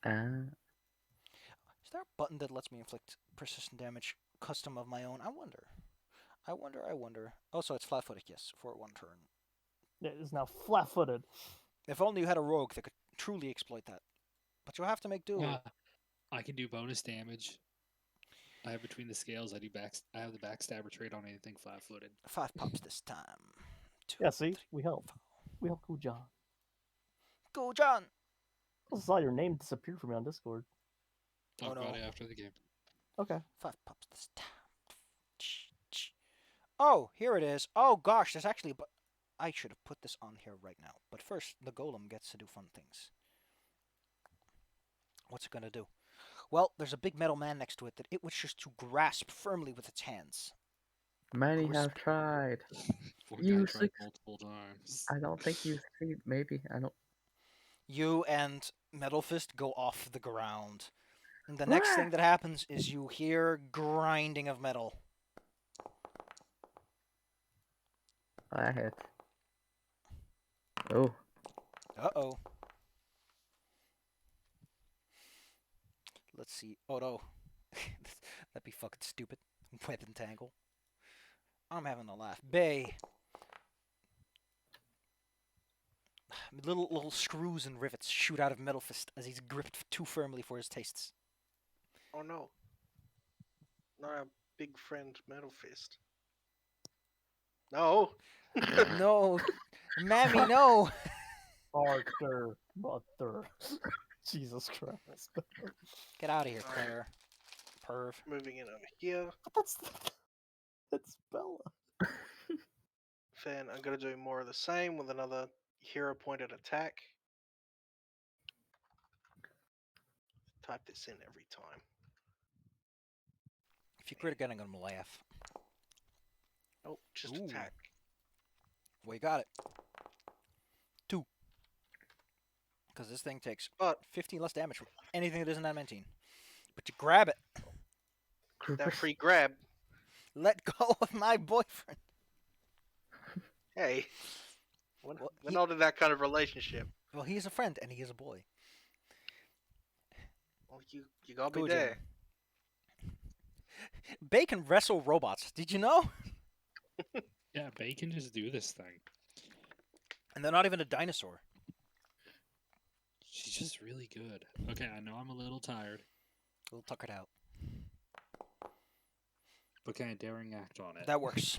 Is there a button that lets me inflict persistent damage custom of my own? I wonder. I wonder. Also, it's flat-footed, yes, for 1 turn. It is now flat-footed. If only you had a rogue that could truly exploit that. But you'll have to make do. I can do bonus damage. I have between the scales. I have the backstabber trait on anything flat-footed. 5 pops this time. 2, Yeah, see, 3, we help. 4. We help Kujan. Go, John! I saw your name disappear from me on Discord. Talk Oh, about no. it after the game. Okay. 5 pops this time. Oh, here it is. Oh gosh, there's actually. But I should have put this on here right now. But first, the golem gets to do fun things. What's it gonna do? Well, there's a big metal man next to it that it wishes to grasp firmly with its hands. Many Grasp. have tried. Poor You guy tried suc- multiple times. I don't think you succeed. Maybe I don't. You and Metal Fist go off the ground. And the next thing that happens is you hear grinding of metal. That hits. Oh, Uh-oh. Let's see. Oh no. That'd be fucking stupid. Weapon tangle. I'm having a laugh. Bay. Little screws and rivets shoot out of Metal Fist as he's gripped too firmly for his tastes. Oh no. Not our big friend Metal Fist. No. No, Mammy, no. Arthur, mother. Jesus Christ. Get out of here, Alright. Claire. Perv. Moving in over here. That's Bella. Then I'm gonna do more of the same with another hero pointed attack. Type this in every time. If you crit again, I'm gonna laugh. Oh, just Ooh. attack. Well, you got it. 2. Because this thing takes But 15 less damage from anything that isn't adamantine. But you grab it. that free grab. Let go of my boyfriend. Hey. Well, We're he- not in that kind of relationship. Well, he is a friend, and he is a boy. Well, you gotta Go, be there. Bay can wrestle robots. Did you know? Yeah, Bay can just do this thing. And they're not even a dinosaur. She's just really good. Okay, I know I'm a little tired, A little tuckered out. but can I daring act on it? That works.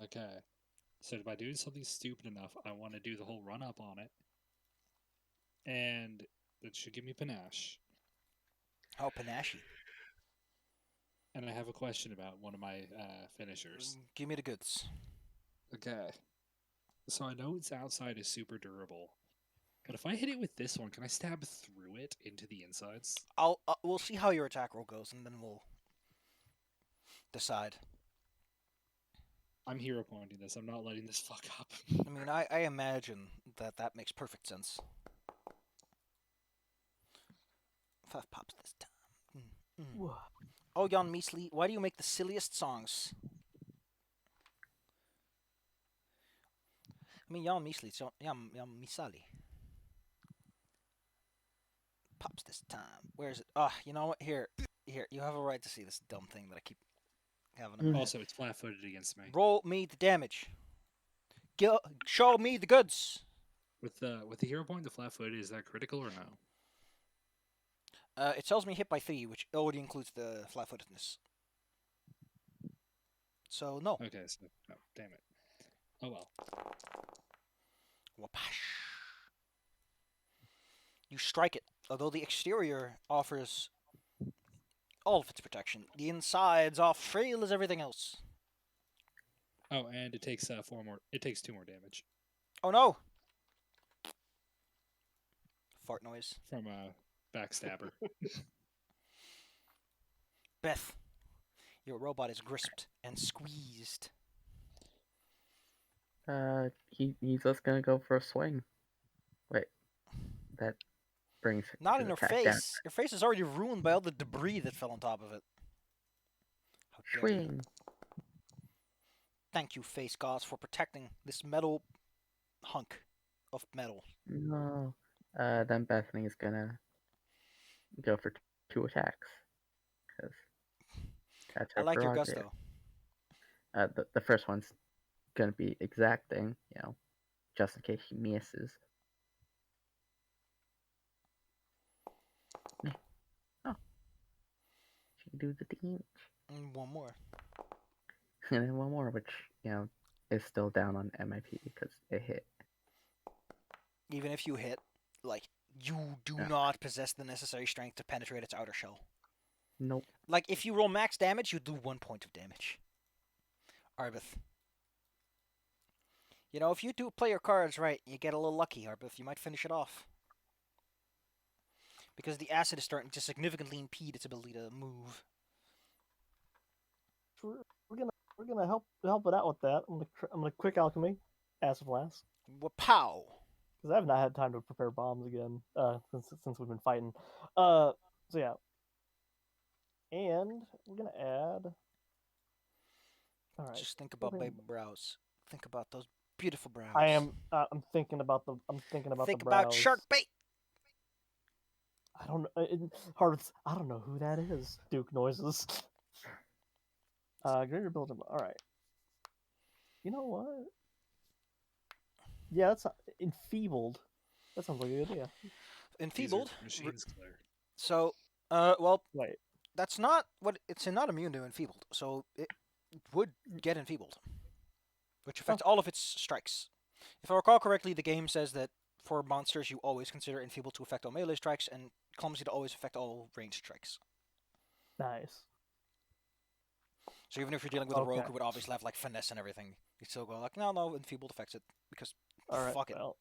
Okay. So by doing something stupid enough, I want to do the whole run up on it. And that should give me panache. Oh, panache. And I have a question about one of my finishers. Give me the goods. Okay. So I know its outside is super durable. But if I hit it with this one, can I stab through it into the insides? We'll see how your attack roll goes, and then we'll decide. I'm hero pointing this. I'm not letting this fuck up. I mean, I imagine that makes perfect sense. 5 pops this time. Oh, Jan Measley, why do you make the silliest songs? I mean, Jan Measley, so Jan Misali. Pops this time. Where is it? Ah, you know what? Here. You have a right to see this dumb thing that I keep having. in my head. Also, it's flat-footed against me. Roll me the damage. Show me the goods. With the hero point, the flat-footed, is that critical or no? It tells me hit by 3, which already includes the flat-footedness. So no. Okay, so no, damn it. Oh well. Wapash. You strike it. Although the exterior offers all of its protection, the inside's off frail as everything else. Oh, and it takes 4 more. It takes 2 more damage Oh no! Fart noise. from backstabber. Beth, your robot is grisped and squeezed. He's just gonna go for a swing. Wait, that brings Not his in her attack face. down. Your face is already ruined by all the debris that fell on top of it. How Swing. Thank you, face gods, for protecting this metal hunk of metal. No. Then Bethany's gonna go for 2 attacks. Because that's I her like your prerogative. gusto. The first one's gonna be exacting, just in case she misses. Oh, she can do the damage. And one more. And then one more, which, is still down on MIP because it hit. Even if you hit, like, you do Yeah. not possess the necessary strength to penetrate its outer shell. Nope. Like, if you roll max damage, you do 1 point of damage. Arbith. If you do play your cards right, you get a little lucky, Arbith. You might finish it off. Because the acid is starting to significantly impede its ability to move. We're gonna help it out with that. I'm gonna quick alchemy, acid blast, Wapow! because I have not had time to prepare bombs again. Since we've been fighting. So yeah. And we're gonna add. All right. Just think about Okay. baby brows. Think about those beautiful brows. I am. I'm thinking about the. I'm thinking about Think the brows. about shark bait! I don't know. Hearts. I don't know who that is. Duke noises. Greater ability. All right. You know what? Yeah, that's enfeebled. That sounds like a good idea. These are Enfeebled. machines, Claire. So, well, Wait. that's not what it's not immune to enfeebled. So it would get enfeebled, which affects all of its strikes. If I recall correctly, the game says that for monsters you always consider enfeebled to affect all melee strikes and clumsy to always affect all ranged strikes. Nice. So even if you're dealing with a rogue Okay. who would obviously have like finesse and everything, you still go like, no, enfeebled affects it because All right. fuck it. Well,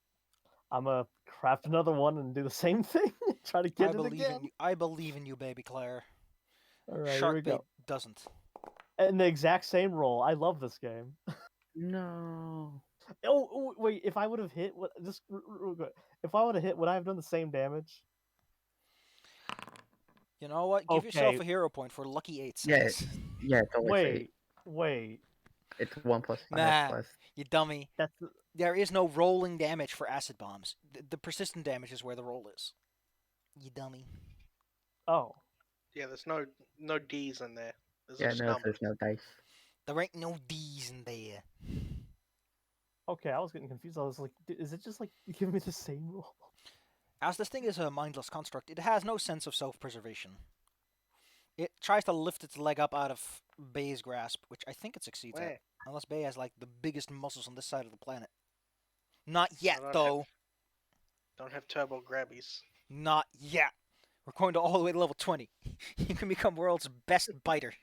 I'm gonna craft another one and do the same thing. Try to get I it believe again. in you. I believe in you, baby Claire. All right, here we Shark bait go. doesn't. And the exact same roll. I love this game. No. Oh wait, if I would have hit, what? Just real quick. If I would have hit, would I have done the same damage? You know what? Give yourself Okay. a hero point for lucky 8 Yeah, seconds. Yeah, it's always 8. Wait. It's 1 plus 5 Nah. plus. You dummy. That's There is no rolling damage for acid bombs. The persistent damage is where the roll is. You dummy. oh. Yeah, there's no D's in there. There's Yeah, just no, numbers. there's no dice. There ain't no D's in there. Okay, I was getting confused. I was like, is it just like give me the same roll? As this thing is a mindless construct, it has no sense of self-preservation. It tries to lift its leg up out of Bay's grasp, which I think it succeeds at. Where? Unless Bay has like the biggest muscles on this side of the planet. Not yet, don't though. Don't have turbo grabbies. Not yet. We're going to all the way to level 20. You can become world's best biter.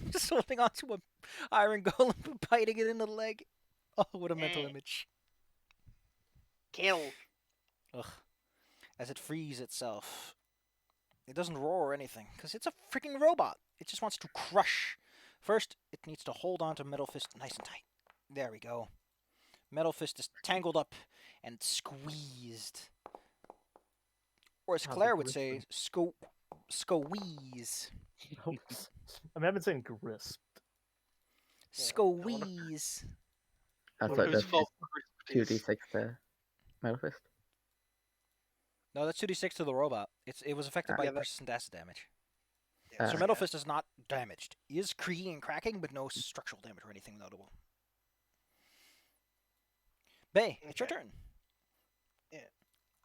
Just holding onto a iron golem and biting it in the leg. Oh, what a mental image. Kill. Ugh. As it frees itself. It doesn't roar or anything, because it's a freaking robot. It just wants to crush. First, it needs to hold on to Metal Fist nice and tight. There we go. Metal Fist is tangled up and squeezed. Or as How's it Claire would say, gripping? squeeze. I mean, I've been saying grisped. Yeah, Squeeze. That's Wonder what whose does fault it is. 2d6 to Metal Fist. No, that's 2d6 to the robot. It was affected by Yeah, that- persistent acid damage. Yeah, So Uh, Metal Fist is not damaged. He is creaking and cracking, but no structural damage or anything notable. Bay, it's your Okay. turn.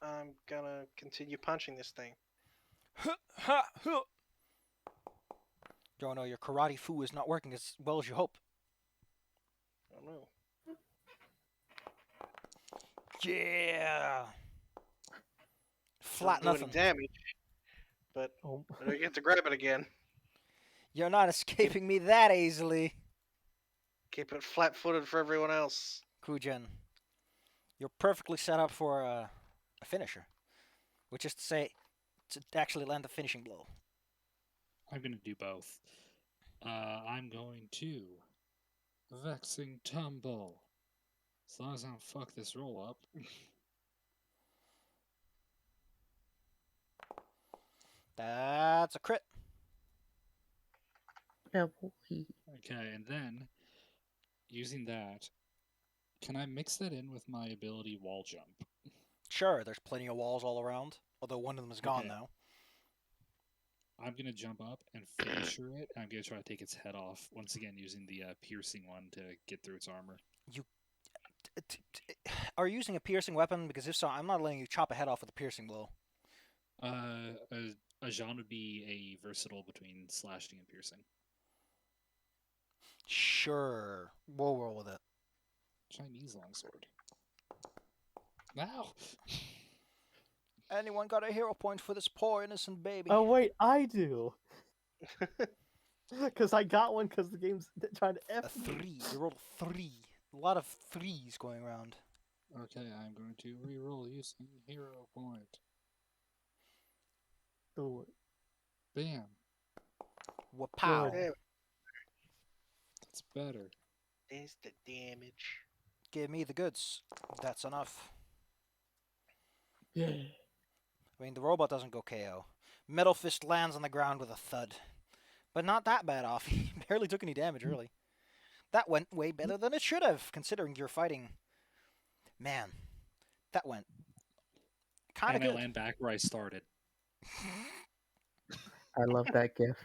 I'm gonna continue punching this thing. Jono, your karate fu is not working as well as you hope. Oh no. Yeah. Flat Doesn't do any nothing. damage, but Oh. I don't get to grab it again. You're not escaping me that easily, Keep it flat-footed for everyone else. Kujen. You're perfectly set up for a finisher, which is to say, to actually land the finishing blow. I'm going to do both. I'm going to Vexing Tumble. As long as I don't fuck this roll up. That's a crit. Yeah, boy. Okay, and then using that, can I mix that in with my ability wall jump? Sure, there's plenty of walls all around, although one of them is gone Okay. now. I'm gonna jump up and finisher it. I'm gonna try to take its head off once again using the piercing one to get through its armor. Are you using a piercing weapon? Because if so, I'm not letting you chop a head off with a piercing blow. A Jean would be a versatile between slashing and piercing. Sure, we'll roll with it. Chinese longsword. Wow. Anyone got a hero point for this poor innocent baby? Oh wait, I do. Because I got one because the game's trying to A F me. 3. You rolled a 3. A lot of 3s going around. Okay, I'm going to re-roll using hero point. Do it. Bam. Wapow. Good. That's better. There's the damage. Give me the goods. That's enough. Yeah. I mean, the robot doesn't go KO. Metal Fist lands on the ground with a thud. But not that bad off. He barely took any damage, really. That went way better than it should have, considering you're fighting. Man, that went kind of And I good. land back where I started. I love that gif.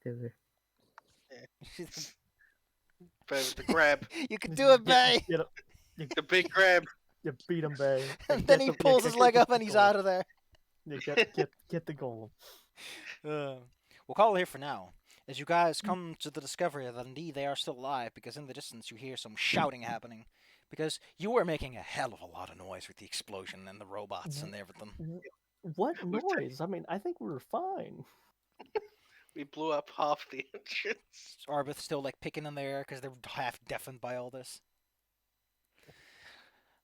Dude. But the grab, You can do it, Bay! Get up. the big grab. You beat him, Bay. And then he pulls his leg up and he's out of there. You get the golem. We'll call it here for now. As you guys come to the discovery that indeed they are still alive, because in the distance you hear some shouting happening. Because you were making a hell of a lot of noise with the explosion and the robots and everything. What noise? I mean, I think we were fine. We blew up half the entrance. Arbith's still like picking in the air because they're half deafened by all this.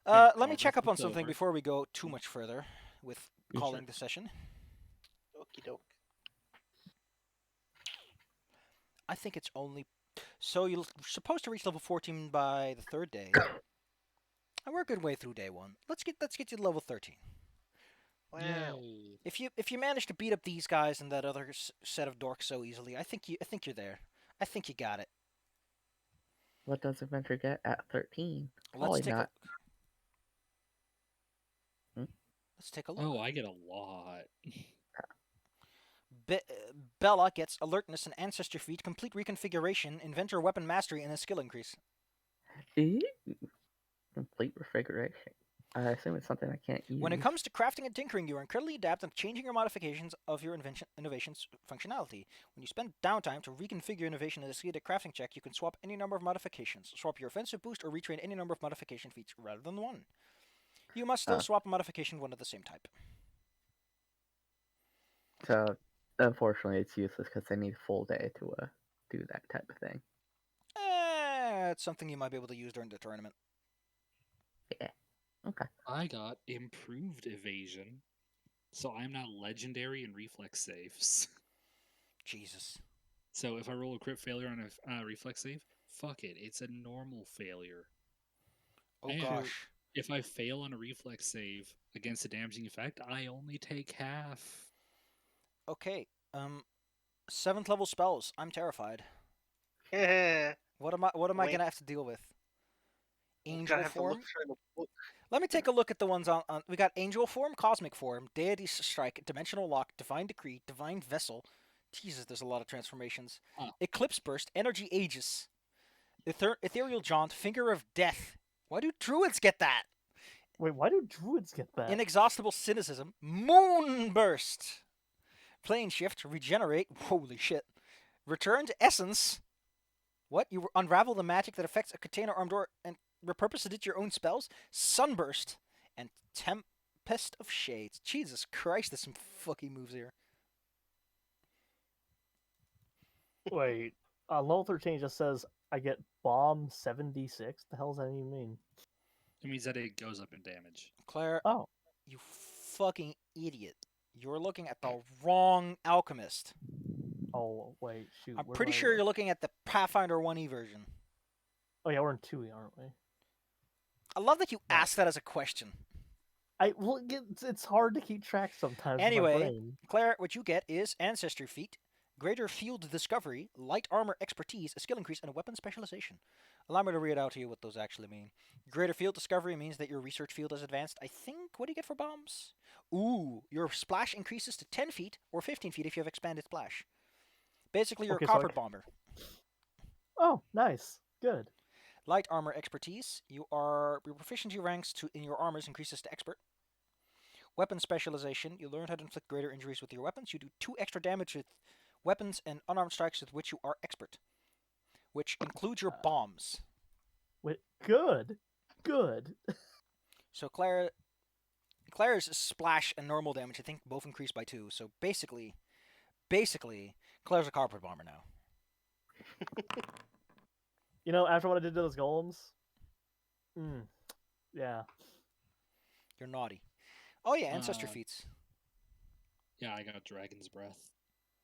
Yeah, Let me Arbith, check up on it's something over. before we go too much further with You calling should. the session. Okie doke. I think it's only... So you're supposed to reach level 14 by the 3rd day. And we're a good way through day 1. Let's get you to level 13. Wow. Yay. If you manage to beat up these guys and that other set of dorks so easily, I think you're there. I think you got it. What does Adventure get at 13? Let's Probably take not. Let's take a look. Oh, I get a lot. Bella gets alertness and ancestor feat, complete reconfiguration, inventor weapon mastery, and a skill increase. Ooh. Complete refiguration. I assume it's something I can't use. When it comes to crafting and tinkering, you are incredibly adept at changing your modifications of your innovation's functionality. When you spend downtime to reconfigure innovation and succeed at a crafting check, you can swap any number of modifications. Swap your offensive boost or retrain any number of modification feats rather than one. You must still swap a modification one of the same type. So, unfortunately, it's useless because they need a full day to do that type of thing. It's something you might be able to use during the tournament. Yeah. Okay. I got improved evasion, so I'm now legendary in reflex saves. Jesus. So if I roll a crit failure on a reflex save, fuck it, it's a normal failure. Oh And gosh. if I fail on a reflex save against a damaging effect, I only take half. Okay. 7th level spells. I'm terrified. What am I Wait. gonna have to deal with? I'm Angel gonna have to form? look through the book. Let me take a look at the ones on. We got Angel Form, Cosmic Form, Deity Strike, Dimensional Lock, Divine Decree, Divine Vessel. Jesus, there's a lot of transformations. Huh. Eclipse Burst, Energy Aegis, Ethereal Jaunt, Finger of Death. Why do druids get that? Wait, why do druids get that? Inexhaustible Cynicism, Moonburst, Plane Shift, Regenerate. Holy shit. Return to Essence. What? You unravel the magic that affects a container, armed, door and repurpose it into your own spells? Sunburst and Tempest of Shades. Jesus Christ, there's some fucking moves here. Wait, level 13 just says I get bomb 76. The hell does that even mean? It means that it goes up in damage. Claire, Oh, you fucking idiot. You're looking at the wrong alchemist. oh wait, shoot. I'm where pretty do I sure look? you're looking at the Pathfinder 1E version. Oh yeah, we're in 2E, aren't we? I love that you No. asked that as a question. It's hard to keep track sometimes. with my Anyway, brain. Claire, what you get is Ancestry Feat, Greater field discovery, light armor expertise, a skill increase, and a weapon specialization. Allow me to read out to you what those actually mean. Greater field discovery means that your research field is advanced. I think, what do you get for bombs? Ooh, your splash increases to 10 feet or 15 feet if you have expanded splash. Basically, you're Okay, a so I copper c- bomber. Oh, nice. Good. Light armor expertise, your proficiency ranks in your armors increases to expert. Weapon specialization, you learn how to inflict greater injuries with your weapons. You do 2 extra damage with weapons and unarmed strikes with which you are expert, which includes your bombs. Wait, good. Good. So Claire's splash and normal damage, I think, both increased by 2. So basically, Claire's a carpet bomber now. You know, after what I did to those golems, yeah. You're naughty. Oh yeah, ancestor Uh, feats. Yeah, I got Dragon's Breath.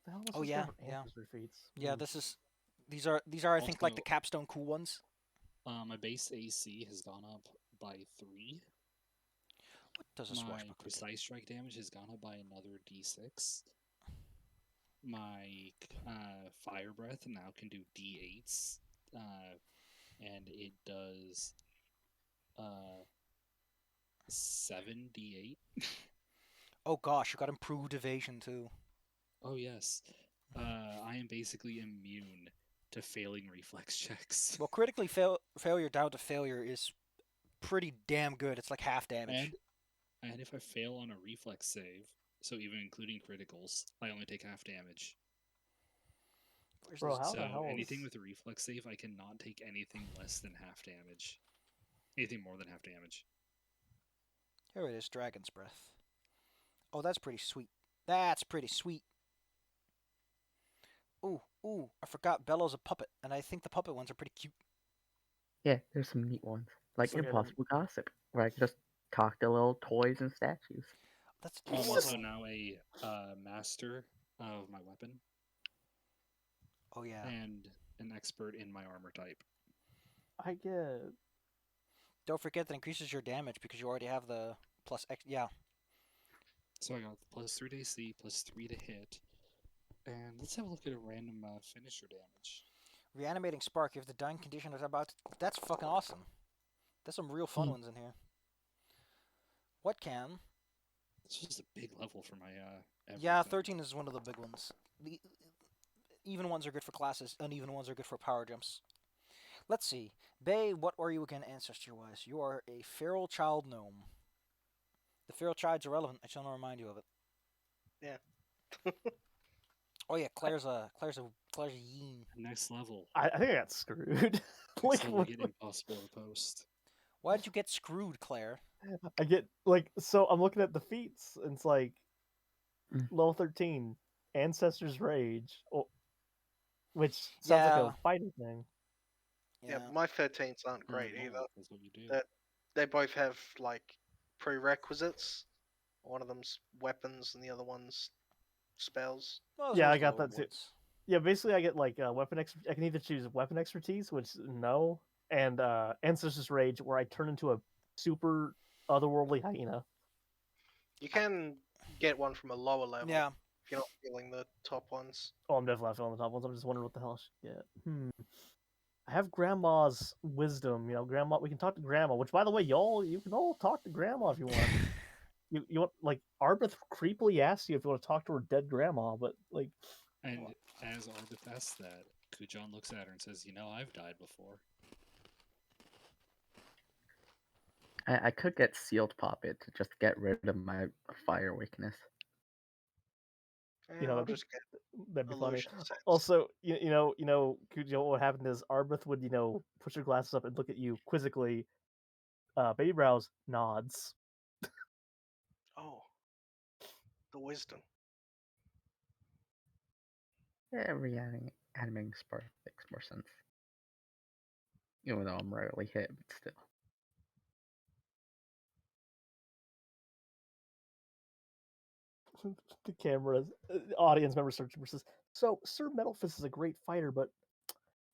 The hell was Oh, this yeah, for yeah. ancestor feats? Yeah, these are I think like the Also- capstone cool ones. My base AC has gone up by 3. What does a My swashbuckler do? precise strike damage has gone up by another D6. My fire breath now can do D8s, and it does 7d8. Oh gosh, you got improved evasion too. Oh yes, I am basically immune to failing reflex checks. Well, failure down to failure is pretty damn good. It's like half damage. And if I fail on a reflex save, so even including criticals, I only take half damage. Where's Bro, this- how So the hell anything is... with a reflex save, I cannot take anything less than half damage. Anything more than half damage. Here it is, Dragon's Breath. Oh, that's pretty sweet. That's pretty sweet. Ooh, I forgot Bello's a puppet, and I think the puppet ones are pretty cute. Yeah, there's some neat ones. Like So, yeah, then- Impossible Gossip, where I can just talk to little toys and statues. That's I'm It's also just- now a master of my weapon Oh yeah. and an expert in my armor type. I get... Don't forget that increases your damage because you already have the plus X. Yeah. So I got plus 3 to AC, plus 3 to hit. And let's have a look at a random finisher damage. Reanimating Spark. You have the dying condition is about. That's fucking awesome. There's some real fun ones in here. What can? This was a big level for my Yeah, everything. 13 is one of the big ones. The even ones are good for classes, uneven ones are good for power jumps. Let's see. Bay, what are you again ancestor-wise? You are a feral child gnome. The feral child's irrelevant. I shall not remind you of it. Yeah. Oh yeah, Claire's a yeen. Next level. I think I got screwed. Next like, level, get impossible to post. Why did you get screwed, Claire? I get, like, so I'm looking at the feats, and it's like, Mm. level 13, Ancestor's Rage, which sounds like Yeah. a fighting thing. Yeah, my 13s aren't great Oh, either. that's what you do. That- They both have like prerequisites. One of them's weapons and the other one's spells. Those Yeah, are I got lower that too. ones. Yeah, basically I get like I can either choose weapon expertise, which no, and Ancestor's Rage, where I turn into a super otherworldly hyena. You can get one from a lower level Yeah. if you're not feeling the top ones. Oh, I'm definitely not feeling the top ones. I'm just wondering what the hell I should get. I have Grandma's wisdom. You know, Grandma. We can talk to Grandma. Which, by the way, you can all talk to Grandma if you want. you want like Arbeth creepily asks you if you want to talk to her dead grandma, but like, And as Arbeth asks that, Kujan looks at her and says, "You know, I've died before." I could get Sealed Puppet to just get rid of my fire weakness. You know, I'll that'd be- just get that'd be funny. illusion sets. Also, Kujo, what happened is Arbeth would, push her glasses up and look at you quizzically. Baby Brows nods. Oh, the wisdom. Yeah, reanimating Spark makes more sense. Even though I'm rarely hit, but still. The camera, audience member search says, "So, Sir Metalfist is a great fighter, but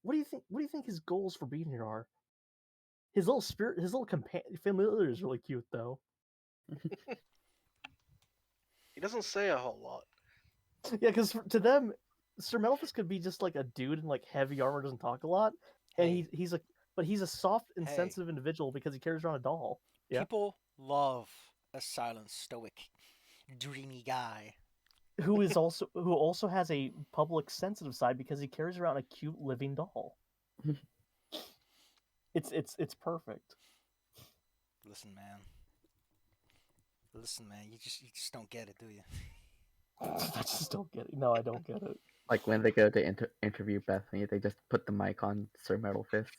what do you think? What do you think his goals for being here are? His little spirit, his little familiar is really cute, though. He doesn't say a whole lot. Yeah, because to them, Sir Melphus could be just like a dude in like heavy armor, doesn't talk a lot, and Hey. he's a soft and Hey. sensitive individual because he carries around a doll. Yeah. People love a silent, stoic, dreamy guy. who also has a public sensitive side because he carries around a cute living doll. It's perfect. Listen, man. You just don't get it, do you? I just don't get it. No, I don't get it. Like when they go to interview Bethany, they just put the mic on Sir Metal Fist.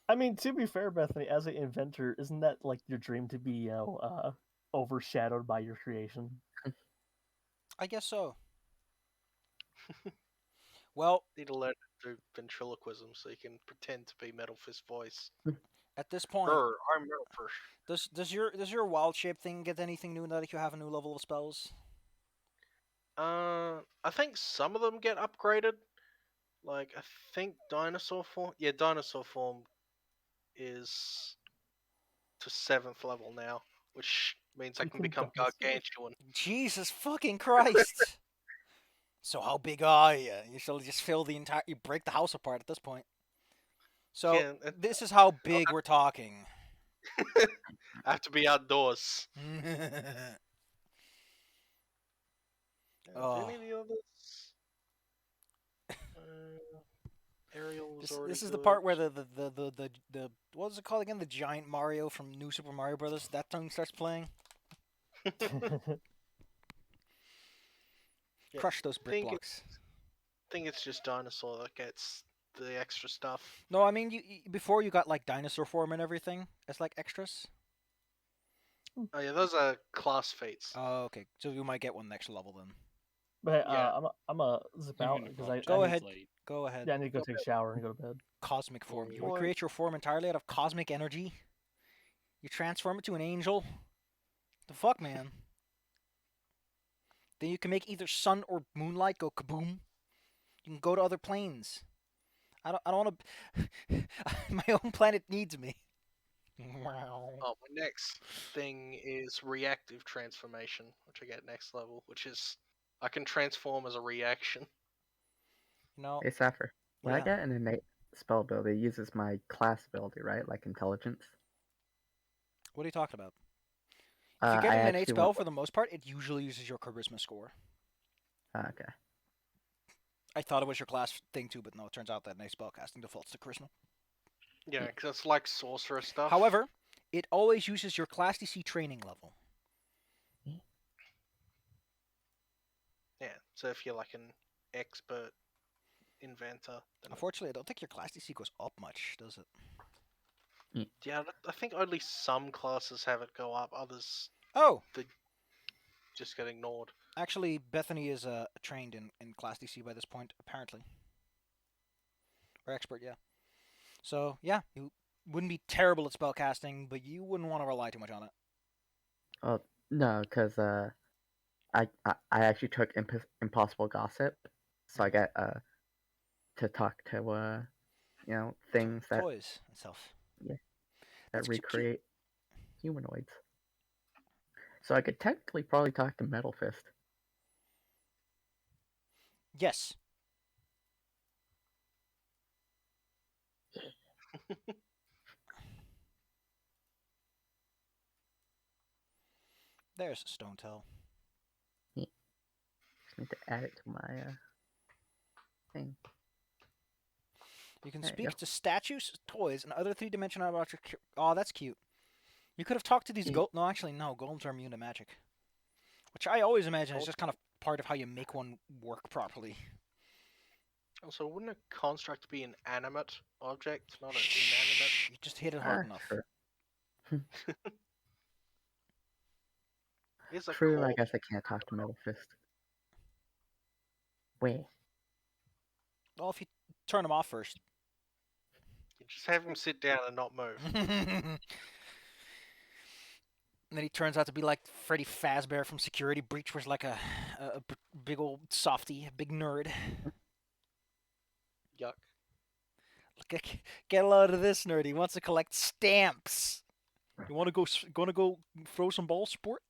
I mean, to be fair, Bethany, as an inventor, isn't that like your dream to be, overshadowed by your creation? I guess so. Well, Need to learn to do ventriloquism so you can pretend to be Metal Fist voice. at this point, I'm Metal Fist. does your wild shape thing get anything new now that you have a new level of spells? I think some of them get upgraded. Like, I think Dinosaur Form. Yeah, Dinosaur Form is to 7th level now, which means I can Freaking become dinosaur. gargantuan. Jesus fucking Christ! So how big are you? You shall just fill the entire. You break the house apart at this point. So Yeah, this is how big we're talking. I have to be outdoors. Oh. Any of the others? Aerial was already This is the good. part where the what was it called again? The giant Mario from New Super Mario Brothers. That tongue starts playing. Yeah, Crush those brick think blocks. I think it's just Dinosaur that gets the extra stuff. No, I mean you before you got like dinosaur form and everything as like extras. Oh yeah, those are class feats. Oh, okay. So you might get one next level then. But Yeah. I'm a zip I'm out gonna because apologize, Go it's ahead. late. Go ahead. yeah, I need to go take a shower and go to bed. Cosmic form. You Boy. recreate your form entirely out of cosmic energy. You transform it to an angel. The fuck, man. Then you can make either sun or moonlight go kaboom. You can go to other planes. I don't want to. My own planet needs me. Wow. Oh, my next thing is reactive transformation, which I get next level, which is I can transform as a reaction. You know. Hey Sapphire, when I Yeah. get an innate spell ability, it uses my class ability, right? Like intelligence. What are you talking about? If you get I an innate actually spell, went. for the most part, it usually uses your charisma score. Okay. I thought it was your class thing too, but no, it turns out that innate spell casting defaults to charisma. Yeah, because it's like sorcerer stuff. However, it always uses your class DC training level. Yeah, so if you're like an expert inventor, then Unfortunately, I don't think your class DC goes up much, does it? yeah, I think only some classes have it go up. Others Oh, just get ignored. actually, Bethany is trained in class DC by this point, apparently. Or expert, yeah. So, yeah, you wouldn't be terrible at spell casting, but you wouldn't want to rely too much on it. Oh no, because I actually took Impossible Gossip, so I get to talk to things that Toys and stuff. That's cute. recreate humanoids. So I could technically probably talk to Metal Fist. Yes. There's Stone Tail. Just need to add it to my thing. You can There you speak go. to statues, toys, and other three-dimensional objects. Oh, that's cute. You could have talked to these golems. No, actually, no. Golems are immune to magic. Which I always imagine is just kind of part of how you make one work properly. Also, wouldn't a construct be an animate object, not an inanimate? You just hit it hard enough. Sure. Here's a True, I core. guess I can't talk to Metal Fist. Wait. Well, if you turn them off first. You just have him sit down and not move. And then he turns out to be like Freddy Fazbear from Security Breach, was like a big old softy, a big nerd. Yuck. Get a load of this nerd. He wants to collect stamps. You want to go throw some balls, sport?